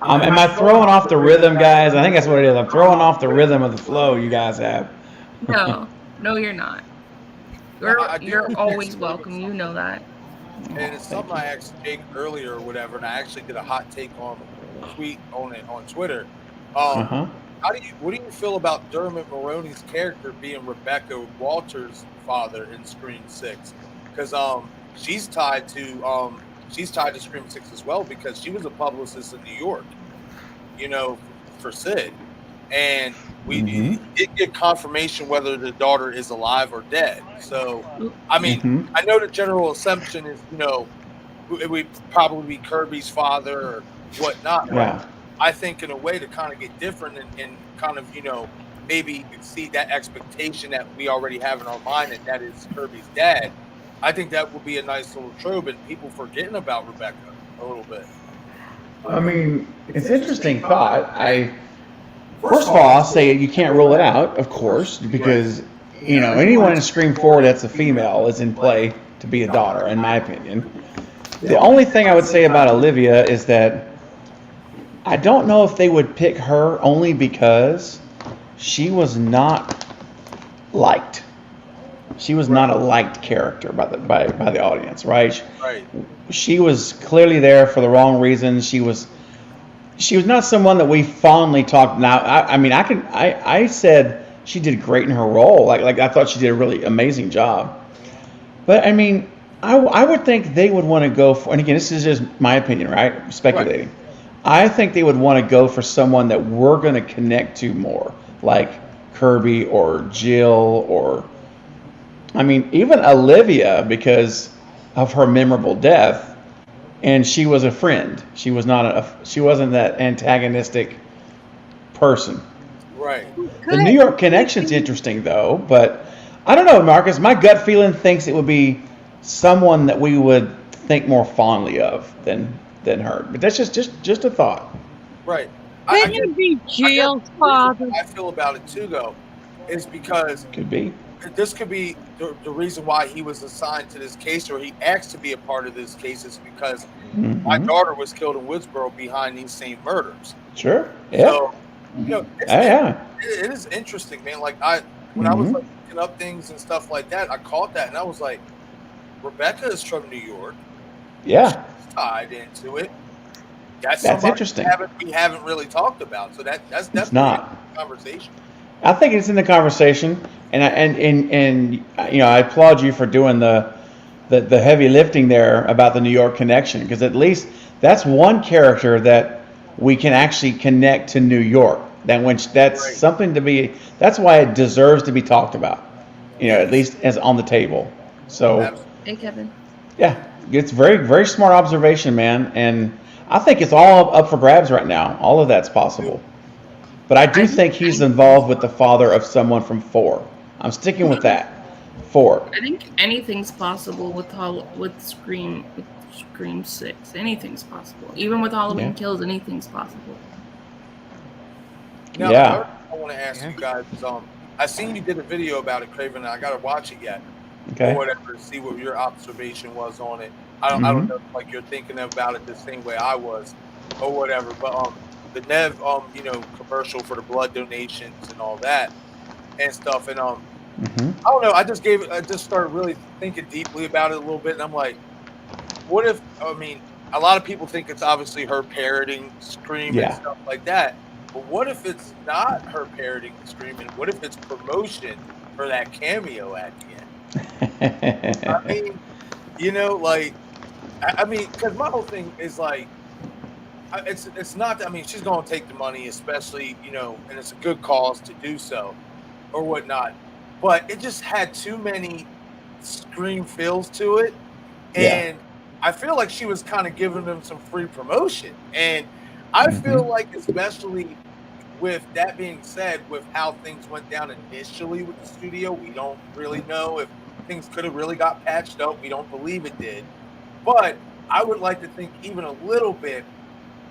Speaker 6: Am I throwing off the rhythm, guys? I think that's what it is. I'm throwing off the rhythm of the flow you guys have.
Speaker 1: No, you're not. You're always welcome. You know that.
Speaker 2: And it's something I asked Jake earlier or whatever, and I actually did a hot take on a tweet on it on Twitter. What do you feel about Dermot Mulroney's character being Rebecca Walters' father in Scream 6? Because she's tied to Scream 6 as well, because she was a publicist in New York, you know, for Sid. And we did get confirmation whether the daughter is alive or dead. So, I mean, I know the general assumption is, you know, it would probably be Kirby's father or whatnot.
Speaker 6: Yeah.
Speaker 2: But I think in a way to kind of get different and kind of, you know, maybe exceed that expectation that we already have in our mind that is Kirby's dad. I think that would be a nice little trope and people forgetting about Rebecca a little bit.
Speaker 6: I mean, it's an interesting thought. First of all, I'll say you can't rule it out, of course, because, you know, anyone in Scream 4 that's a female is in play to be a daughter, in my opinion. The only thing I would say about Olivia is that I don't know if they would pick her only because she was not liked. She was not a liked character by the audience, right?
Speaker 2: Right.
Speaker 6: She was clearly there for the wrong reasons. She was not someone that we fondly talked. Now, I said she did great in her role. Like I thought she did a really amazing job. But I mean, I would think they would want to go for, and again, this is just my opinion, right? Speculating. Right. I think they would want to go for someone that we're going to connect to more, like Kirby or Jill, or I mean, even Olivia, because of her memorable death, and she was a friend. She was she wasn't that antagonistic person.
Speaker 2: Right.
Speaker 6: The New York connection's interesting though, but I don't know, Marcus. My gut feeling thinks it would be someone that we would think more fondly of than her. But that's just a thought.
Speaker 2: Right.
Speaker 4: Couldn't it be Jill's father?
Speaker 2: I feel about it too, though, is because
Speaker 6: could be
Speaker 2: this could be the reason why he was assigned to this case, or he asked to be a part of this case, is because my daughter was killed in Woodsboro behind these same murders.
Speaker 6: Sure. Yeah.
Speaker 2: So, it is interesting, man. Like when I was like looking up things and stuff like that, I caught that and I was like, Rebecca is from New York.
Speaker 6: Yeah.
Speaker 2: She's tied into it. That's
Speaker 6: interesting.
Speaker 2: We haven't really talked about. So that's definitely
Speaker 6: not
Speaker 2: a conversation.
Speaker 6: I think it's in the conversation, and I applaud you for doing the heavy lifting there about the New York connection, because at least that's one character that we can actually connect to New York. That's something to be. That's why it deserves to be talked about. At least as on the table. So.
Speaker 1: Hey, Kevin.
Speaker 6: Yeah, it's very, very smart observation, man, and I think it's all up for grabs right now. All of that's possible, but I do think he's involved with the father of someone from 4. I'm sticking with that. 4.
Speaker 1: I think anything's possible with Scream 6. Anything's possible, even with Halloween Kills. Anything's possible.
Speaker 2: Now,
Speaker 6: yeah.
Speaker 2: I want to ask you guys. I seen you did a video about it, Craven, and I got to watch it yet.
Speaker 6: Okay.
Speaker 2: Or whatever, to see what your observation was on it. I don't know if like you're thinking about it the same way I was, or whatever. But the Nev commercial for the blood donations and all that and stuff, and I don't know. I just started really thinking deeply about it a little bit, and I'm like, what if? I mean, a lot of people think it's obviously her parroting Scream and stuff like that. But what if it's not her parroting Scream, and what if it's promotion for that cameo at the end? I mean, because my whole thing is like, it's not that, I mean, she's going to take the money, especially, and it's a good cause to do so or whatnot, but it just had too many Scream feels to it. And I feel like she was kind of giving them some free promotion. And I feel like, especially with that being said, with how things went down initially with the studio, we don't really know if things could have really got patched up. We don't believe it did. But I would like to think even a little bit,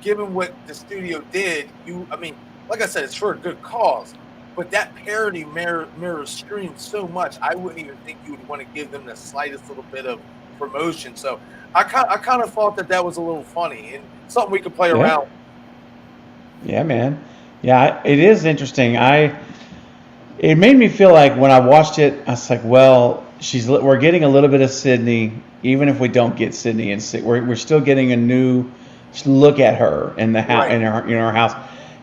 Speaker 2: given what the studio did, like I said, it's for a good cause. But that parody mirrors Scream so much, I wouldn't even think you would want to give them the slightest little bit of promotion. So I kind of thought that was a little funny and something we could play around.
Speaker 6: Yeah, man. Yeah, it is interesting. It made me feel like when I watched it, I was like, well, we're getting a little bit of Sydney, even if we don't get Sydney, and we're still getting a new look at her in the house, in her house.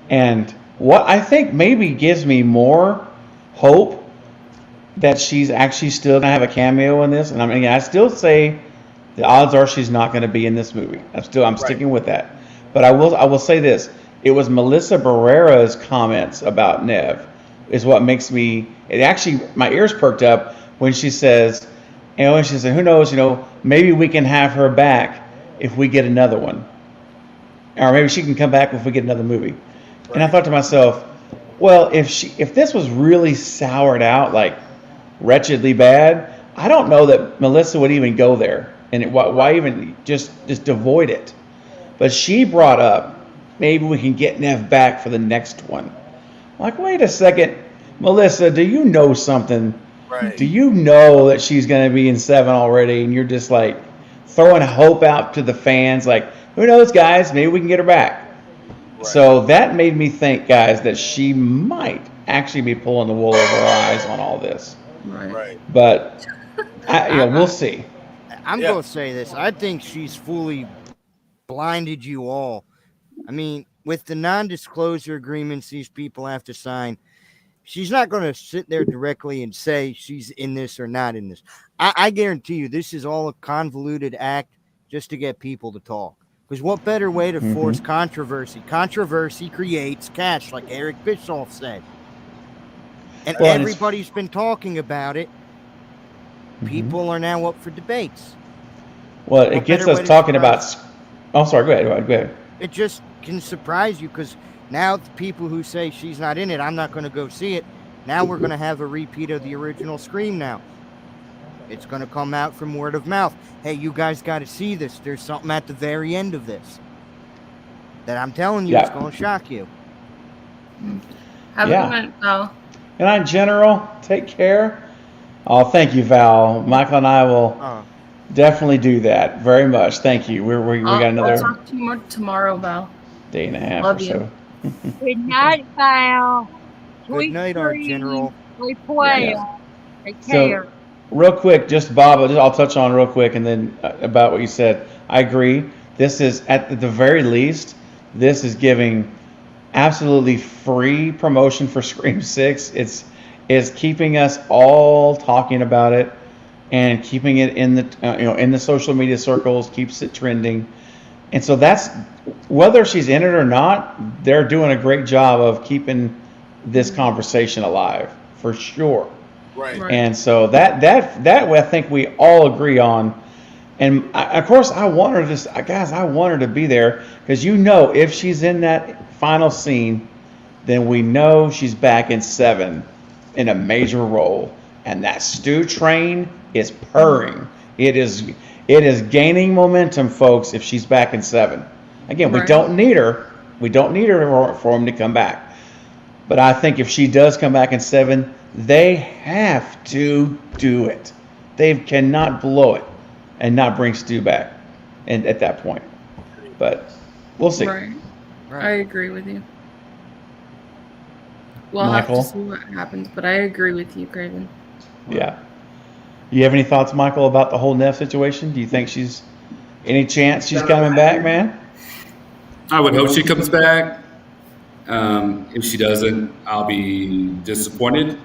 Speaker 6: And what I think maybe gives me more hope that she's actually still gonna have a cameo in this. And I still say the odds are she's not going to be in this movie. I'm sticking with that. But I will say this: it was Melissa Barrera's comments about Nev is what makes me. It actually, my ears perked up when she says, she said, "Who knows? Maybe we can have her back if we get another one, or maybe she can come back if we get another movie." Right. And I thought to myself, well, if this was really soured out, like wretchedly bad, I don't know that Melissa would even go there. And why even just avoid it? But she brought up, maybe we can get Nev back for the next one. I'm like, wait a second, Melissa, do you know something?
Speaker 2: Right.
Speaker 6: Do you know that she's going to be in 7 already? And you're just like throwing hope out to the fans, like, who knows, guys? Maybe we can get her back. Right. So that made me think, guys, that she might actually be pulling the wool over our eyes on all this.
Speaker 2: Right.
Speaker 6: But we'll see.
Speaker 3: I'm going to say this. I think she's fully blinded you all. I mean, with the non-disclosure agreements these people have to sign, she's not going to sit there directly and say she's in this or not in this. I guarantee you this is all a convoluted act just to get people to talk. Because what better way to force controversy? Controversy creates cash, like Eric Bischoff said. And everybody's been talking about it. People are now up for debates.
Speaker 6: Well, it gets us talking about... Oh, sorry. Go ahead.
Speaker 3: It just can surprise you because now the people who say she's not in it, I'm not going to go see it. Now we're going to have a repeat of the original Scream now. It's going to come out from word of mouth. Hey, you guys got to see this. There's something at the very end of this that I'm telling you is going to shock you.
Speaker 1: Have a good night, Val.
Speaker 6: Good night, General. Take care. Oh, thank you, Val. Michael and I will definitely do that. Very much. Thank you. We got another...
Speaker 1: I'll talk to you more tomorrow, Val.
Speaker 6: Day and a half
Speaker 1: Love
Speaker 6: or
Speaker 1: you.
Speaker 6: so.
Speaker 4: Good night, Val.
Speaker 3: Good night, our General.
Speaker 4: Sleep well.
Speaker 6: Yeah.
Speaker 4: Take care.
Speaker 6: Real quick, just Bob, I'll touch on real quick and then about what you said. I agree. This is, at the very least, this is giving absolutely free promotion for Scream 6. It's keeping us all talking about it and keeping it in the in the social media circles, keeps it trending. And so that's, whether she's in it or not, they're doing a great job of keeping this conversation alive, for sure.
Speaker 2: Right.
Speaker 6: And so that I think we all agree on. And of course, I want her to be there because if she's in that final scene, then we know she's back in 7 in a major role, and that stew train is purring. It is gaining momentum, folks. If she's back in 7, again, we don't need her. We don't need her for him to come back. But I think if she does come back in 7, they have to do it. They cannot blow it and not bring Stu back, and at that point. But we'll see.
Speaker 1: Right. I agree with you. We'll
Speaker 6: Michael?
Speaker 1: have to see what happens, but I agree with you, Craven.
Speaker 6: Yeah. You have any thoughts, Michael, about the whole Neff situation? Do you think any chance she's coming back, man?
Speaker 5: I would hope she comes back. If she doesn't, I'll be disappointed.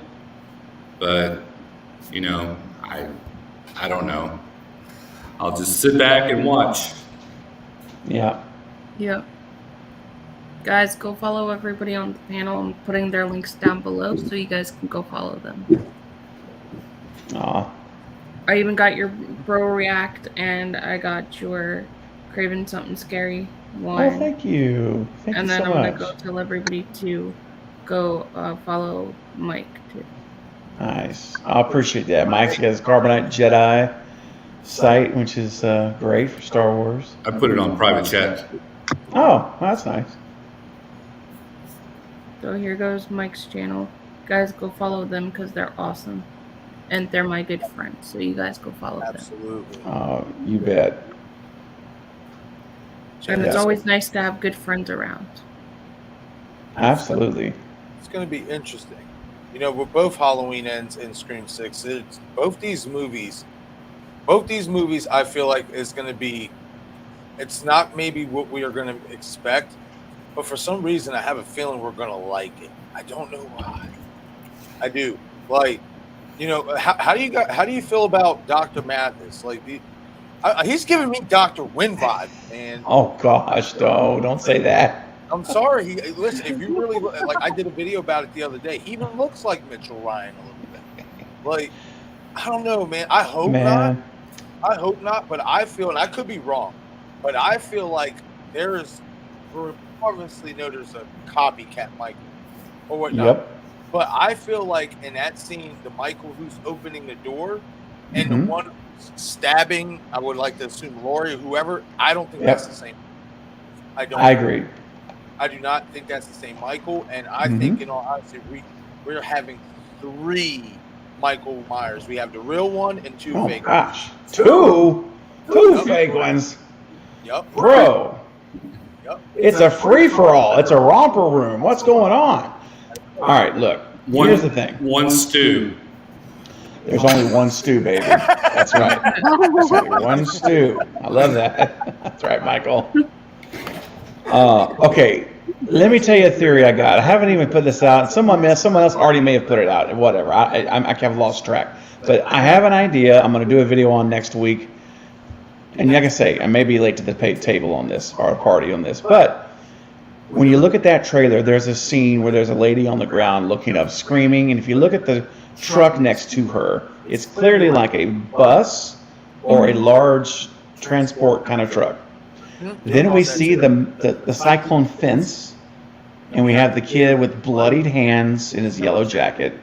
Speaker 5: But, I don't know. I'll just sit back and watch.
Speaker 6: Yeah.
Speaker 1: Yeah. Guys, go follow everybody on the panel. I'm putting their links down below so you guys can go follow them.
Speaker 6: Aw.
Speaker 1: I even got your Bro React and I got your Craven Something Scary one.
Speaker 6: Oh, thank you. Thank
Speaker 1: and
Speaker 6: you
Speaker 1: then
Speaker 6: so
Speaker 1: I'm
Speaker 6: much.
Speaker 1: going to go tell everybody to go follow Mike too.
Speaker 6: Nice. I appreciate that. Mike's got his Carbonite Jedi site, which is great for Star Wars.
Speaker 5: I put it on private chat.
Speaker 6: Oh, that's nice.
Speaker 1: So here goes Mike's channel. Guys, go follow them because they're awesome. And they're my good friends. So you guys go follow them.
Speaker 2: Absolutely.
Speaker 6: Oh, you bet.
Speaker 1: And it's always nice to have good friends around.
Speaker 6: Absolutely.
Speaker 2: It's going to be interesting. With both Halloween ends and Scream 6, both these movies, I feel like is going to be, it's not maybe what we are going to expect, but for some reason, I have a feeling we're going to like it. I don't know why. I do. Like, how do you feel about Dr. Mathis? Like, he's giving me Dr. Wynn vibe, man.
Speaker 6: Oh gosh, don't say that.
Speaker 2: I'm sorry. Listen, if you really like, I did a video about it the other day. He even looks like Mitchell Ryan a little bit. Like, I don't know, man. I hope not. I hope not. But I feel, and I could be wrong, but I feel like there's obviously there's a copycat Michael or whatnot.
Speaker 6: Yep.
Speaker 2: But I feel like in that scene, the Michael who's opening the door and the one who's stabbing, I would like to assume Laurie or whoever. I don't think that's the same. I agree. I do not think that's the same Michael, and I think, in all honesty, we're having 3 Michael Myers. We have the real one and 2 fake ones.
Speaker 6: Gosh, two fake ones.
Speaker 2: Yep.
Speaker 6: Bro. Yep. It's a free-for-all. It's a romper room. What's going on? All right, look. Here's the thing.
Speaker 5: One stew.
Speaker 6: There's only one stew, baby. That's right. There's only one stew. I love that. That's right, Michael. Okay, let me tell you a theory I got. I haven't even put this out. Someone else already may have put it out. Whatever. I have lost track. But I have an idea. I'm going to do a video on next week. And like I say, I may be late to the table on this, or a party on this. But when you look at that trailer, there's a scene where there's a lady on the ground looking up, screaming. And if you look at the truck next to her, it's clearly like a bus or a large transport kind of truck. Then we see the cyclone fence, and we have the kid with bloodied hands in his yellow jacket,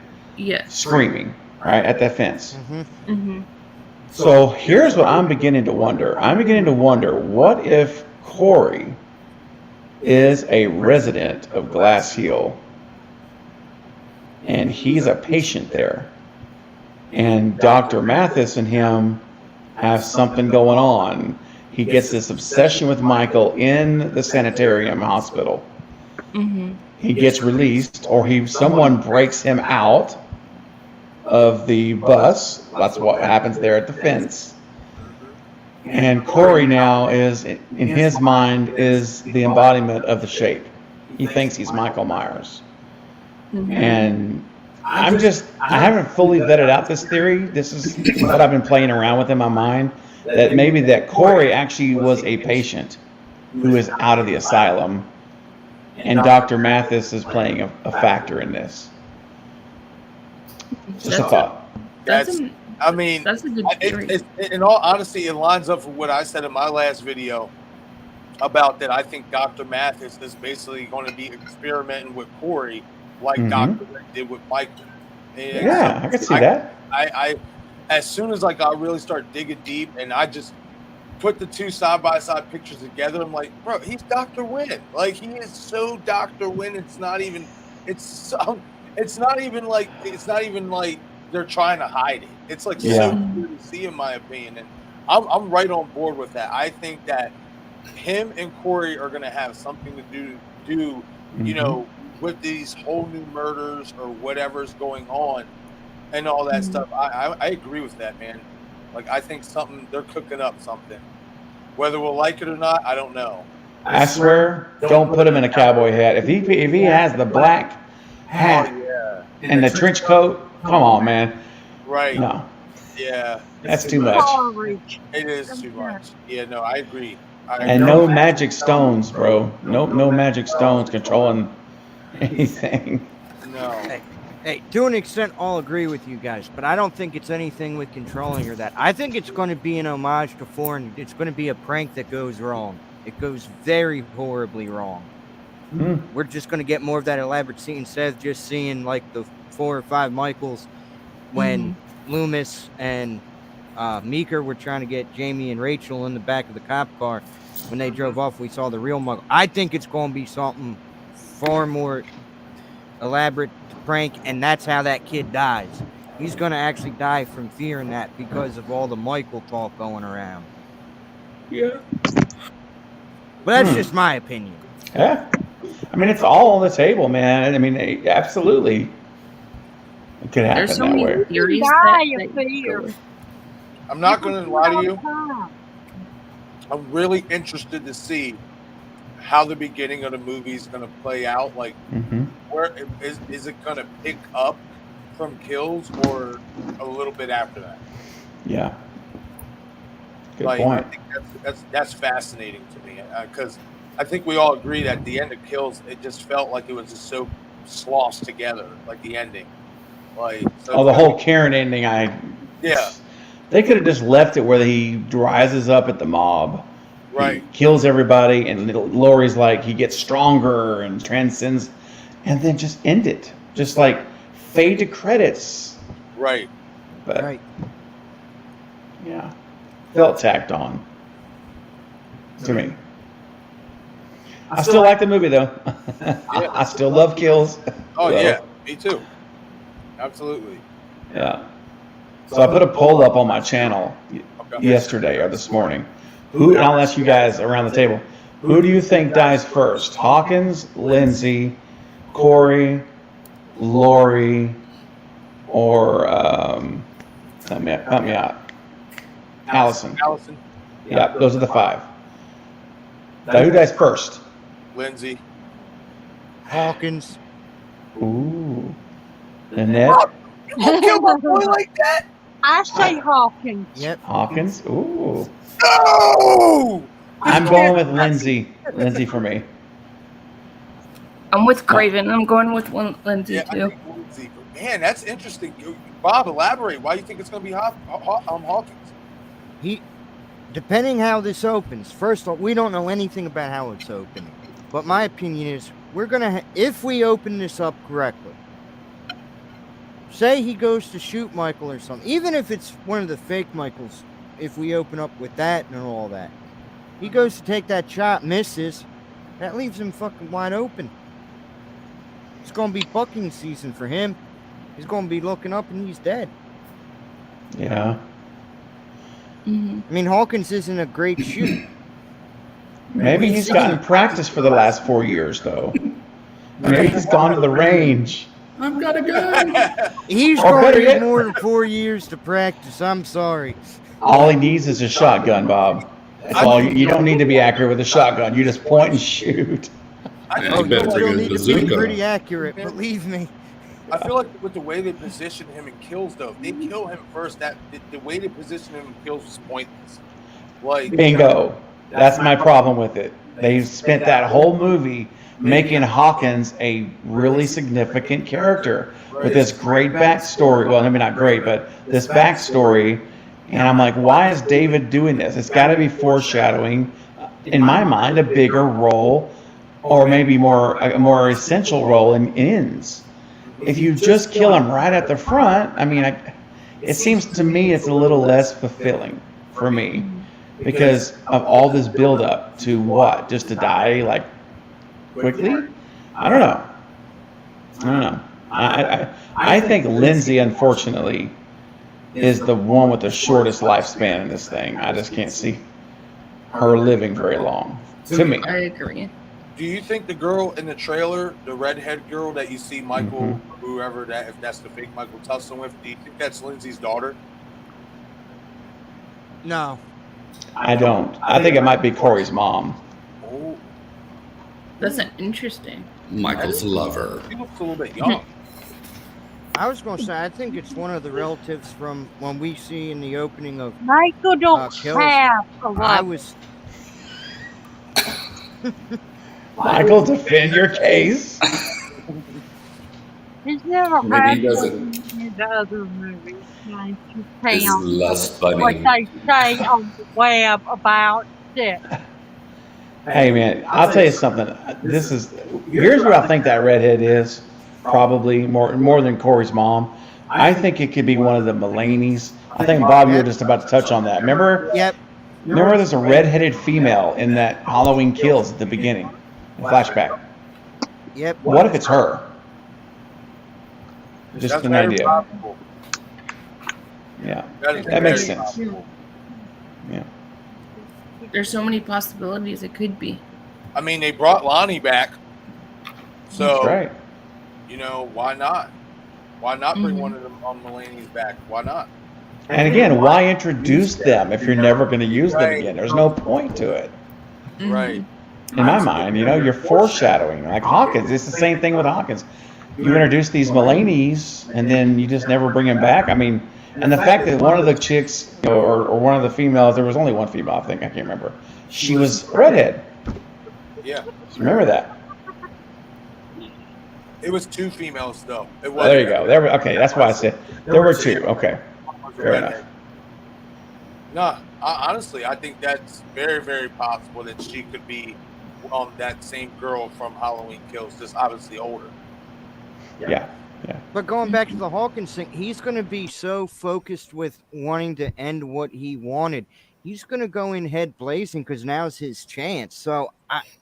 Speaker 6: screaming right at that fence. So here's what I'm beginning to wonder. I'm beginning to wonder, what if Corey is a resident of Glass Hill, and he's a patient there, and Dr. Mathis and him have something going on. He gets this obsession with Michael in the sanitarium hospital. He gets released, or someone breaks him out of the bus. That's what happens there at the fence. And Corey now is, in his mind, is the embodiment of the shape. He thinks he's Michael Myers. And I haven't fully vetted out this theory. This is what I've been playing around with in my mind. That maybe that Corey actually was a patient who is out of the asylum, and Dr. Mathis is playing a factor in this. Just a thought.
Speaker 2: That's a good theory. In all honesty, it lines up with what I said in my last video about that. I think Dr. Mathis is basically going to be experimenting with Corey like Dr. did with Michael. And
Speaker 6: yeah, I can see that.
Speaker 2: I as soon as I really start digging deep, and I just put the two side by side pictures together, I'm like, bro, he's Dr. Wynn. Like, he is so Dr. Wynn. It's not even like they're trying to hide it. It's like so clear to see, in my opinion. And I'm right on board with that. I think that him and Corey are gonna have something to do, you know, with these whole new murders or whatever's going on. And all that stuff. I agree with that, man. Like, I think they're cooking up something. Whether we'll like it or not, I don't know.
Speaker 6: I swear, don't put him in a cowboy hat. If he has the black hat and the trench coat, come on, man.
Speaker 2: Right.
Speaker 6: No.
Speaker 2: Yeah.
Speaker 6: That's too much.
Speaker 2: It is too much. Yeah, no, I agree.
Speaker 6: And no magic stones, bro. No magic stones controlling anything.
Speaker 2: No.
Speaker 3: Hey, to an extent, I'll agree with you guys, but I don't think it's anything with controlling or that. I think it's going to be an homage to foreign. It's going to be a prank that goes wrong. It goes very horribly wrong. We're just going to get more of that elaborate scene instead of just seeing like the 4 or 5 Michaels when Loomis and Meeker were trying to get Jamie and Rachel in the back of the cop car. When they drove off, we saw the real Michael. I think it's going to be something far more elaborate prank, and that's how that kid dies. He's going to actually die from fearing that because of all the Michael talk going around.
Speaker 6: Yeah.
Speaker 3: But that's just my opinion.
Speaker 6: Yeah. I mean, it's all on the table, man. I mean, absolutely. It could happen
Speaker 1: There's so
Speaker 6: that
Speaker 1: many
Speaker 6: way.
Speaker 1: theories
Speaker 2: I'm not going to lie to you. I'm really interested to see how the beginning of the movie is going to play out. Like, where is it going to pick up from kills or a little bit after that?
Speaker 6: Yeah. Good
Speaker 2: like,
Speaker 6: point.
Speaker 2: I think that's fascinating to me, because I think we all agree that the end of Kills, it just felt like it was just so sloshed together, like the ending. Like, so
Speaker 6: the whole Karen ending, they could have just left it where he rises up at the mob.
Speaker 2: Right.
Speaker 6: He kills everybody, and Laurie's like, he gets stronger and transcends, and then just end it. Just like fade to credits.
Speaker 2: Right.
Speaker 6: But, yeah. Felt tacked on. To me. I still like the movie, though. I still love kills.
Speaker 2: Oh, yeah. Me too. Absolutely.
Speaker 6: Yeah. So I put a poll up on my channel yesterday or this morning. And I'll ask you guys around the table, who do you think dies first? Hawkins, Lindsay, Corey, Lori, or help me out. Allison.
Speaker 2: Allison,
Speaker 6: Yeah, those are the 5. Now, who dies first?
Speaker 2: Lindsay.
Speaker 3: Hawkins.
Speaker 6: Ooh. Annette?
Speaker 2: You gonna kill my boy like that?
Speaker 4: I say Hawkins.
Speaker 3: Yep.
Speaker 6: Hawkins? Ooh.
Speaker 2: No!
Speaker 6: I'm going with Lindsay. Lindsay for me.
Speaker 1: I'm with Craven. I'm going with Lindsay
Speaker 2: Yeah,
Speaker 1: too.
Speaker 2: I think Lindsay. Man, that's interesting. Bob, elaborate. Why do you think it's going to be Hawkins?
Speaker 3: Depending how this opens. First of all, we don't know anything about how it's opening. But my opinion is, we're gonna if we open this up correctly. Say he goes to shoot Michael or something. Even if it's one of the fake Michaels, if we open up with that and all that. He goes to take that shot, misses. That leaves him fucking wide open. It's gonna be bucking season for him. He's gonna be looking up and he's dead.
Speaker 6: Yeah.
Speaker 1: Mm-hmm.
Speaker 3: I mean, Hawkins isn't a great shoot.
Speaker 6: Maybe he's gotten practice for the last 4 years, though. Maybe he's gone to the range.
Speaker 5: I've got a gun.
Speaker 3: He's
Speaker 6: Or
Speaker 3: going
Speaker 6: better
Speaker 3: to
Speaker 6: yet-
Speaker 3: need more than 4 years to practice. I'm sorry.
Speaker 6: All he needs is a shotgun, Bob. That's all. You don't need to be accurate with a shotgun. You just point and shoot.
Speaker 2: I,
Speaker 3: Oh,
Speaker 5: You better
Speaker 3: you
Speaker 5: bring
Speaker 3: still
Speaker 5: a
Speaker 3: need to be
Speaker 5: bazooka.
Speaker 3: pretty accurate, believe me.
Speaker 2: I feel like with the way they position him in kills, though, if they kill him first, that the way they position him in kills was pointless. Like
Speaker 6: Bingo. That's my problem with it. They spent that whole movie making Hawkins a really significant character with this great backstory. Well, maybe not great, but this backstory. And I'm like, why is David doing this? It's got to be foreshadowing, in my mind, a bigger role, or maybe a more essential role in ends. If you just kill him right at the front, I mean, it seems to me it's a little less fulfilling for me because of all this buildup to what? Just to die like quickly? I don't know. I think Lindsay, unfortunately, is the one with the shortest lifespan in this thing. I just can't see her living very long. To me.
Speaker 1: I agree.
Speaker 2: do you think the girl in the trailer, the redhead girl that you see Michael, whoever that, if that's the fake Michael tussling with, do you think that's Lindsay's daughter?
Speaker 3: No.
Speaker 6: I don't. I think it might be Corey's mom.
Speaker 2: Oh,
Speaker 1: That's interesting.
Speaker 5: Michael's lover.
Speaker 2: she looks a little bit young.
Speaker 3: I was going to say, I think it's one of the relatives from when we see in the opening of.
Speaker 4: Michael don't
Speaker 3: Kills.
Speaker 4: have a
Speaker 3: I
Speaker 4: lot.
Speaker 3: was.
Speaker 6: Michael, defend your case.
Speaker 4: He's never
Speaker 5: Maybe
Speaker 4: had
Speaker 5: he doesn't.
Speaker 4: one in the other movies. Like, you
Speaker 5: It's
Speaker 4: found
Speaker 5: less
Speaker 4: what
Speaker 5: funny.
Speaker 4: they say on the web about it.
Speaker 6: Hey man, I'll tell you something. Here's what I think that redhead is. Probably more than Corey's mom. I think it could be one of the Mulaney's. I think Bob, you were just about to touch on that. Remember
Speaker 3: Yep.
Speaker 6: there's a redheaded female in that Halloween Kills at the beginning, flashback.
Speaker 3: Yep.
Speaker 6: What if it's her? Just
Speaker 2: That's
Speaker 6: an
Speaker 2: very
Speaker 6: idea.
Speaker 2: possible.
Speaker 6: Yeah,
Speaker 2: That
Speaker 6: that makes
Speaker 2: very
Speaker 6: sense.
Speaker 2: possible.
Speaker 1: There's so many possibilities it could be.
Speaker 2: I mean, they brought Lonnie back, so
Speaker 6: That's right.
Speaker 2: you know, why not? Why not bring one of them on Mulaney's back? Why not?
Speaker 6: And again, why introduce them if you're never going to use them
Speaker 2: Right.
Speaker 6: again? There's no point to it.
Speaker 1: Mhm.
Speaker 2: Right.
Speaker 6: In my mind, you're foreshadowing. Like Hawkins, it's the same thing with Hawkins. You introduce these Mulaney's, and then you just never bring them back. I mean, and the fact that one of the chicks, or one of the females, there was only one female, I think, I can't remember. She was redhead.
Speaker 2: Yeah.
Speaker 6: Just remember that.
Speaker 2: It was two females though. It
Speaker 6: Well, there you go. Okay, that's why I said there were two. Okay, fair enough.
Speaker 2: No, honestly, I think that's very, very possible that she could be that same girl from Halloween Kills, just obviously older.
Speaker 6: Yeah.
Speaker 3: But going back to the Hawkins thing, he's going to be so focused with wanting to end what he wanted. He's going to go in head blazing because now's his chance. So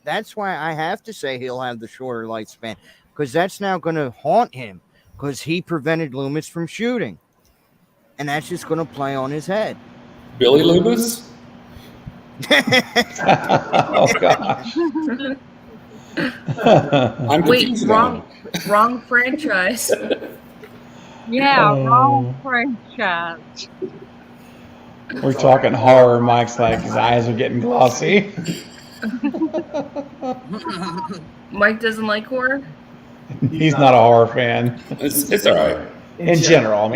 Speaker 3: that's why I have to say he'll have the shorter lifespan, because that's now going to haunt him because he prevented Loomis from shooting. And that's just going to play on his head.
Speaker 5: Billy Loomis?
Speaker 6: Oh gosh.
Speaker 5: I'm
Speaker 1: Wait,
Speaker 5: confused now.
Speaker 1: wrong franchise.
Speaker 4: Yeah, wrong
Speaker 6: Oh,
Speaker 4: franchise.
Speaker 6: we're talking horror. Mike's like his eyes are getting glossy.
Speaker 1: Mike doesn't like horror.
Speaker 6: He's not a horror fan
Speaker 5: It's all right.
Speaker 6: in general.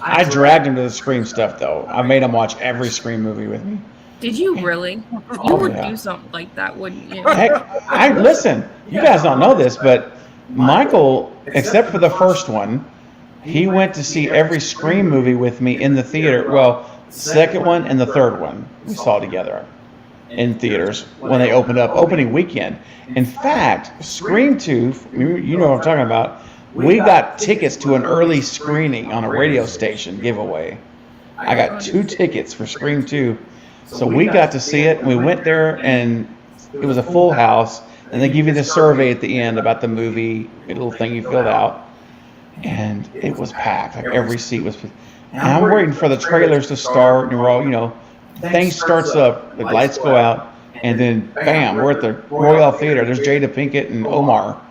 Speaker 6: I dragged him to the Scream stuff though. I made him watch every Scream movie with me.
Speaker 1: Did you really? You
Speaker 6: Oh,
Speaker 1: would
Speaker 6: yeah.
Speaker 1: do something like that, wouldn't you?
Speaker 6: Heck, I listen. You guys don't know this, but Michael, except for the first one, he went to see every Scream movie with me in the theater. Well, second one and the third one we saw together in theaters when they opened up opening weekend. In fact, Scream 2, you know what I'm talking about. We got tickets to an early screening on a radio station giveaway. I got 2 tickets for Scream 2. So we got to see it, and we went there, and it was a full house. And they give you the survey at the end about the movie, a little thing you filled out. And it was packed. Like every seat was. And I'm waiting for the trailers to start, and we're all, thing starts up, the lights go out, and then bam, we're at the Royal Theater. There's Jada Pinkett and Omar.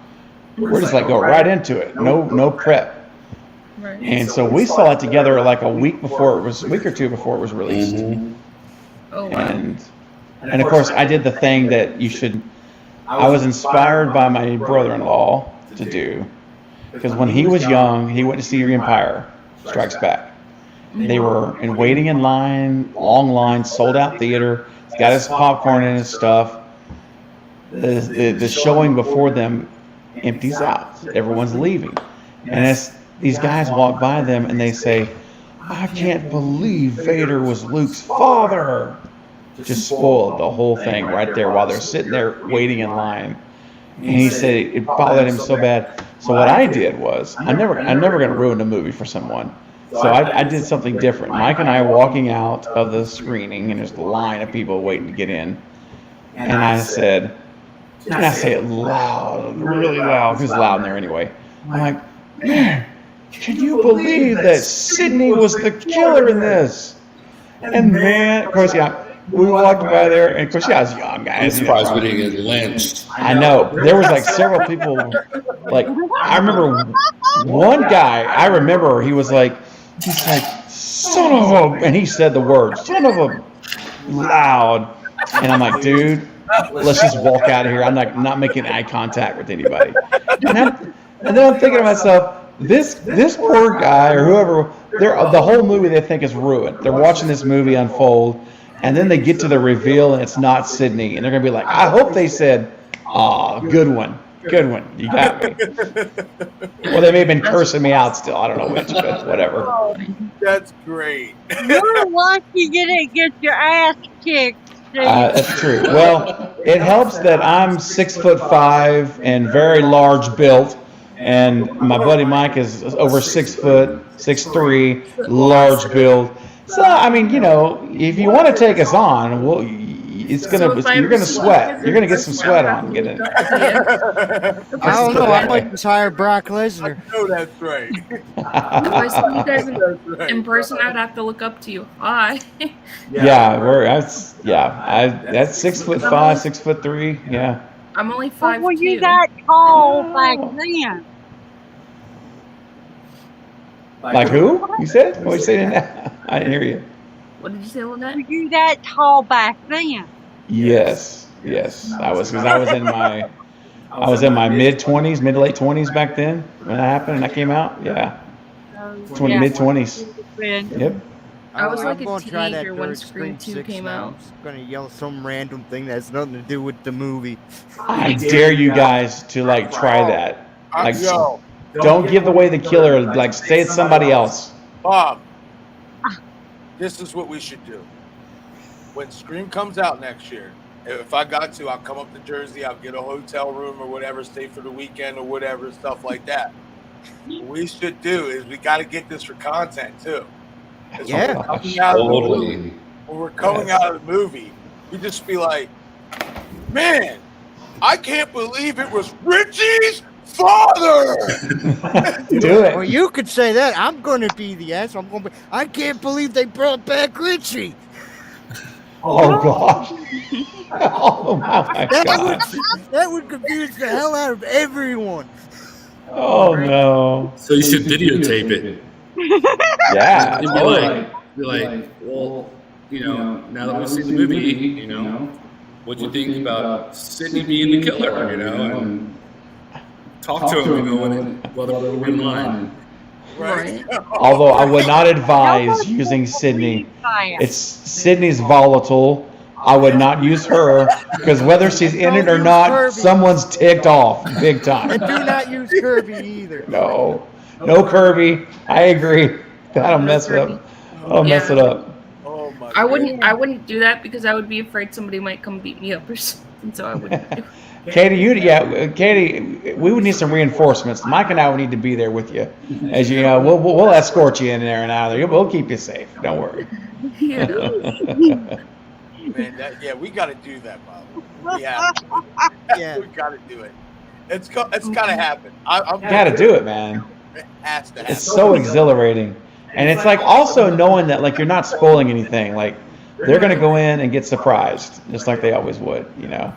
Speaker 6: We're just like go right into it. No prep.
Speaker 1: Right.
Speaker 6: And so we saw it together like a week or 2 before it was released.
Speaker 5: Mhm.
Speaker 1: Oh wow.
Speaker 6: And of course, I did the thing that you should. I was inspired by my brother-in-law to do, because when he was young, he went to see Empire Strikes Back. They were waiting in line, long line, sold out theater. He's got his popcorn and his stuff. The showing before them empties out. Everyone's leaving, and as these guys walk by them and they say, "I can't believe Vader was Luke's father." Just spoiled the whole thing right there while they're sitting there waiting in line. And he said it bothered him so bad. So what I did was, I'm never going to ruin a movie for someone. So I did something different. Mike and I are walking out of the screening, and there's a line of people waiting to get in. And I said, and I say it loud, really loud, because it's loud in there anyway. I'm like, man, can you believe that Sidney was the killer in this? And man, of course, yeah. We walked by there, and of course, I was young,
Speaker 5: I'm
Speaker 6: guys.
Speaker 5: surprised we didn't get lynched.
Speaker 6: I know. There was like several people. Like, I remember one guy, he was like, son of a, and he said the word, son of a, loud. And I'm like, dude, let's just walk out of here. I'm not making eye contact with anybody. And then I'm thinking to myself, this poor guy or whoever, the whole movie they think is ruined. They're watching this movie unfold. And then they get to the reveal, and it's not Sidney. And they're going to be like, I hope they said, aw, good one. You got me. Well, they may have been cursing me out still. I don't know which, but whatever.
Speaker 2: That's great.
Speaker 4: You're lucky you didn't get your ass kicked. Steve.
Speaker 6: That's true. Well, it helps that I'm 6'5" and very large built. And my buddy Mike is over 6 foot, 6'3", large build. So I mean, if you want to take us on, well, you're gonna sweat. You're gonna get some sweat on. Get it.
Speaker 3: I don't know. I might just hire Brock Lesnar.
Speaker 2: No, that's right.
Speaker 1: If I saw you guys in person, I'd have to look up to you. Hi.
Speaker 6: That's 6'5", 6'3". Yeah.
Speaker 1: I'm only
Speaker 4: But
Speaker 1: 5'2".
Speaker 4: were you that tall back then?
Speaker 6: Like who? You said? What you saying now? I didn't hear you.
Speaker 1: What did you say, Lynette?
Speaker 4: Were you that tall back then?
Speaker 6: Yes. I was, because I was in my mid to late 20s back then when that happened and I came out. Yeah. Mid 20s. Yep.
Speaker 1: I was like
Speaker 3: I'm
Speaker 1: a
Speaker 3: gonna try that
Speaker 1: teenager when
Speaker 3: third
Speaker 1: Scream 2
Speaker 3: 6
Speaker 1: came
Speaker 3: now.
Speaker 1: out.
Speaker 3: I'm gonna yell some random thing that has nothing to do with the movie.
Speaker 6: I dare you guys to try that. Like,
Speaker 2: Yo,
Speaker 6: don't give away the killer. Like, say it's somebody else.
Speaker 2: Bob, this is what we should do. When Scream comes out next year, if I got to, I'll come up to Jersey, I'll get a hotel room or whatever, stay for the weekend or whatever, stuff like that. What we should do is we got to get this for content too.
Speaker 3: Yeah.
Speaker 5: Totally.
Speaker 2: When we're coming out of the movie, we just be like, man, I can't believe it was Richie's father.
Speaker 6: Do it.
Speaker 3: Well, you could say that. I'm going to be the ass. I can't believe they brought back Richie.
Speaker 6: Oh gosh. Oh my god.
Speaker 3: That would confuse the hell out of everyone.
Speaker 6: Oh no.
Speaker 5: So you should videotape it.
Speaker 6: Yeah,
Speaker 5: And
Speaker 6: totally.
Speaker 5: be like, well, now that we've seen the movie, what'd you think about Sydney being the killer, and talk to him, while they're waiting in line.
Speaker 1: Right.
Speaker 6: Although I would not advise using Sydney. It's Sydney's volatile. I would not use her because whether she's in it or not, someone's ticked off big time.
Speaker 3: And do not use Kirby either.
Speaker 6: No Kirby. I agree. That'll mess it up. That'll mess it up.
Speaker 2: Oh my!
Speaker 1: I wouldn't do that because I would be afraid somebody might come beat me up or something. So I wouldn't do it.
Speaker 6: Katie, we would need some reinforcements. Mike and I would need to be there with you. As you know, we'll escort you in there and out of there. We'll keep you safe. Don't worry.
Speaker 1: Yeah.
Speaker 2: Man, we got to do that, Bob. We have to.
Speaker 3: Yeah.
Speaker 2: We got to do it. It's got to happen. I'm
Speaker 6: Got to do it, man.
Speaker 2: It has to happen.
Speaker 6: It's so exhilarating, and it's like also knowing that like you're not spoiling anything. Like they're gonna go in and get surprised, just like they always would.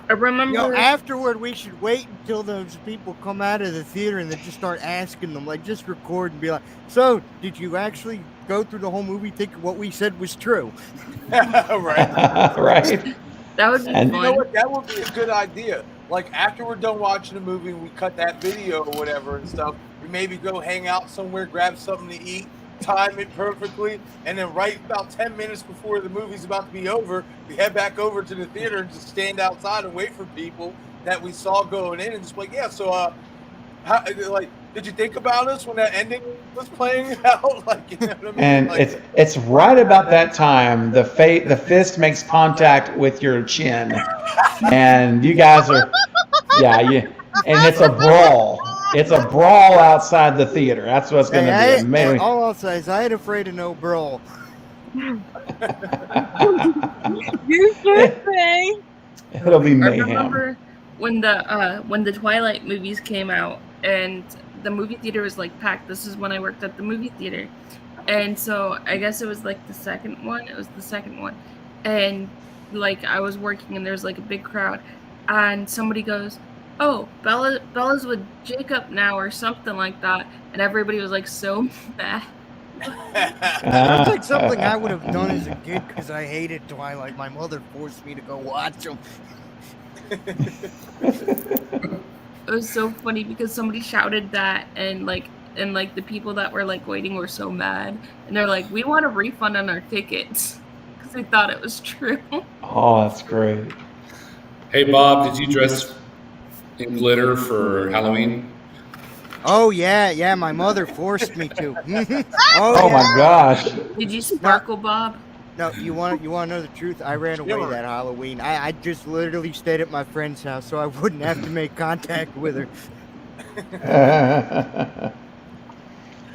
Speaker 1: I remember.
Speaker 3: Afterward, we should wait until those people come out of the theater and then just start asking them, like, just record and be like, "So, did you actually go through the whole movie thinking what we said was true?"
Speaker 2: Right.
Speaker 6: Right.
Speaker 1: That would be
Speaker 6: And-
Speaker 1: fun.
Speaker 2: You know what? That would be a good idea. Like after we're done watching the movie, we cut that video or whatever and stuff. We maybe go hang out somewhere, grab something to eat, time it perfectly, and then right about 10 minutes before the movie's about to be over, we head back over to the theater and just stand outside and wait for people that we saw going in and just like, did you think about us when that ending was playing out? Like, you know what I mean?
Speaker 6: And
Speaker 2: Like,
Speaker 6: it's right about that time the fist makes contact with your chin, and you guys are, and it's a brawl. It's a brawl outside the theater. That's what's going to be amazing.
Speaker 3: All I'll say is I ain't afraid of no brawl.
Speaker 4: You should be.
Speaker 6: It'll be
Speaker 1: I
Speaker 6: mayhem.
Speaker 1: remember when the Twilight movies came out and the movie theater was like packed. This is when I worked at the movie theater, and so I guess it was like the second one. It was the second one, and like I was working and there's like a big crowd, and somebody goes, "Oh, Bella's with Jacob now," or something like that, and everybody was like so mad.
Speaker 3: Sounds like something I would have done as a kid because I hated Twilight. My mother forced me to go watch them.
Speaker 1: It was so funny because somebody shouted that, and the people that were like waiting were so mad, and they're like, "We want a refund on our tickets," because they thought it was true.
Speaker 6: Oh, that's great.
Speaker 5: Hey, Bob, did you dress in glitter for Halloween?
Speaker 3: Oh yeah, my mother forced me to.
Speaker 6: Oh my gosh.
Speaker 1: Did you sparkle, Bob?
Speaker 3: No, you want to know the truth? I ran away that Halloween. I just literally stayed at my friend's house so I wouldn't have to make contact with her.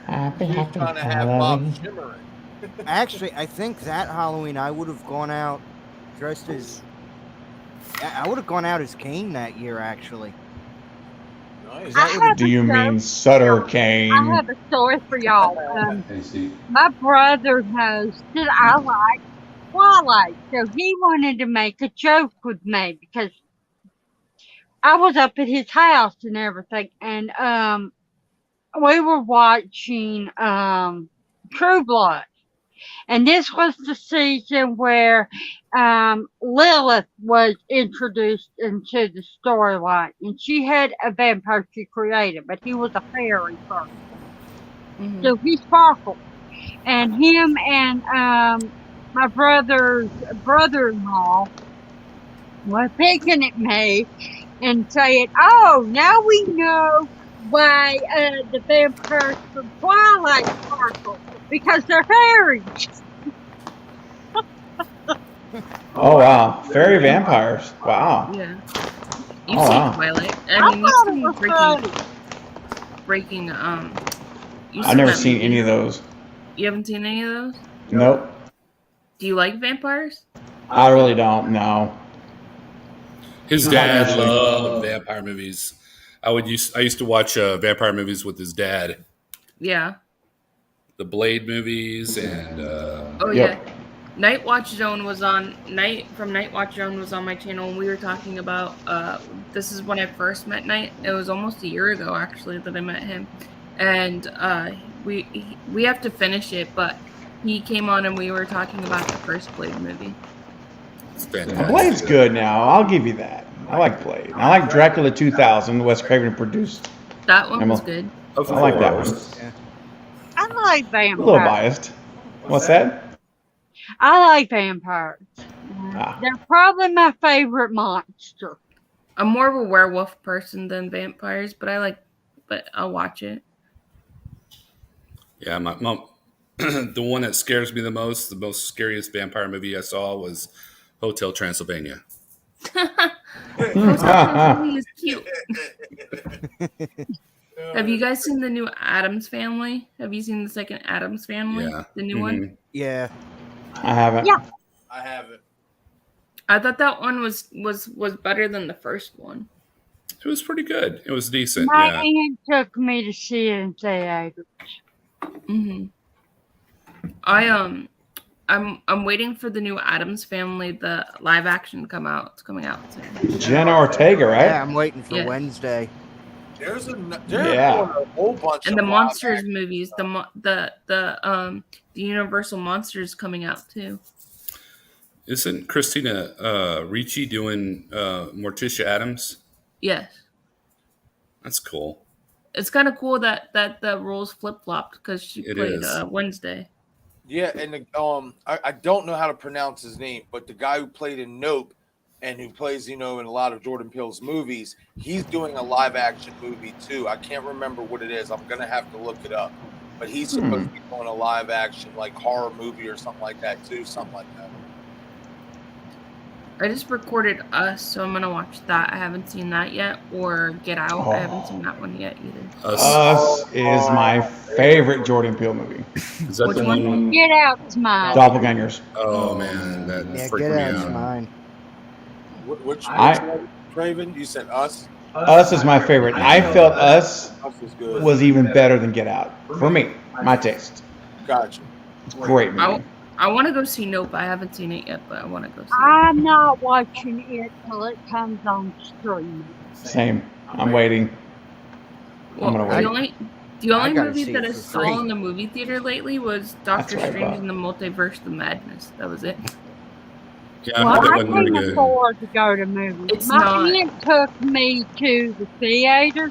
Speaker 2: You're trying to have Bob shimmering.
Speaker 3: Actually, I think that Halloween I would have gone out dressed as. I would have gone out as Kane that year, actually.
Speaker 2: Nice.
Speaker 6: Do you mean Sutter Kane?
Speaker 4: I have a story for y'all. My brother knows that I like Twilight, so he wanted to make a joke with me because I was up at his house and everything, and we were watching True Blood. And this was the season where Lilith was introduced into the storyline. And she had a vampire she created, but he was a fairy first.
Speaker 1: Mm-hmm.
Speaker 4: So he sparkled. And him and my brother's brother-in-law were picking at me and saying, "Oh, now we know why the vampires from Twilight sparkle. Because they're fairies."
Speaker 6: Oh wow, fairy vampires! Wow.
Speaker 1: Yeah. You've
Speaker 6: Oh,
Speaker 1: seen
Speaker 6: wow.
Speaker 1: Twilight.
Speaker 4: I
Speaker 1: I mean,
Speaker 4: thought it
Speaker 1: you've
Speaker 4: was
Speaker 1: seen
Speaker 4: funny.
Speaker 1: Breaking. You've
Speaker 6: I've never
Speaker 1: that
Speaker 6: seen
Speaker 1: movie.
Speaker 6: any of those.
Speaker 1: You haven't seen any of those?
Speaker 6: Nope.
Speaker 1: Do you like vampires?
Speaker 6: I really don't. No.
Speaker 5: His dad loved vampire movies. I used to watch vampire movies with his dad.
Speaker 1: Yeah.
Speaker 5: The Blade movies and
Speaker 1: Oh
Speaker 6: Yep.
Speaker 1: Night Watch Zone was on Night Watch Zone was on my channel, and we were talking about this is when I first met Night. It was almost a year ago actually that I met him, and we have to finish it, but he came on and we were talking about the first Blade movie.
Speaker 5: It's fantastic.
Speaker 6: Blade's good now. I'll give you that. I like Blade. I like Dracula 2000, Wes Craven produced.
Speaker 1: That one was good.
Speaker 6: I like that one.
Speaker 3: Yeah.
Speaker 4: I like
Speaker 6: A
Speaker 4: vampires.
Speaker 6: little biased. What's that?
Speaker 4: I like vampires.
Speaker 6: Ah.
Speaker 4: They're probably my favorite monster.
Speaker 1: I'm more of a werewolf person than vampires, but I'll watch it.
Speaker 5: Yeah, my the one that scares me the most scariest vampire movie I saw was Hotel Transylvania.
Speaker 1: Is cute. Have you guys seen the new Addams Family? Have you seen the second Addams Family?
Speaker 5: Yeah.
Speaker 1: The new one?
Speaker 7: Yeah.
Speaker 6: I haven't.
Speaker 4: Yeah.
Speaker 2: I haven't.
Speaker 1: I thought that one was better than the first one.
Speaker 5: It was pretty good. It was decent.
Speaker 4: My
Speaker 5: Yeah.
Speaker 4: aunt took me to see it in theater.
Speaker 1: I'm waiting for the new Addams Family, the live action to come out. It's coming out soon.
Speaker 6: Jenna Ortega, right?
Speaker 7: Yeah, I'm waiting for
Speaker 1: Yeah.
Speaker 7: Wednesday.
Speaker 2: There's doing
Speaker 6: Yeah.
Speaker 2: a whole bunch
Speaker 1: And
Speaker 2: of
Speaker 1: the
Speaker 2: live
Speaker 1: Monsters
Speaker 2: action.
Speaker 1: movies, the Universal Monsters coming out too.
Speaker 5: Isn't Christina Ricci doing Morticia Addams?
Speaker 1: Yes.
Speaker 5: That's cool.
Speaker 1: It's kind of cool that the roles flip-flopped because she
Speaker 5: It
Speaker 1: played
Speaker 5: is.
Speaker 1: Wednesday.
Speaker 2: Yeah, and I don't know how to pronounce his name, but the guy who played in Nope and who plays, in a lot of Jordan Peele's movies, he's doing a live action movie too. I can't remember what it is. I'm gonna have to look it up. But he's supposed to be doing a live action like horror movie or something like that too, something like that.
Speaker 1: I just recorded Us, so I'm gonna watch that. I haven't seen that yet, or Get Out. I haven't seen that one yet either.
Speaker 6: Us is my favorite Jordan Peele movie.
Speaker 5: Is that
Speaker 1: Which
Speaker 5: the
Speaker 1: one?
Speaker 5: one?
Speaker 4: Get Out's mine.
Speaker 6: Doppelgangers.
Speaker 5: Oh man, that
Speaker 7: Yeah,
Speaker 5: freaked
Speaker 7: Get
Speaker 5: me
Speaker 7: Out's
Speaker 5: out.
Speaker 7: mine.
Speaker 2: Which
Speaker 6: I-
Speaker 2: one, Craven? You said Us?
Speaker 6: Us is my favorite. I felt Us
Speaker 2: Us is good.
Speaker 6: was even better than Get Out. For me, my taste.
Speaker 2: Gotcha.
Speaker 6: Great movie.
Speaker 1: I want to go see Nope. I haven't seen it yet, but I want to go see it.
Speaker 4: I'm not watching it till it comes on stream.
Speaker 6: Same. I'm waiting.
Speaker 1: Well,
Speaker 6: gonna wait.
Speaker 1: the only
Speaker 7: gotta
Speaker 1: movie
Speaker 7: see
Speaker 1: that
Speaker 7: it
Speaker 1: I
Speaker 7: for
Speaker 1: saw
Speaker 7: free.
Speaker 1: in the movie theater lately was Doctor
Speaker 6: what I
Speaker 1: Strange
Speaker 6: thought.
Speaker 1: and the Multiverse of Madness. That was it.
Speaker 5: Yeah,
Speaker 4: Well,
Speaker 5: that
Speaker 4: I
Speaker 5: wasn't very
Speaker 4: can't
Speaker 5: good.
Speaker 4: afford to go to movies.
Speaker 1: It's
Speaker 4: My
Speaker 1: not.
Speaker 4: aunt took me to the theater,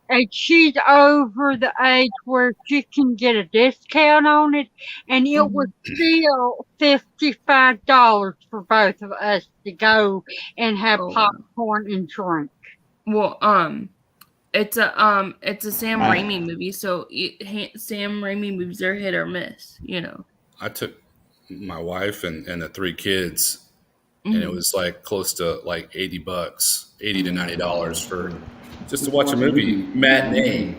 Speaker 4: and she's over the age where she can get a discount on it, and it was still $55 for both of us to go and have
Speaker 1: Oh.
Speaker 4: popcorn and drink.
Speaker 1: Well, it's a Sam
Speaker 6: Right.
Speaker 1: Raimi movie, so Sam Raimi movies are hit or miss.
Speaker 5: I took my wife and the 3 kids, and it was like close to like $80, $80 to $90 for just to watch a movie matinee.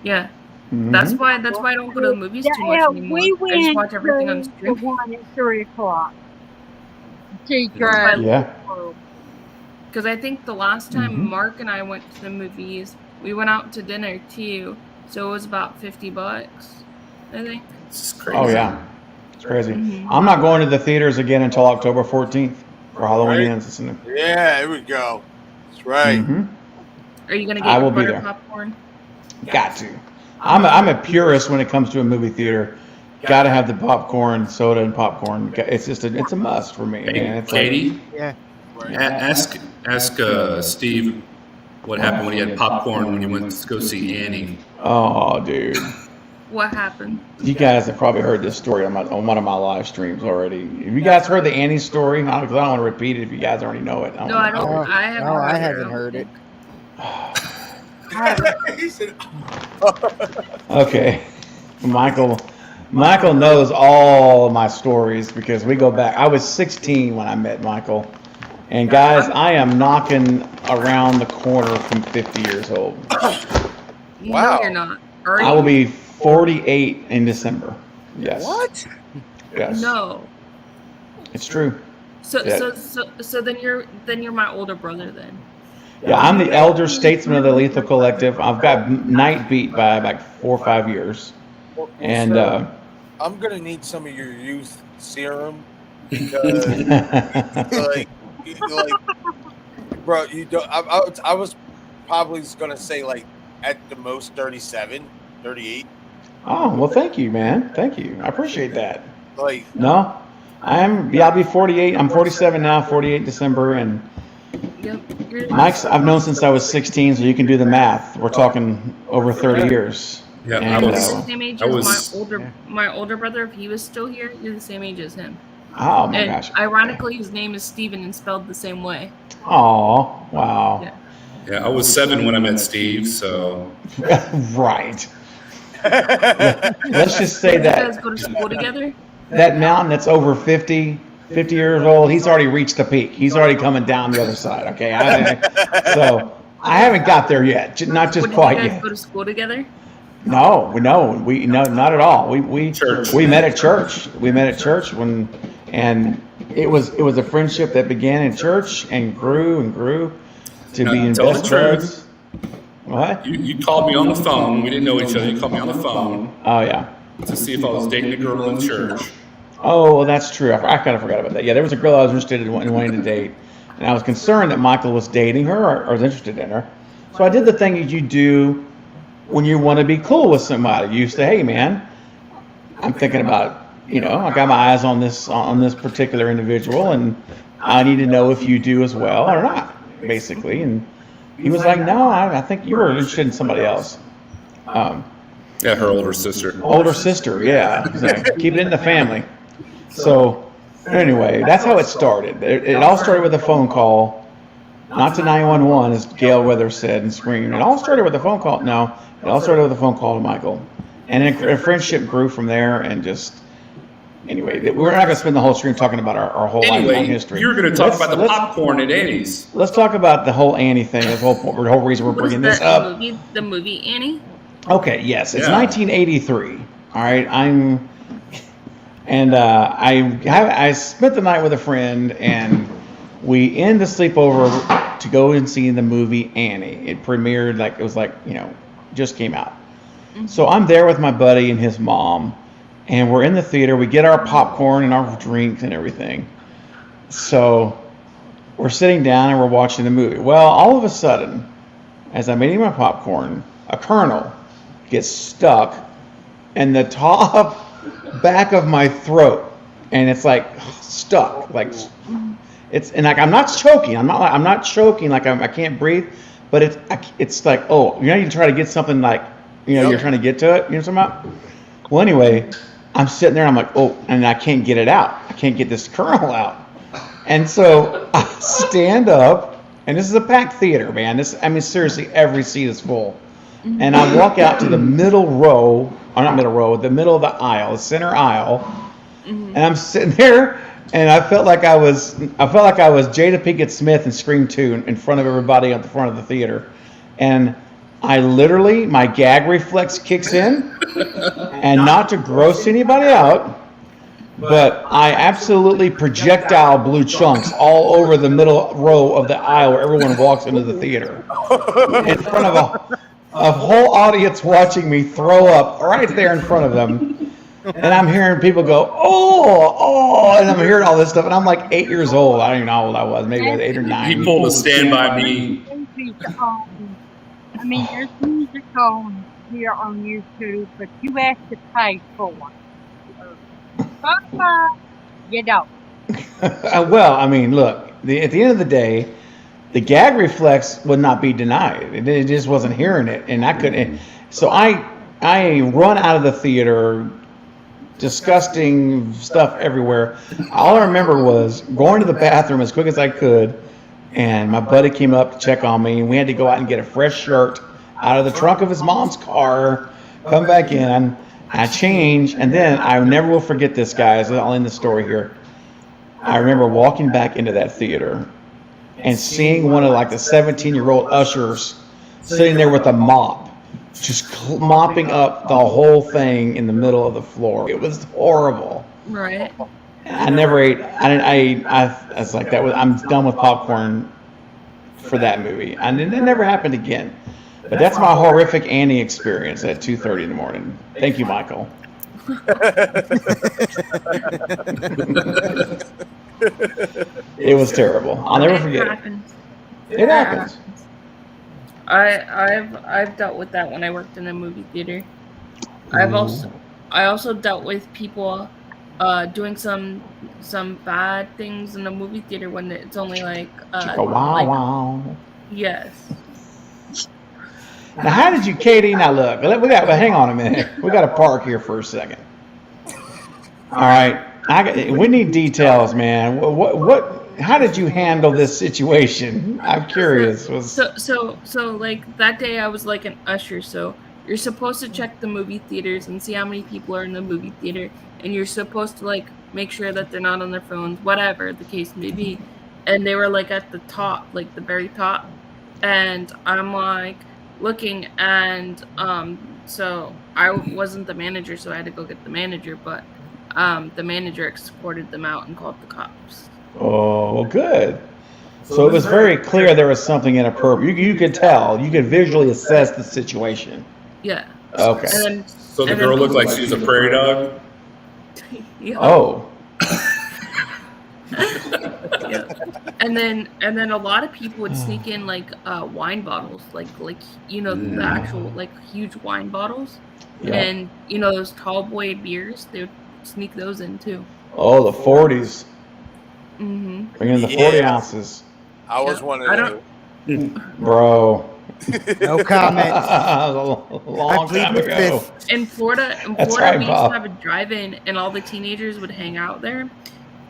Speaker 1: Yeah,
Speaker 6: Mhm.
Speaker 1: that's why I don't go to the movies too much
Speaker 4: Yeah,
Speaker 1: anymore.
Speaker 4: we
Speaker 1: I just
Speaker 4: went
Speaker 1: watch everything on
Speaker 4: to the
Speaker 1: stream.
Speaker 4: one at 3 o'clock. See Drive.
Speaker 6: Yeah.
Speaker 1: Because I think the last time
Speaker 6: Mhm.
Speaker 1: Mark and I went to the movies, we went out to dinner too, so it was about $50, I think.
Speaker 5: It's crazy.
Speaker 6: Oh, yeah. It's crazy.
Speaker 1: Mhm.
Speaker 6: I'm not going to the theaters again until October 14th for Halloween ends.
Speaker 2: Yeah, here we go. That's right.
Speaker 6: Mhm.
Speaker 1: Are you gonna
Speaker 6: I
Speaker 1: get
Speaker 6: will
Speaker 1: your
Speaker 6: be
Speaker 1: butter
Speaker 6: there.
Speaker 1: popcorn?
Speaker 6: Got to. I'm a purist when it comes to a movie theater. Got to have the popcorn, soda, and popcorn. It's just it's a must for me, man. It's like,
Speaker 5: Katie,
Speaker 7: Yeah.
Speaker 5: ask Steve what happened when he had popcorn when he went to go see Annie.
Speaker 6: oh, dude.
Speaker 1: What happened?
Speaker 6: You guys have probably heard this story on one of my live streams already. Have you guys heard the Annie story? Because I don't want to repeat it if you guys already know it.
Speaker 1: No, I don't.
Speaker 7: No,
Speaker 1: I haven't.
Speaker 7: no, I
Speaker 1: heard
Speaker 7: haven't
Speaker 1: don't
Speaker 7: heard it.
Speaker 1: think.
Speaker 2: He said,
Speaker 6: Okay. Michael knows all of my stories because we go back. I was 16 when I met Michael. And guys, I am knocking around the corner from 50 years old.
Speaker 2: Wow.
Speaker 1: No, you're not. Are you?
Speaker 6: I will be 48 in December. Yes.
Speaker 7: What?
Speaker 6: Yes.
Speaker 1: No.
Speaker 6: It's true.
Speaker 1: So
Speaker 6: Yeah.
Speaker 1: so then you're my older brother then.
Speaker 6: Yeah, I'm the elder statesman of the Lethal Collective. I've got Night beat by like 4 or 5 years. And
Speaker 2: I'm gonna need some of your youth serum because, like, bro, you don't. I was probably gonna say like at the most 37, 38.
Speaker 6: Oh, well, thank you, man. Thank you. I appreciate that.
Speaker 2: Like,
Speaker 6: No, I'll be 48. I'm 47 now, 48 December. And
Speaker 1: Yep.
Speaker 6: Mike's, I've known since I was 16, so you can do the math. We're talking over 30 years.
Speaker 5: Yeah,
Speaker 6: And,
Speaker 5: I
Speaker 1: You're the
Speaker 5: was.
Speaker 1: same age
Speaker 5: I
Speaker 1: as
Speaker 5: was.
Speaker 1: my older brother. If he was still here, you're the same age as him.
Speaker 6: Oh my
Speaker 1: And
Speaker 6: gosh.
Speaker 1: ironically, his name is Steven and spelled the same way.
Speaker 6: Oh, wow.
Speaker 1: Yeah.
Speaker 5: Yeah, I was 7 when I met Steve. So
Speaker 6: Right. Let's just say
Speaker 1: Did you
Speaker 6: that
Speaker 1: guys go to school together?
Speaker 6: that mountain that's over 50 years old, he's already reached the peak. He's already coming down the other side. Okay. So I haven't got there yet. Not just
Speaker 1: Did
Speaker 6: quite
Speaker 1: you guys
Speaker 6: yet.
Speaker 1: go to school together?
Speaker 6: No, not at all. We
Speaker 5: Church.
Speaker 6: we met at church. We met at church and it was a friendship that began in church and grew to
Speaker 5: Now,
Speaker 6: being
Speaker 5: tell the
Speaker 6: best
Speaker 5: truth.
Speaker 6: buds. What?
Speaker 5: You called me on the phone. We didn't know each other. You called me on the phone
Speaker 6: Oh yeah.
Speaker 5: to see if I was dating a girl in church.
Speaker 6: Oh, well, that's true. I kind of forgot about that. Yeah, there was a girl I was interested in wanting to date, and I was concerned that Michael was dating her or was interested in her. So I did the thing that you do when you want to be cool with somebody. You say, "Hey, man, I'm thinking about, I got my eyes on this particular individual, and I need to know if you do as well or not," basically. And he was like, "No, I think you were interested in somebody else."
Speaker 5: Yeah, her older sister.
Speaker 6: Older sister, yeah. Like, keep it in the family. So anyway, that's how it started. It all started with a phone call, not to 911, as Gail Weathers said and screamed. It all started with a phone call. No, it all started with a phone call to Michael. And then a friendship grew from there, and just, anyway, we're not going to spend the whole stream talking about our whole life
Speaker 5: Anyway,
Speaker 6: history.
Speaker 5: you're going to talk about the popcorn at Annie's.
Speaker 6: Let's talk about the whole Annie thing, the whole reason we're
Speaker 1: What is
Speaker 6: bringing this
Speaker 1: that
Speaker 6: up.
Speaker 1: the movie Annie?
Speaker 6: Okay, yes, it's
Speaker 5: Yeah.
Speaker 6: 1983. All right, I spent the night with a friend, and we end the sleepover to go and see the movie Annie. It premiered just came out.
Speaker 1: Mm-hmm.
Speaker 6: So I'm there with my buddy and his mom, and we're in the theater. We get our popcorn and our drinks and everything. So we're sitting down and we're watching the movie. Well, all of a sudden, as I'm eating my popcorn, a kernel gets stuck in the top back of my throat, and it's like stuck, like I'm not choking. I'm not choking like I can't breathe, but it's like, oh, you try to get something like, you're trying to get to it. You know what I'm talking about? Well, anyway, I'm sitting there. I'm like, oh, and I can't get it out. I can't get this kernel out, and so I stand up, and this is a packed theater, man. Seriously, every seat is full. And I walk out to the middle row, or not middle row, the middle of the aisle, the center aisle, and I'm sitting there, and I felt like I was Jada Pinkett Smith in Scream 2 in front of everybody at the front of the theater, and I literally, my gag reflex kicks in, and not to gross anybody out, but I absolutely projectile blue chunks all over the middle row of the aisle where everyone walks into the theater, in front of a whole audience watching me throw up right there in front of them. And I'm hearing people go, oh, and I'm hearing all this stuff. And I'm like 8 years old. I don't even know how old I was. Maybe I was 8 or 9.
Speaker 5: He pulled a Stand By Me.
Speaker 4: There's music on here on YouTube, but you have to pay for it. You don't.
Speaker 6: Well, look, at the end of the day, the gag reflex would not be denied. It just wasn't hearing it, and I couldn't. So I run out of the theater, disgusting stuff everywhere. All I remember was going to the bathroom as quick as I could, and my buddy came up to check on me, and we had to go out and get a fresh shirt out of the trunk of his mom's car, come back in, I change, and then I never will forget this, guys. I'll end the story here. I remember walking back into that theater and seeing one of the 17-year-old ushers sitting there with a mop, just mopping up the whole thing in the middle of the floor. It was horrible.
Speaker 1: Right.
Speaker 6: I never ate. I was like, I'm done with popcorn for that movie, and it never happened again. But that's my horrific Annie experience at 2:30 in the morning. Thank you, Michael. It was terrible. I'll never forget it.
Speaker 1: Happens.
Speaker 6: It happens.
Speaker 1: I've dealt with that when I worked in a movie theater. I also dealt with people doing some bad things in the movie theater when it's only like
Speaker 6: wow.
Speaker 1: Yes.
Speaker 6: Now, how did you, Katie? Now look, hang on a minute. We got to park here for a second. All right, we need details, man. How did you handle this situation? I'm curious.
Speaker 1: So like that day I was like an usher, so you're supposed to check the movie theaters and see how many people are in the movie theater, and you're supposed to like make sure that they're not on their phones, whatever the case may be. And they were like at the top, like the very top, and I'm like looking, and so I wasn't the manager, so I had to go get the manager, but the manager escorted them out and called the cops.
Speaker 6: Oh, good. So it was very clear there was something inappropriate. You could tell. You could visually assess the situation.
Speaker 1: Yeah.
Speaker 6: Okay.
Speaker 5: So the girl looked like she was a prairie dog?
Speaker 1: Yeah.
Speaker 6: Oh.
Speaker 1: Yeah. And then a lot of people would sneak in like wine bottles, like the actual like huge wine bottles.
Speaker 6: Yeah.
Speaker 1: And those tall boy beers, they would sneak those in too.
Speaker 6: Oh, the 40s.
Speaker 1: Mm-hmm.
Speaker 6: Bring in the 40 ounces.
Speaker 2: I was one of them.
Speaker 6: Bro.
Speaker 7: No comment.
Speaker 6: A long time ago.
Speaker 1: In Florida,
Speaker 6: right,
Speaker 1: we used
Speaker 6: Bob.
Speaker 1: to have a drive-in, and all the teenagers would hang out there.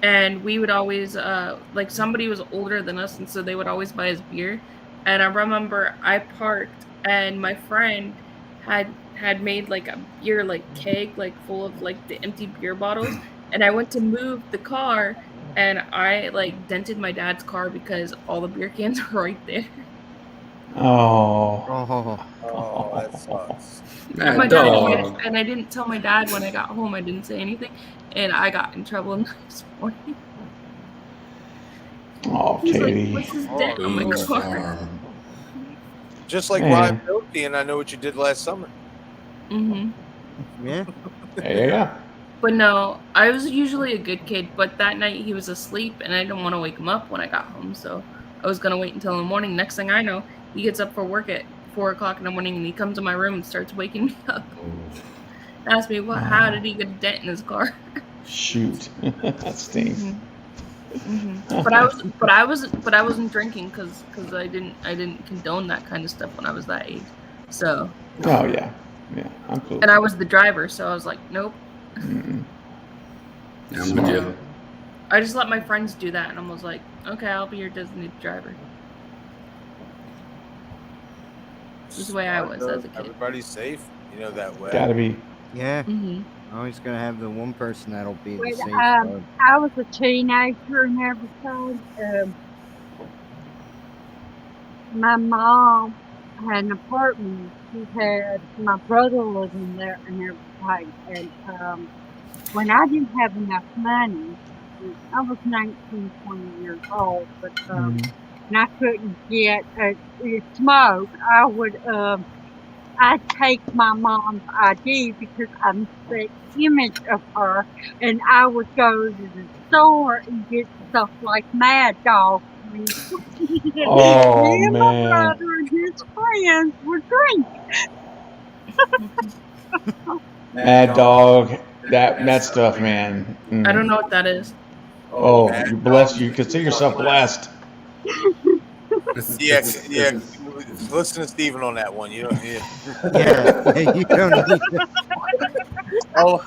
Speaker 1: And we would always, like somebody was older than us, and so they would always buy us beer. And I remember I parked, and my friend had made like a beer like keg, like full of like the empty beer bottles. And I went to move the car, and I like dented my dad's car because all the beer cans were right there.
Speaker 6: Oh.
Speaker 2: Oh, that sucks.
Speaker 1: And my dad, and I didn't tell my dad when I got home. I didn't say anything, and I got in trouble the next morning.
Speaker 6: Oh,
Speaker 1: He's
Speaker 6: Katie.
Speaker 1: like, "What's this dent on my car?"
Speaker 2: Just like
Speaker 6: Man.
Speaker 2: Ryan Phillippe, and I Know What You Did Last Summer.
Speaker 1: Mm-hmm.
Speaker 7: Yeah.
Speaker 6: Yeah.
Speaker 1: But no, I was usually a good kid. But that night he was asleep, and I didn't want to wake him up when I got home. So I was gonna wait until the morning. Next thing I know, he gets up for work at 4 o'clock in the morning, and he comes to my room and starts waking me up. Asks me how did he get a dent in his car?
Speaker 6: Shoot. That stinks.
Speaker 1: Mm-hmm. But I wasn't drinking because I didn't condone that kind of stuff when I was that age. So.
Speaker 6: Oh yeah, I'm cool.
Speaker 1: And I was the driver, so I was like, nope.
Speaker 6: Mm-mm.
Speaker 5: I'm with you.
Speaker 1: I just let my friends do that, and I was like, okay, I'll be your designated driver. This is the way I was as a kid.
Speaker 2: Everybody's safe, that way.
Speaker 6: Gotta be.
Speaker 7: Yeah.
Speaker 1: Mm-hmm.
Speaker 7: Always gonna have the one person that'll be the
Speaker 4: When
Speaker 7: safe guard.
Speaker 4: I was a teenager and everything, my mom had an apartment. She had my brother living there and everything. And when I didn't have enough money, I was 19, 20 years old, but and I couldn't get smoke, I would I'd take my mom's ID because I'm the image of her, and I would go to the store and get stuff like Mad Dog.
Speaker 6: Oh,
Speaker 4: Me and my
Speaker 6: man.
Speaker 4: brother and his friends would drink.
Speaker 6: Mad Dog. That stuff, man.
Speaker 1: I don't know what that is.
Speaker 6: Oh, you're blessed. You consider yourself blessed.
Speaker 2: Yeah. Listen to Steven on that one. You don't need it.
Speaker 7: Yeah, you don't need to.
Speaker 2: Oh,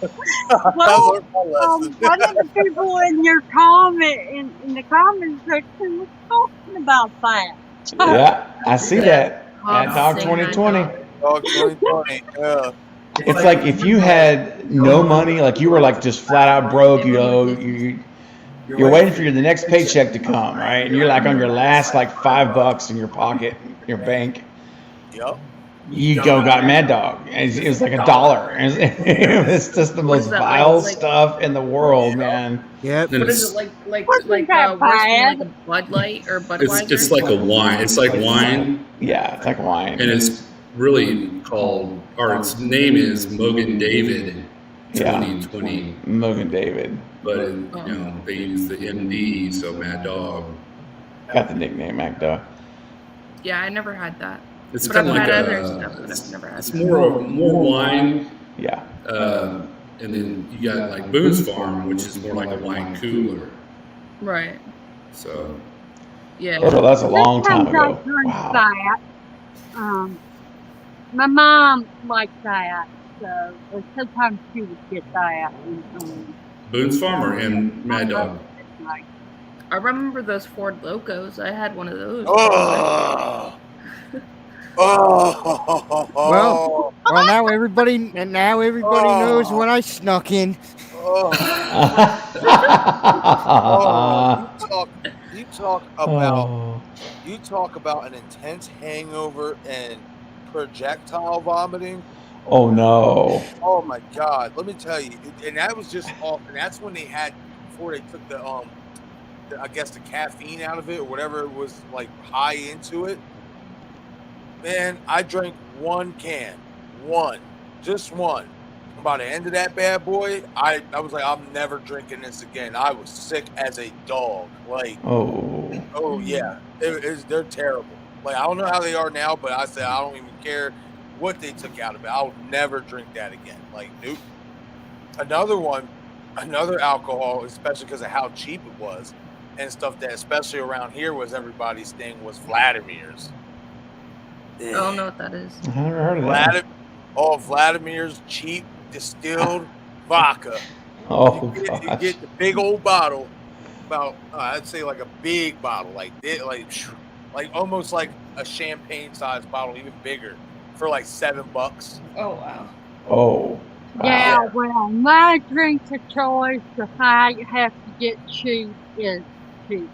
Speaker 4: Well, one of the people in your in the comment section was talking about that.
Speaker 6: Yeah, I see that. Mad Dog
Speaker 1: Sing
Speaker 6: 2020.
Speaker 2: Dog 2020. Yeah.
Speaker 6: It's like if you had no money, like you were like just flat out broke, you're waiting for the next paycheck to come, right? And you're like on your last like $5 in your pocket, your bank.
Speaker 2: Yep.
Speaker 6: You got Mad Dog. And it was like $1. It was just the most
Speaker 1: is that
Speaker 6: vile
Speaker 1: like?
Speaker 6: stuff in the world, man.
Speaker 7: Yep.
Speaker 1: What is it like
Speaker 4: Wasn't
Speaker 1: worse
Speaker 4: that
Speaker 1: than
Speaker 4: bad?
Speaker 1: like a Bud Light or Budweiser?
Speaker 5: It's like a wine. It's like wine,
Speaker 6: Yeah, it's like wine.
Speaker 5: and it's really called, or its name is Mogan David, 2020.
Speaker 6: Mogan David.
Speaker 5: But they use the MD, so Mad Dog.
Speaker 6: Got the nickname Mac Dog.
Speaker 1: Yeah, I never had that.
Speaker 5: It's
Speaker 1: But
Speaker 5: kind
Speaker 1: I've
Speaker 5: of like
Speaker 1: had other stuff, but I've never had
Speaker 5: it's
Speaker 1: that.
Speaker 5: more wine.
Speaker 6: Yeah.
Speaker 5: And then you got like Boone's Farm, which is more like a wine cooler.
Speaker 1: Right.
Speaker 5: So.
Speaker 1: Yeah.
Speaker 6: Oh, that's a long time
Speaker 4: Sometimes I
Speaker 6: ago.
Speaker 4: drink
Speaker 6: Wow.
Speaker 4: that. My mom liked that, so sometimes she would get that.
Speaker 5: Boone's Farm and Mad Dog.
Speaker 1: I remember those Ford Locos. I had one of those.
Speaker 2: Oh.
Speaker 3: Well, now everybody knows when I snuck in.
Speaker 2: You talk about an intense hangover and projectile vomiting.
Speaker 6: Oh no.
Speaker 2: Oh my God. Let me tell you. And that was just off. And that's when they had, before they took the I guess the caffeine out of it or whatever it was, like high into it. Man, I drank one can. Just one. By the end of that bad boy, I was like, I'm never drinking this again. I was sick as a dog. Like, oh yeah, they're terrible. Like, I don't know how they are now, but I said I don't even care what they took out of it. I'll never drink that again. Like, nope. Another alcohol, especially because of how cheap it was and stuff that, especially around here, was everybody's thing, was Vladimir's.
Speaker 1: I don't know what that is.
Speaker 6: I never heard of that.
Speaker 2: Vladimir's cheap distilled vodka.
Speaker 6: Oh,
Speaker 2: you get the big old bottle, about I'd say like a big bottle, like almost like a champagne sized bottle, even bigger, for like $7.
Speaker 1: Oh wow.
Speaker 6: Oh.
Speaker 4: Yeah, well, my drink of choice, if I have to get cheap, is cheap.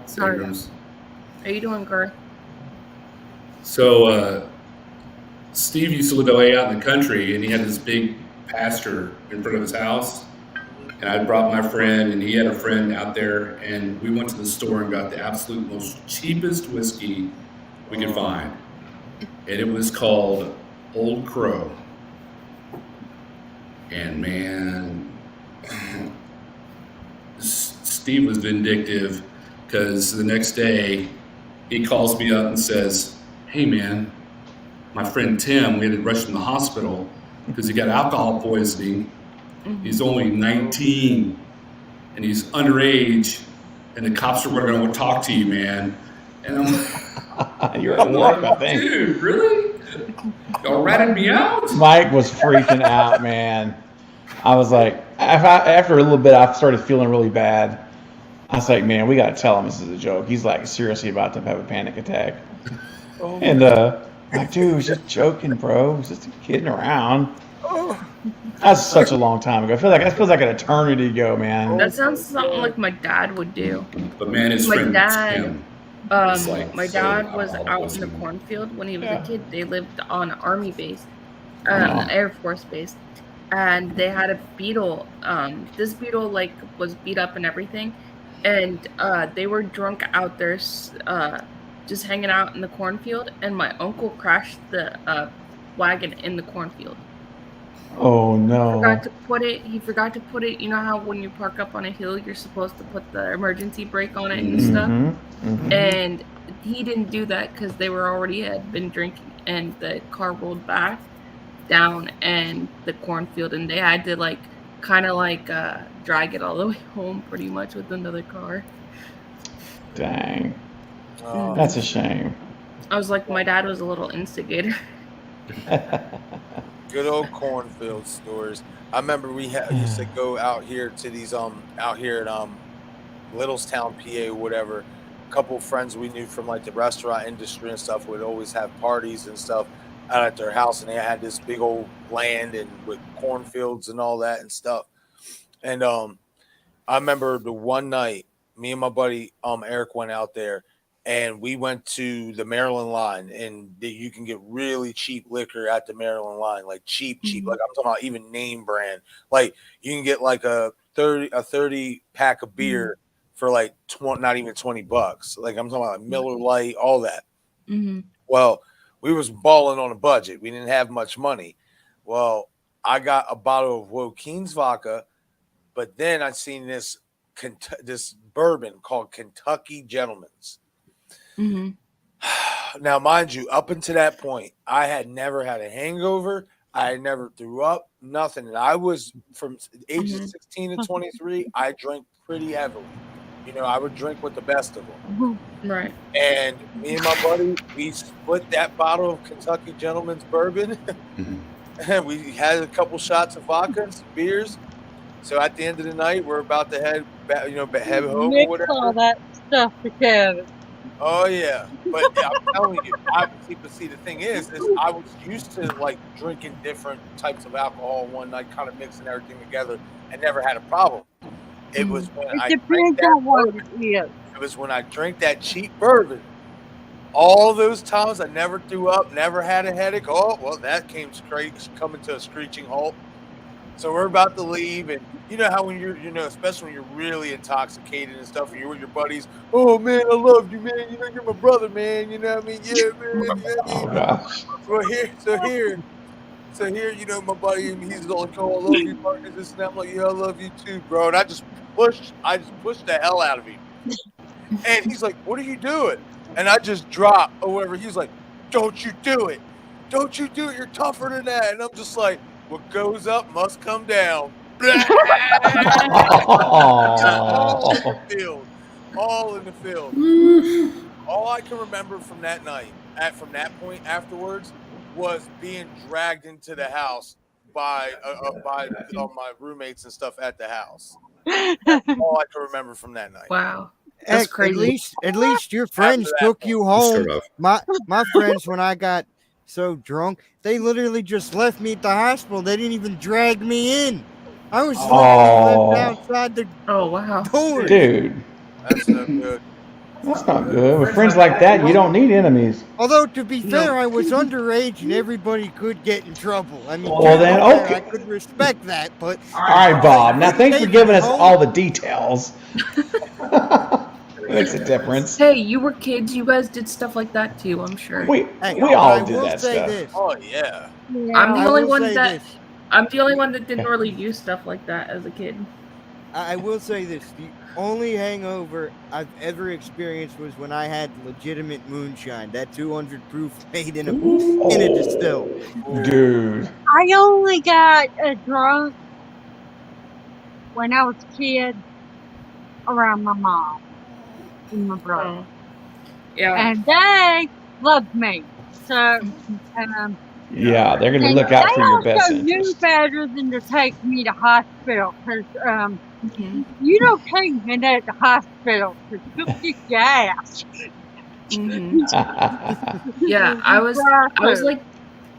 Speaker 5: Seagrams.
Speaker 1: How you doing, Garth?
Speaker 5: So Steve used to live way out in the country, and he had this big pasture in front of his house. And I brought my friend, and he had a friend out there, and we went to the store and got the absolute most cheapest whiskey we could find. And it was called Old Crow. And man, Steve was vindictive, because the next day he calls me up and says, "Hey man, my friend Tim, we had to rush him to the hospital because he got alcohol poisoning. He's only 19 and he's underage, and the cops are going to talk to you, man." And I'm like,
Speaker 6: you're at work, I think.
Speaker 5: Dude, really? Y'all ratted me out?
Speaker 6: Mike was freaking out, man. I was like, after a little bit, I started feeling really bad. I was like, man, we got to tell him this is a joke. He's like seriously about to have a panic attack. And I'm like, dude, he's just joking, bro. He's just kidding around. That's such a long time ago. That feels like an eternity ago, man.
Speaker 1: That sounds something like my dad would do.
Speaker 5: But man, his friend Tim.
Speaker 1: My dad was out in the cornfield when he was a kid. They lived on an army base, Air Force base, and they had a beetle. This beetle like was beat up and everything, and they were drunk out there, just hanging out in the cornfield. And my uncle crashed the wagon in the cornfield.
Speaker 6: Oh no!
Speaker 1: He forgot to put it. You know how when you park up on a hill, you're supposed to put the emergency brake on it and stuff. Mm-hmm. And he didn't do that because they had been drinking, and the car rolled back down and the cornfield, and they had to drag it all the way home pretty much with another car.
Speaker 6: Dang, that's a shame.
Speaker 1: I was like, my dad was a little instigator.
Speaker 2: Good old cornfield stories. I remember we used to go out here to these out here at Littlestown, PA, or whatever. A couple of friends we knew from like the restaurant industry and stuff would always have parties and stuff out at their house, and they had this big old land and with cornfields and all that and stuff. And I remember the one night me and my buddy Eric went out there, and we went to the Maryland line, and you can get really cheap liquor at the Maryland line, like cheap. Like I'm talking about even name brand. Like you can get like a 30 pack of beer for like not even $20. Like I'm talking about like Miller Lite, all that. Mm-hmm. Well, we was balling on a budget. We didn't have much money. Well, I got a bottle of Joaquin's vodka, but then I seen this bourbon called Kentucky Gentleman's.
Speaker 1: Mhm.
Speaker 2: Now, mind you, up until that point, I had never had a hangover. I had never threw up, nothing. And I was from ages
Speaker 1: Mhm.
Speaker 2: 16 to 23. I drank pretty heavily. You know, I would drink with the best of them.
Speaker 1: Right.
Speaker 2: And me and my buddy, we split that bottle of Kentucky Gentleman's bourbon. And we had a couple shots of vodka and some beers. So at the end of the night, we're about to head back, head home or
Speaker 4: Mix
Speaker 2: whatever.
Speaker 4: all that stuff together.
Speaker 2: Oh yeah, but I'm telling you, see, the thing is I was used to like drinking different types of alcohol one night, kind of mixing everything together, and never had a problem. It was when
Speaker 4: It
Speaker 2: I
Speaker 4: depends
Speaker 2: drank that
Speaker 4: on what
Speaker 2: bourbon.
Speaker 4: it is.
Speaker 2: It was when I drank that cheap bourbon. All those times I never threw up, never had a headache. Oh well, that came coming to a screeching halt. So we're about to leave, and you know how when you're, especially when you're really intoxicated and stuff, and you're with your buddies. Oh man, I love you, man. You know you're my brother, man. You know what I mean? Yeah, man. You know what I
Speaker 6: Oh
Speaker 2: mean?
Speaker 6: gosh.
Speaker 2: So here, my buddy, he's like, "Oh, I love you, partner." This and that. I'm like, "Yeah, I love you too, bro." And I just pushed the hell out of him, and he's like, "What are you doing?" And I just dropped or whatever. He's like, "Don't you do it? Don't you do it? You're tougher than that." And I'm just like, "What goes up must come down." All in the field. All I can remember from that night, from that point afterwards, was being dragged into the house by my roommates and stuff at the house. That's all I can remember from that night.
Speaker 1: Wow. That's crazy.
Speaker 3: At least your friends took you home. My friends, when I got so drunk, they literally just left me at the hospital. They didn't even drag me in. I was left outside the door.
Speaker 6: Dude.
Speaker 2: That's no good.
Speaker 6: That's not good. With friends like that, you don't need enemies.
Speaker 3: Although, to be fair, I was underage and everybody could get in trouble. I mean,
Speaker 6: well, then, okay.
Speaker 3: I could respect that, but...
Speaker 6: All right, Bob. Now, thanks for giving us all the details. Makes a difference.
Speaker 1: Hey, you were kids. You guys did stuff like that too, I'm sure.
Speaker 6: We all did that stuff.
Speaker 3: This.
Speaker 2: Oh, yeah.
Speaker 1: I'm the only one that didn't really do stuff like that as a kid.
Speaker 3: I will say this. The only hangover I've ever experienced was when I had legitimate moonshine. That 200 proof made in a distill.
Speaker 6: Dude.
Speaker 4: I only got drunk when I was a kid around my mom and my brother.
Speaker 1: Yeah.
Speaker 4: And they loved me. So,
Speaker 6: yeah, they're going to look out for your best
Speaker 4: interest. They also knew better than to take me to hospital because you don't take me at the hospital because you'll kick your ass.
Speaker 1: Yeah, I was like,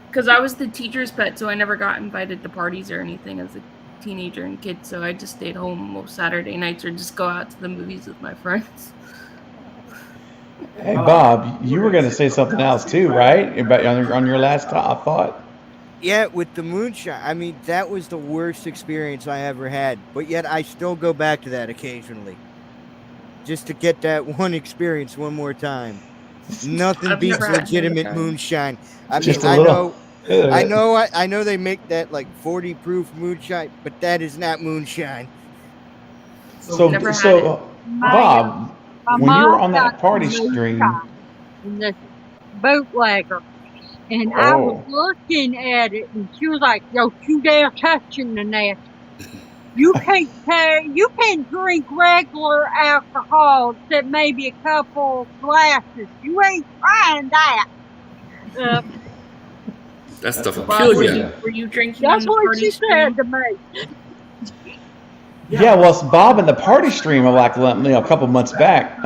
Speaker 1: because I was the teacher's pet, so I never got invited to parties or anything as a teenager and kid, so I just stayed home most Saturday nights or just go out to the movies with my friends.
Speaker 6: Hey, Bob, you were going to say something else too, right? About on your last thought.
Speaker 3: Yeah, with the moonshine. I mean, that was the worst experience I ever had. But yet, I still go back to that occasionally, just to get that one experience one more time. Nothing beats legitimate moonshine. I mean, I know they make that like 40 proof moonshine, but that is not moonshine.
Speaker 6: So Bob, when you were on that party stream,
Speaker 4: the bootlegger. And I was looking at it, and she was like, "Yo, you dare touching the net? You can't drink regular alcohol except maybe a couple glasses. You ain't trying that."
Speaker 5: That stuff will kill you.
Speaker 1: Were you drinking?
Speaker 4: That's what she said to me.
Speaker 6: Yeah, well, Bob in the party stream of like a couple months back,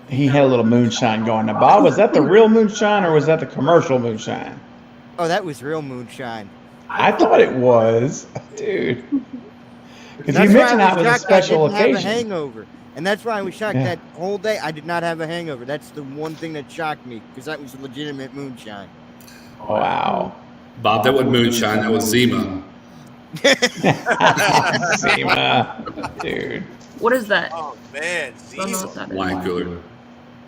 Speaker 6: he had a little moonshine going. Now, Bob, was that the real moonshine or was that the commercial moonshine?
Speaker 3: Oh, that was real moonshine.
Speaker 6: I thought it was, dude. Because you mentioned that was a special occasion.
Speaker 3: I didn't have a hangover, and that's why I was shocked that whole day. I did not have a hangover. That's the one thing that shocked me because that was legitimate moonshine.
Speaker 6: Wow.
Speaker 5: Bob, that wasn't moonshine. That was Zima.
Speaker 6: Zima, dude.
Speaker 1: What is that?
Speaker 2: Oh man, Zima.
Speaker 5: Wine cooler.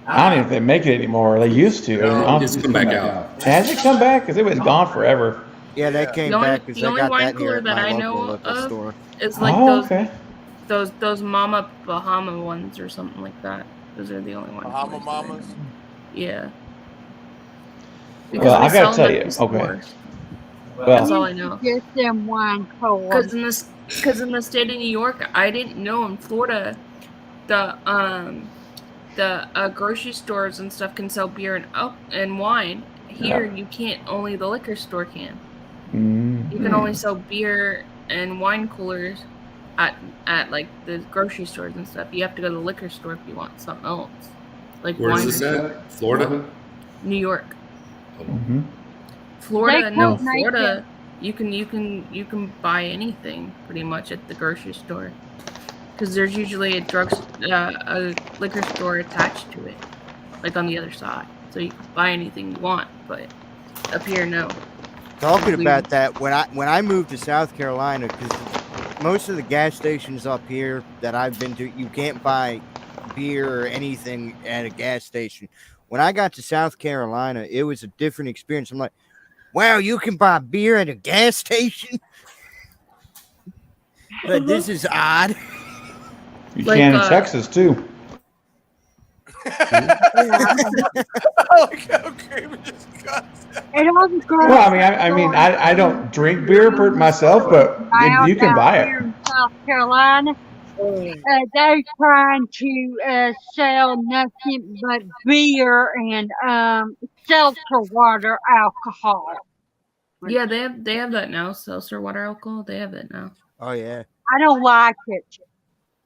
Speaker 6: I don't even think they make it anymore. They used to.
Speaker 5: It's come back out.
Speaker 6: Has it come back? Because it was gone forever.
Speaker 7: Yeah, they
Speaker 2: Yeah.
Speaker 7: came
Speaker 1: The only
Speaker 7: back because
Speaker 1: the
Speaker 7: I
Speaker 1: only
Speaker 7: got
Speaker 1: wine
Speaker 7: that here
Speaker 1: cooler
Speaker 7: at
Speaker 1: that
Speaker 7: my
Speaker 1: I
Speaker 7: local
Speaker 1: know
Speaker 7: liquor
Speaker 1: of
Speaker 7: store.
Speaker 1: is like
Speaker 6: Oh, okay.
Speaker 1: those Mama Bahama ones or something like that. Those are the only wine
Speaker 2: Bahama
Speaker 1: coolers that I
Speaker 2: Mamas.
Speaker 1: know. Yeah,
Speaker 2: Well,
Speaker 1: because
Speaker 6: Well,
Speaker 1: we
Speaker 6: I gotta
Speaker 1: sell them
Speaker 6: tell
Speaker 1: at
Speaker 6: you.
Speaker 1: the
Speaker 6: Okay.
Speaker 1: stores. That's
Speaker 6: Well,
Speaker 1: all
Speaker 4: You
Speaker 1: I
Speaker 4: should
Speaker 1: know.
Speaker 4: get them wine coolers.
Speaker 1: Because in the state of New York, I didn't know in Florida the grocery stores and stuff can sell beer and wine. Here,
Speaker 6: yeah.
Speaker 1: you can't. Only the liquor store can. You can only
Speaker 6: Mm-hmm.
Speaker 1: sell beer and wine coolers at like the grocery stores and stuff. You have to go to the liquor store if you want something else, like
Speaker 5: Where is
Speaker 1: wine or
Speaker 5: this
Speaker 1: something.
Speaker 5: at? Florida?
Speaker 1: New York,
Speaker 5: Oh.
Speaker 6: Mm-hmm.
Speaker 4: They
Speaker 1: Florida. No,
Speaker 4: quit making.
Speaker 1: Florida. You can buy anything pretty much at the grocery store because there's usually a liquor store attached to it, like on the other side. So you can buy anything you want, but up here, no.
Speaker 7: Talking
Speaker 1: We-
Speaker 7: about that, when I moved to South Carolina, because most of the gas stations up here that I've been to, you can't buy beer or anything at a gas station. When I got to South Carolina, it was a different experience. I'm like, wow, you can buy beer at a gas station? But this is odd.
Speaker 6: You
Speaker 1: Like,
Speaker 6: can in Texas too.
Speaker 4: Yeah.
Speaker 2: I like how Kramer just cuts out.
Speaker 4: And all the
Speaker 6: Well,
Speaker 4: grocery
Speaker 6: I mean,
Speaker 4: stores
Speaker 6: I don't drink beer myself, but
Speaker 4: out
Speaker 6: you can buy
Speaker 4: here
Speaker 6: it.
Speaker 4: in South Carolina, they're trying to sell nothing but beer and seltzer water alcohol.
Speaker 1: yeah, they have that now. Seltzer water alcohol. They have that now.
Speaker 7: Oh, yeah.
Speaker 4: I don't like it.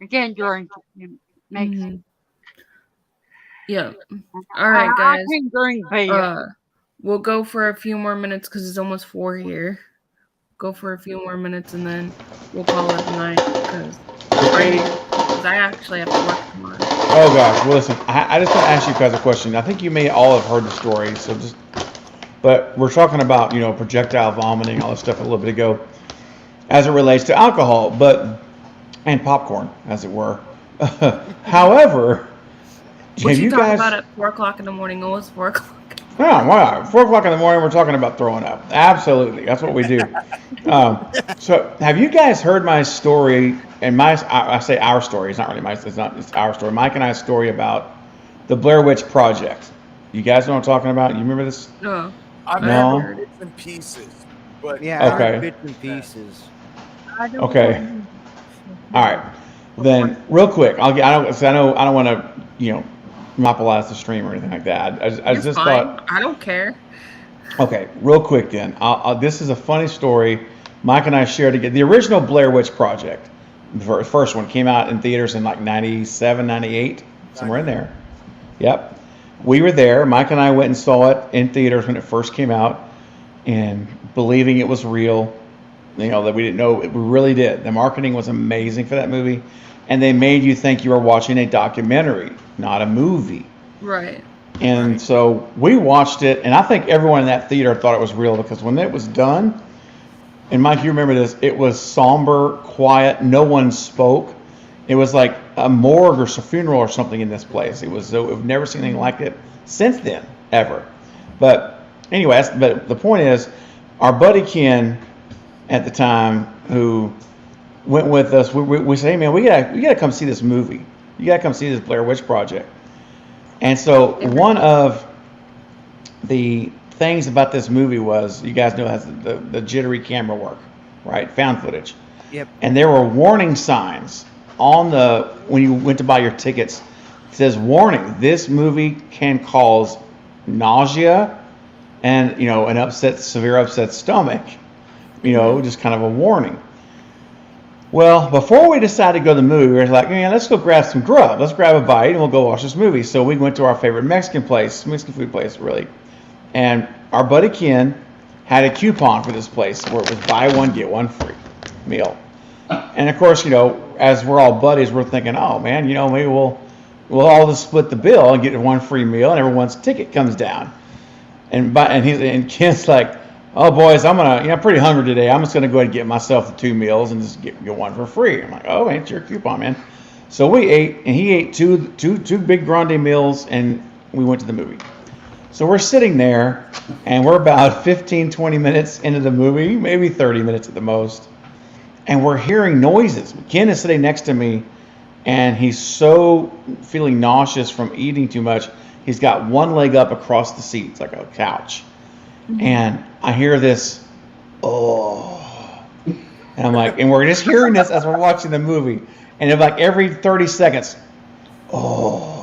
Speaker 4: I can't drink it. It makes
Speaker 1: Mhm. Yeah. All right,
Speaker 4: I
Speaker 1: guys.
Speaker 4: can drink beer.
Speaker 1: We'll go for a few more minutes because it's almost 4 here. Go for a few more minutes and then we'll call it a night because I actually have to work tomorrow.
Speaker 6: Oh gosh, well listen, I just want to ask you guys a question. I think you may all have heard the story, but we're talking about projectile vomiting, all this stuff a little bit ago, as it relates to alcohol, and popcorn, as it were. However,
Speaker 1: What
Speaker 6: have
Speaker 1: you
Speaker 6: you
Speaker 1: talking
Speaker 6: guys?
Speaker 1: about at 4:00 in the morning? Almost 4:00.
Speaker 6: Oh, wow. 4 o'clock in the morning, we're talking about throwing up. Absolutely. That's what we do. So have you guys heard my story? And I say our story. It's not really it's our story. Mike and I's story about the Blair Witch Project. You guys know what I'm talking about? You remember this?
Speaker 1: No.
Speaker 2: I've
Speaker 6: No.
Speaker 2: heard bits and pieces, but
Speaker 7: Yeah, I heard
Speaker 6: Okay.
Speaker 7: bits and pieces.
Speaker 4: I don't
Speaker 6: Okay.
Speaker 4: want
Speaker 6: All right. Then real quick, I don't want to, monopolize the stream or anything like that. I
Speaker 1: You're
Speaker 6: just
Speaker 1: fine.
Speaker 6: thought,
Speaker 1: I don't care.
Speaker 6: okay, real quick then. This is a funny story. Mike and I shared together. The original Blair Witch Project, the first one, came out in theaters in like 97, 98, somewhere in there. Yep. We were there. Mike and I went and saw it in theaters when it first came out, and believing it was real, that we didn't know. We really did. The marketing was amazing for that movie, and they made you think you were watching a documentary, not a movie.
Speaker 1: Right.
Speaker 6: And so we watched it, and I think everyone in that theater thought it was real because when it was done, and Mike, you remember this, it was somber, quiet, no one spoke. It was like a morgue or a funeral or something in this place. We've never seen anything like it since then, ever. But anyway, but the point is, our buddy Ken at the time, who went with us, we said, hey man, we gotta come see this movie. You gotta come see this Blair Witch Project. And so one of the things about this movie was, you guys know, it has the jittery camera work, right? Found footage.
Speaker 7: Yep.
Speaker 6: And there were warning signs on when you went to buy your tickets. It says, warning, this movie can cause nausea and, an severe upset stomach. Just kind of a warning. Well, before we decided to go to the movie, we were like, man, let's go grab some grub. Let's grab a bite and we'll go watch this movie. So we went to our favorite Mexican food place, really. And our buddy Ken had a coupon for this place where it was buy one, get one free meal. And of course, as we're all buddies, we're thinking, oh man, maybe we'll all just split the bill and get one free meal and everyone's ticket comes down. And Ken's like, oh boys, I'm pretty hungry today. I'm just gonna go ahead and get myself the 2 meals and just get one for free. I'm like, oh man, it's your coupon, man. So we ate, and he ate two big grande meals, and we went to the movie. So we're sitting there, and we're about 15, 20 minutes into the movie, maybe 30 minutes at the most, and we're hearing noises. Ken is sitting next to me, and he's so feeling nauseous from eating too much. He's got one leg up across the seat. It's like a couch. And I hear this, oh. And I'm like, and we're just hearing this as we're watching the movie. And it's like every 30 seconds, oh.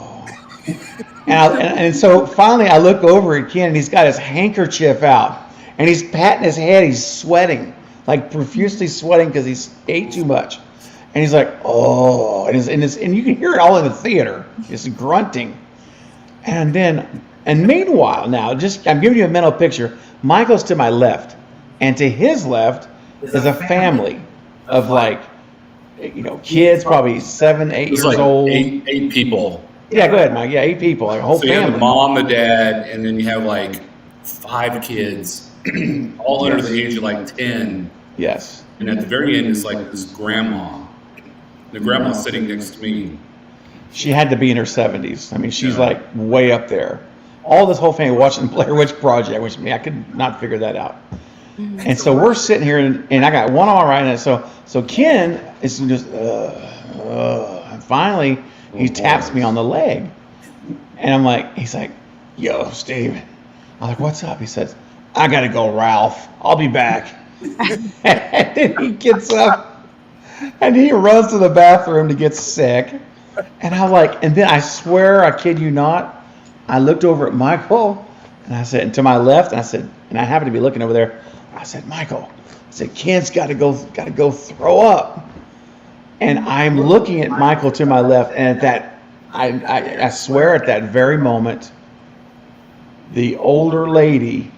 Speaker 6: And so finally I look over at Ken, and he's got his handkerchief out. And he's patting his head. He's sweating, like profusely sweating because he's ate too much. And he's like, oh. And you can hear it all in the theater, just grunting. And meanwhile, now, I'm giving you a mental picture. Michael's to my left, and to his left is a family of kids, probably 7, 8 years old.
Speaker 5: Eight people.
Speaker 6: Yeah, go ahead, Mike. Yeah, 8 people, like a whole
Speaker 5: So you have
Speaker 6: family.
Speaker 5: the mom, the dad, and then you have like 5 kids, all under the age of like 10.
Speaker 6: Yes.
Speaker 5: And at the very end is like this grandma. The grandma's sitting next to me.
Speaker 6: She had to be in her 70s. I mean, she's like way up there. All this whole family watching the Blair Witch Project, which I could not figure that out. And so we're sitting here, and I got one on my right, and so Ken is just, and finally he taps me on the leg, and he's like, yo, Steve. I'm like, what's up? He says, I gotta go, Ralph. I'll be back. And then he gets up, and he runs to the bathroom to get sick. And I'm like, and then I swear, I kid you not, I looked over at Michael, and I said, and to my left, and I said, and I happened to be looking over there, I said, Michael, I said, Ken's got to go throw up. And I'm looking at Michael to my left, and at that, I swear at that very moment, the older lady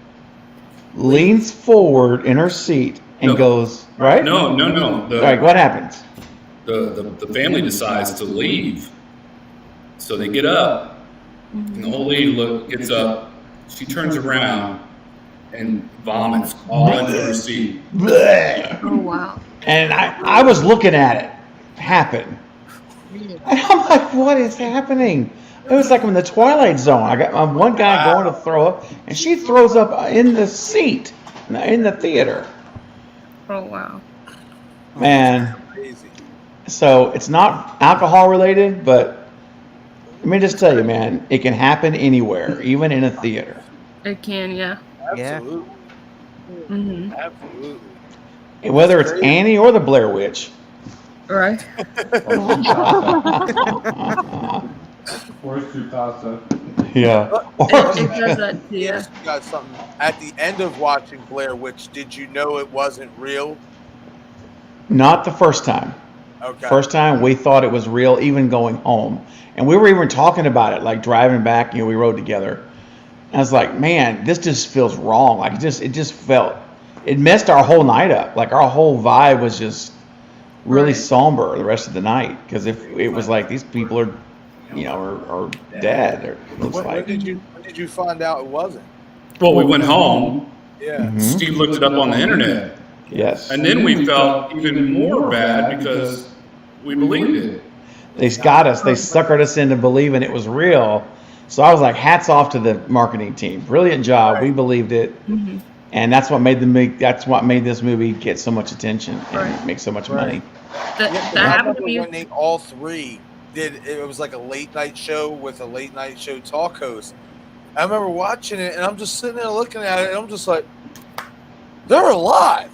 Speaker 6: leans forward in her seat and goes, right?
Speaker 5: No.
Speaker 6: Like, what happens?
Speaker 5: The family decides to leave. So they get up, and the old lady gets up, she turns around, and vomits all into her seat.
Speaker 1: Oh, wow.
Speaker 6: And I was looking at it happen. And I'm like, what is happening? It was like I'm in the Twilight Zone. I got one guy going to throw up, and she throws up in the seat in the theater.
Speaker 1: Oh, wow.
Speaker 6: Man. So it's not alcohol related, but let me just tell you, man, it can happen anywhere, even in a theater.
Speaker 1: It can, yeah.
Speaker 2: Absolutely.
Speaker 1: Mm-hmm.
Speaker 2: Absolutely.
Speaker 6: Whether it's Annie or the Blair Witch.
Speaker 1: Right.
Speaker 9: Worst two pasta.
Speaker 6: Yeah.
Speaker 1: It does that too, yeah.
Speaker 2: You got something. At the end of watching Blair Witch, did you know it wasn't real?
Speaker 6: Not the first time.
Speaker 2: Okay.
Speaker 6: First time we thought it was real, even going home. And we were even talking about it, like driving back, we rode together. And I was like, man, this just feels wrong. Like it just felt, it messed our whole night up. Like our whole vibe was just really somber the rest of the night. Because if it was like these people are, are dead. Or it looks
Speaker 2: When did you find out it wasn't?
Speaker 5: Well, we went home.
Speaker 2: Yeah.
Speaker 6: Mm-hmm.
Speaker 5: Steve looked it up on the internet.
Speaker 6: Yes.
Speaker 5: And then we felt even more bad because we believed it.
Speaker 6: They got us. They suckered us into believing it was real. So I was like, hats off to the marketing team. Brilliant job. Right. We believed it. Mm-hmm. And that's what made this movie get so much attention and make so much money.
Speaker 1: That happened to me
Speaker 2: when they all three did. It was like a late night show with a late night show talk host. I remember watching it, and I'm just sitting there looking at it, and I'm just like, they're alive.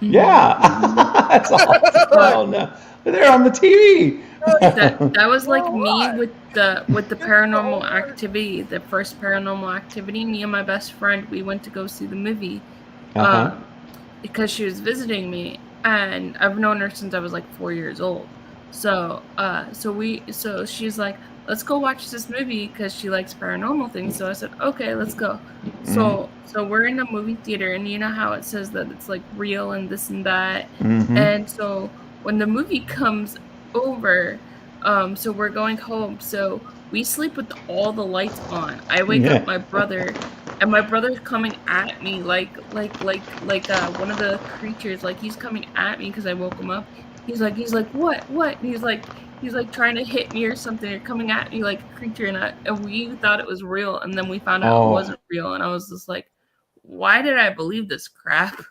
Speaker 6: Yeah. That's awesome. Oh, no. They're on the TV.
Speaker 1: that was like me with the Paranormal Activity, the first Paranormal Activity. Me and my best friend, we went to go see the movie because she was visiting me, and I've known her since I was like 4 years old. So she's like, let's go watch this movie because she likes paranormal things. So I said, okay, let's go. So we're in a movie theater, and you know how it says that it's like real and this and that. Mm-hmm. And so when the movie comes over, so we're going home. So we sleep with all the lights on. I wake up my brother, and my brother's coming at me like one of the creatures. Like he's coming at me because I woke him up. He's like, what? And he's like trying to hit me or something, or coming at me like a creature, and we thought it was real, and then we found out it wasn't real, and I was just like, why did I believe this crap?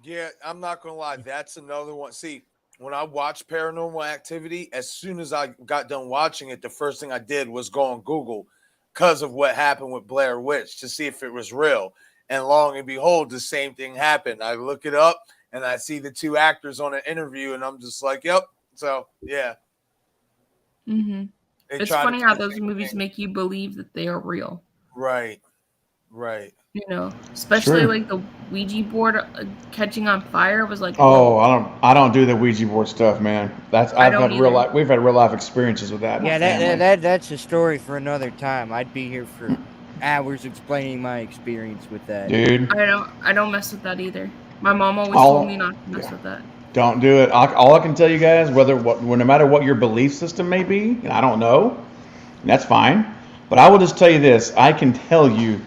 Speaker 2: Yeah, I'm not gonna lie. That's another one. See, when I watched Paranormal Activity, as soon as I got done watching it, the first thing I did was go on Google because of what happened with Blair Witch to see if it was real. And long and behold, the same thing happened. I look it up and I see the two actors on an interview, and I'm just like, yep. So yeah.
Speaker 1: Mm-hmm. It's funny how those movies make you believe that they are real.
Speaker 2: Right.
Speaker 1: You know, especially like the Ouija board catching on fire was like.
Speaker 6: Oh, I don't do the Ouija board stuff, man. We've had real life experiences with that.
Speaker 3: Yeah, that's a story for another time. I'd be here for hours explaining my experience with that.
Speaker 6: Dude,
Speaker 1: I don't mess with that either. My mom always told me not to mess with that.
Speaker 6: Don't do it. All I can tell you guys, no matter what your belief system may be, and I don't know, and that's fine. But I will just tell you this: I can tell you.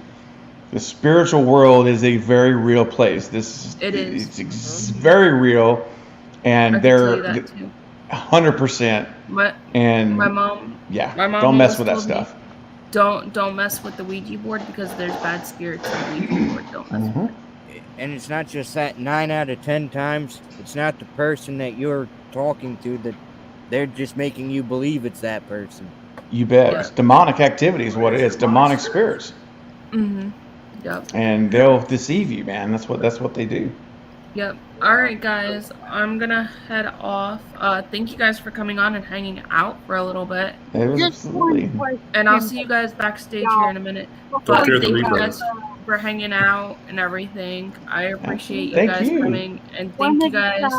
Speaker 6: The spiritual world is a very real place. It's very real, and they're 100%. And
Speaker 1: my mom,
Speaker 6: don't mess with that stuff.
Speaker 1: Don't mess with the Ouija board because there's bad spirits in the Ouija board. Don't mess with it.
Speaker 3: And it's not just that. 9 out of 10 times, it's not the person that you're talking to that they're just making you believe it's that person.
Speaker 6: You bet. Yeah. It's demonic activity is what it is. Demonic spirits.
Speaker 1: Mm-hmm. Yep.
Speaker 6: And they'll deceive you, man. That's what they do.
Speaker 1: Yep. All right, guys. I'm gonna head off. Thank you guys for coming on and hanging out for a little bit.
Speaker 6: Absolutely.
Speaker 1: And I'll see you guys backstage here in a minute. But thank you guys for hanging out and everything. I appreciate you guys coming, and thank you guys.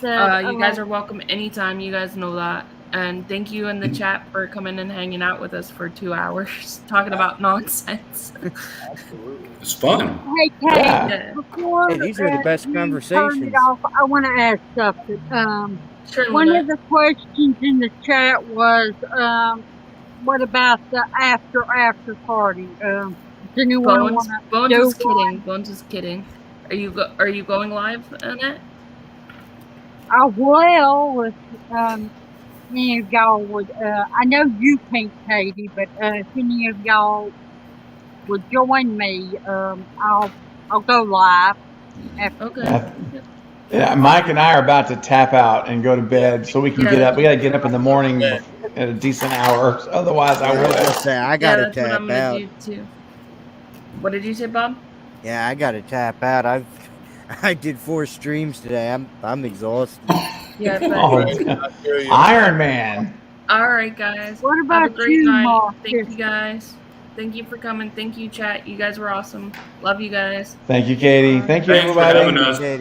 Speaker 1: You guys are welcome anytime. You guys know that. And thank you in the chat for coming and hanging out with us for 2 hours talking about nonsense.
Speaker 5: Absolutely. It's fun.
Speaker 4: Hey, Kate, before
Speaker 3: these are the best conversations.
Speaker 4: Turn it off, I want to ask something. One of the questions in the chat was, what about the after party? Does anyone want to
Speaker 1: Bones is kidding. Bones is kidding. Are you going live on it?
Speaker 4: I will. If, any of y'all would, I know you can't, Katie, but if any of y'all would join me, I'll go live.
Speaker 1: Okay.
Speaker 6: Yeah, Mike and I are about to tap out and go to bed so we can get up. We got to get up in the morning at a decent hour. Otherwise, I would
Speaker 7: say I got to tap
Speaker 1: what I'm do too. What did you say, Bob?
Speaker 7: Yeah, I got to tap out. I did 4 streams today. I'm exhausted.
Speaker 1: Yeah,
Speaker 6: Iron Man.
Speaker 1: All right, guys.
Speaker 4: What about
Speaker 1: Have a great night. Thank you, guys. Thank you for coming. Thank you, chat. You guys were awesome. Love you guys.
Speaker 6: Thank you, Katie. Thank you, everybody.
Speaker 5: Thanks for having us.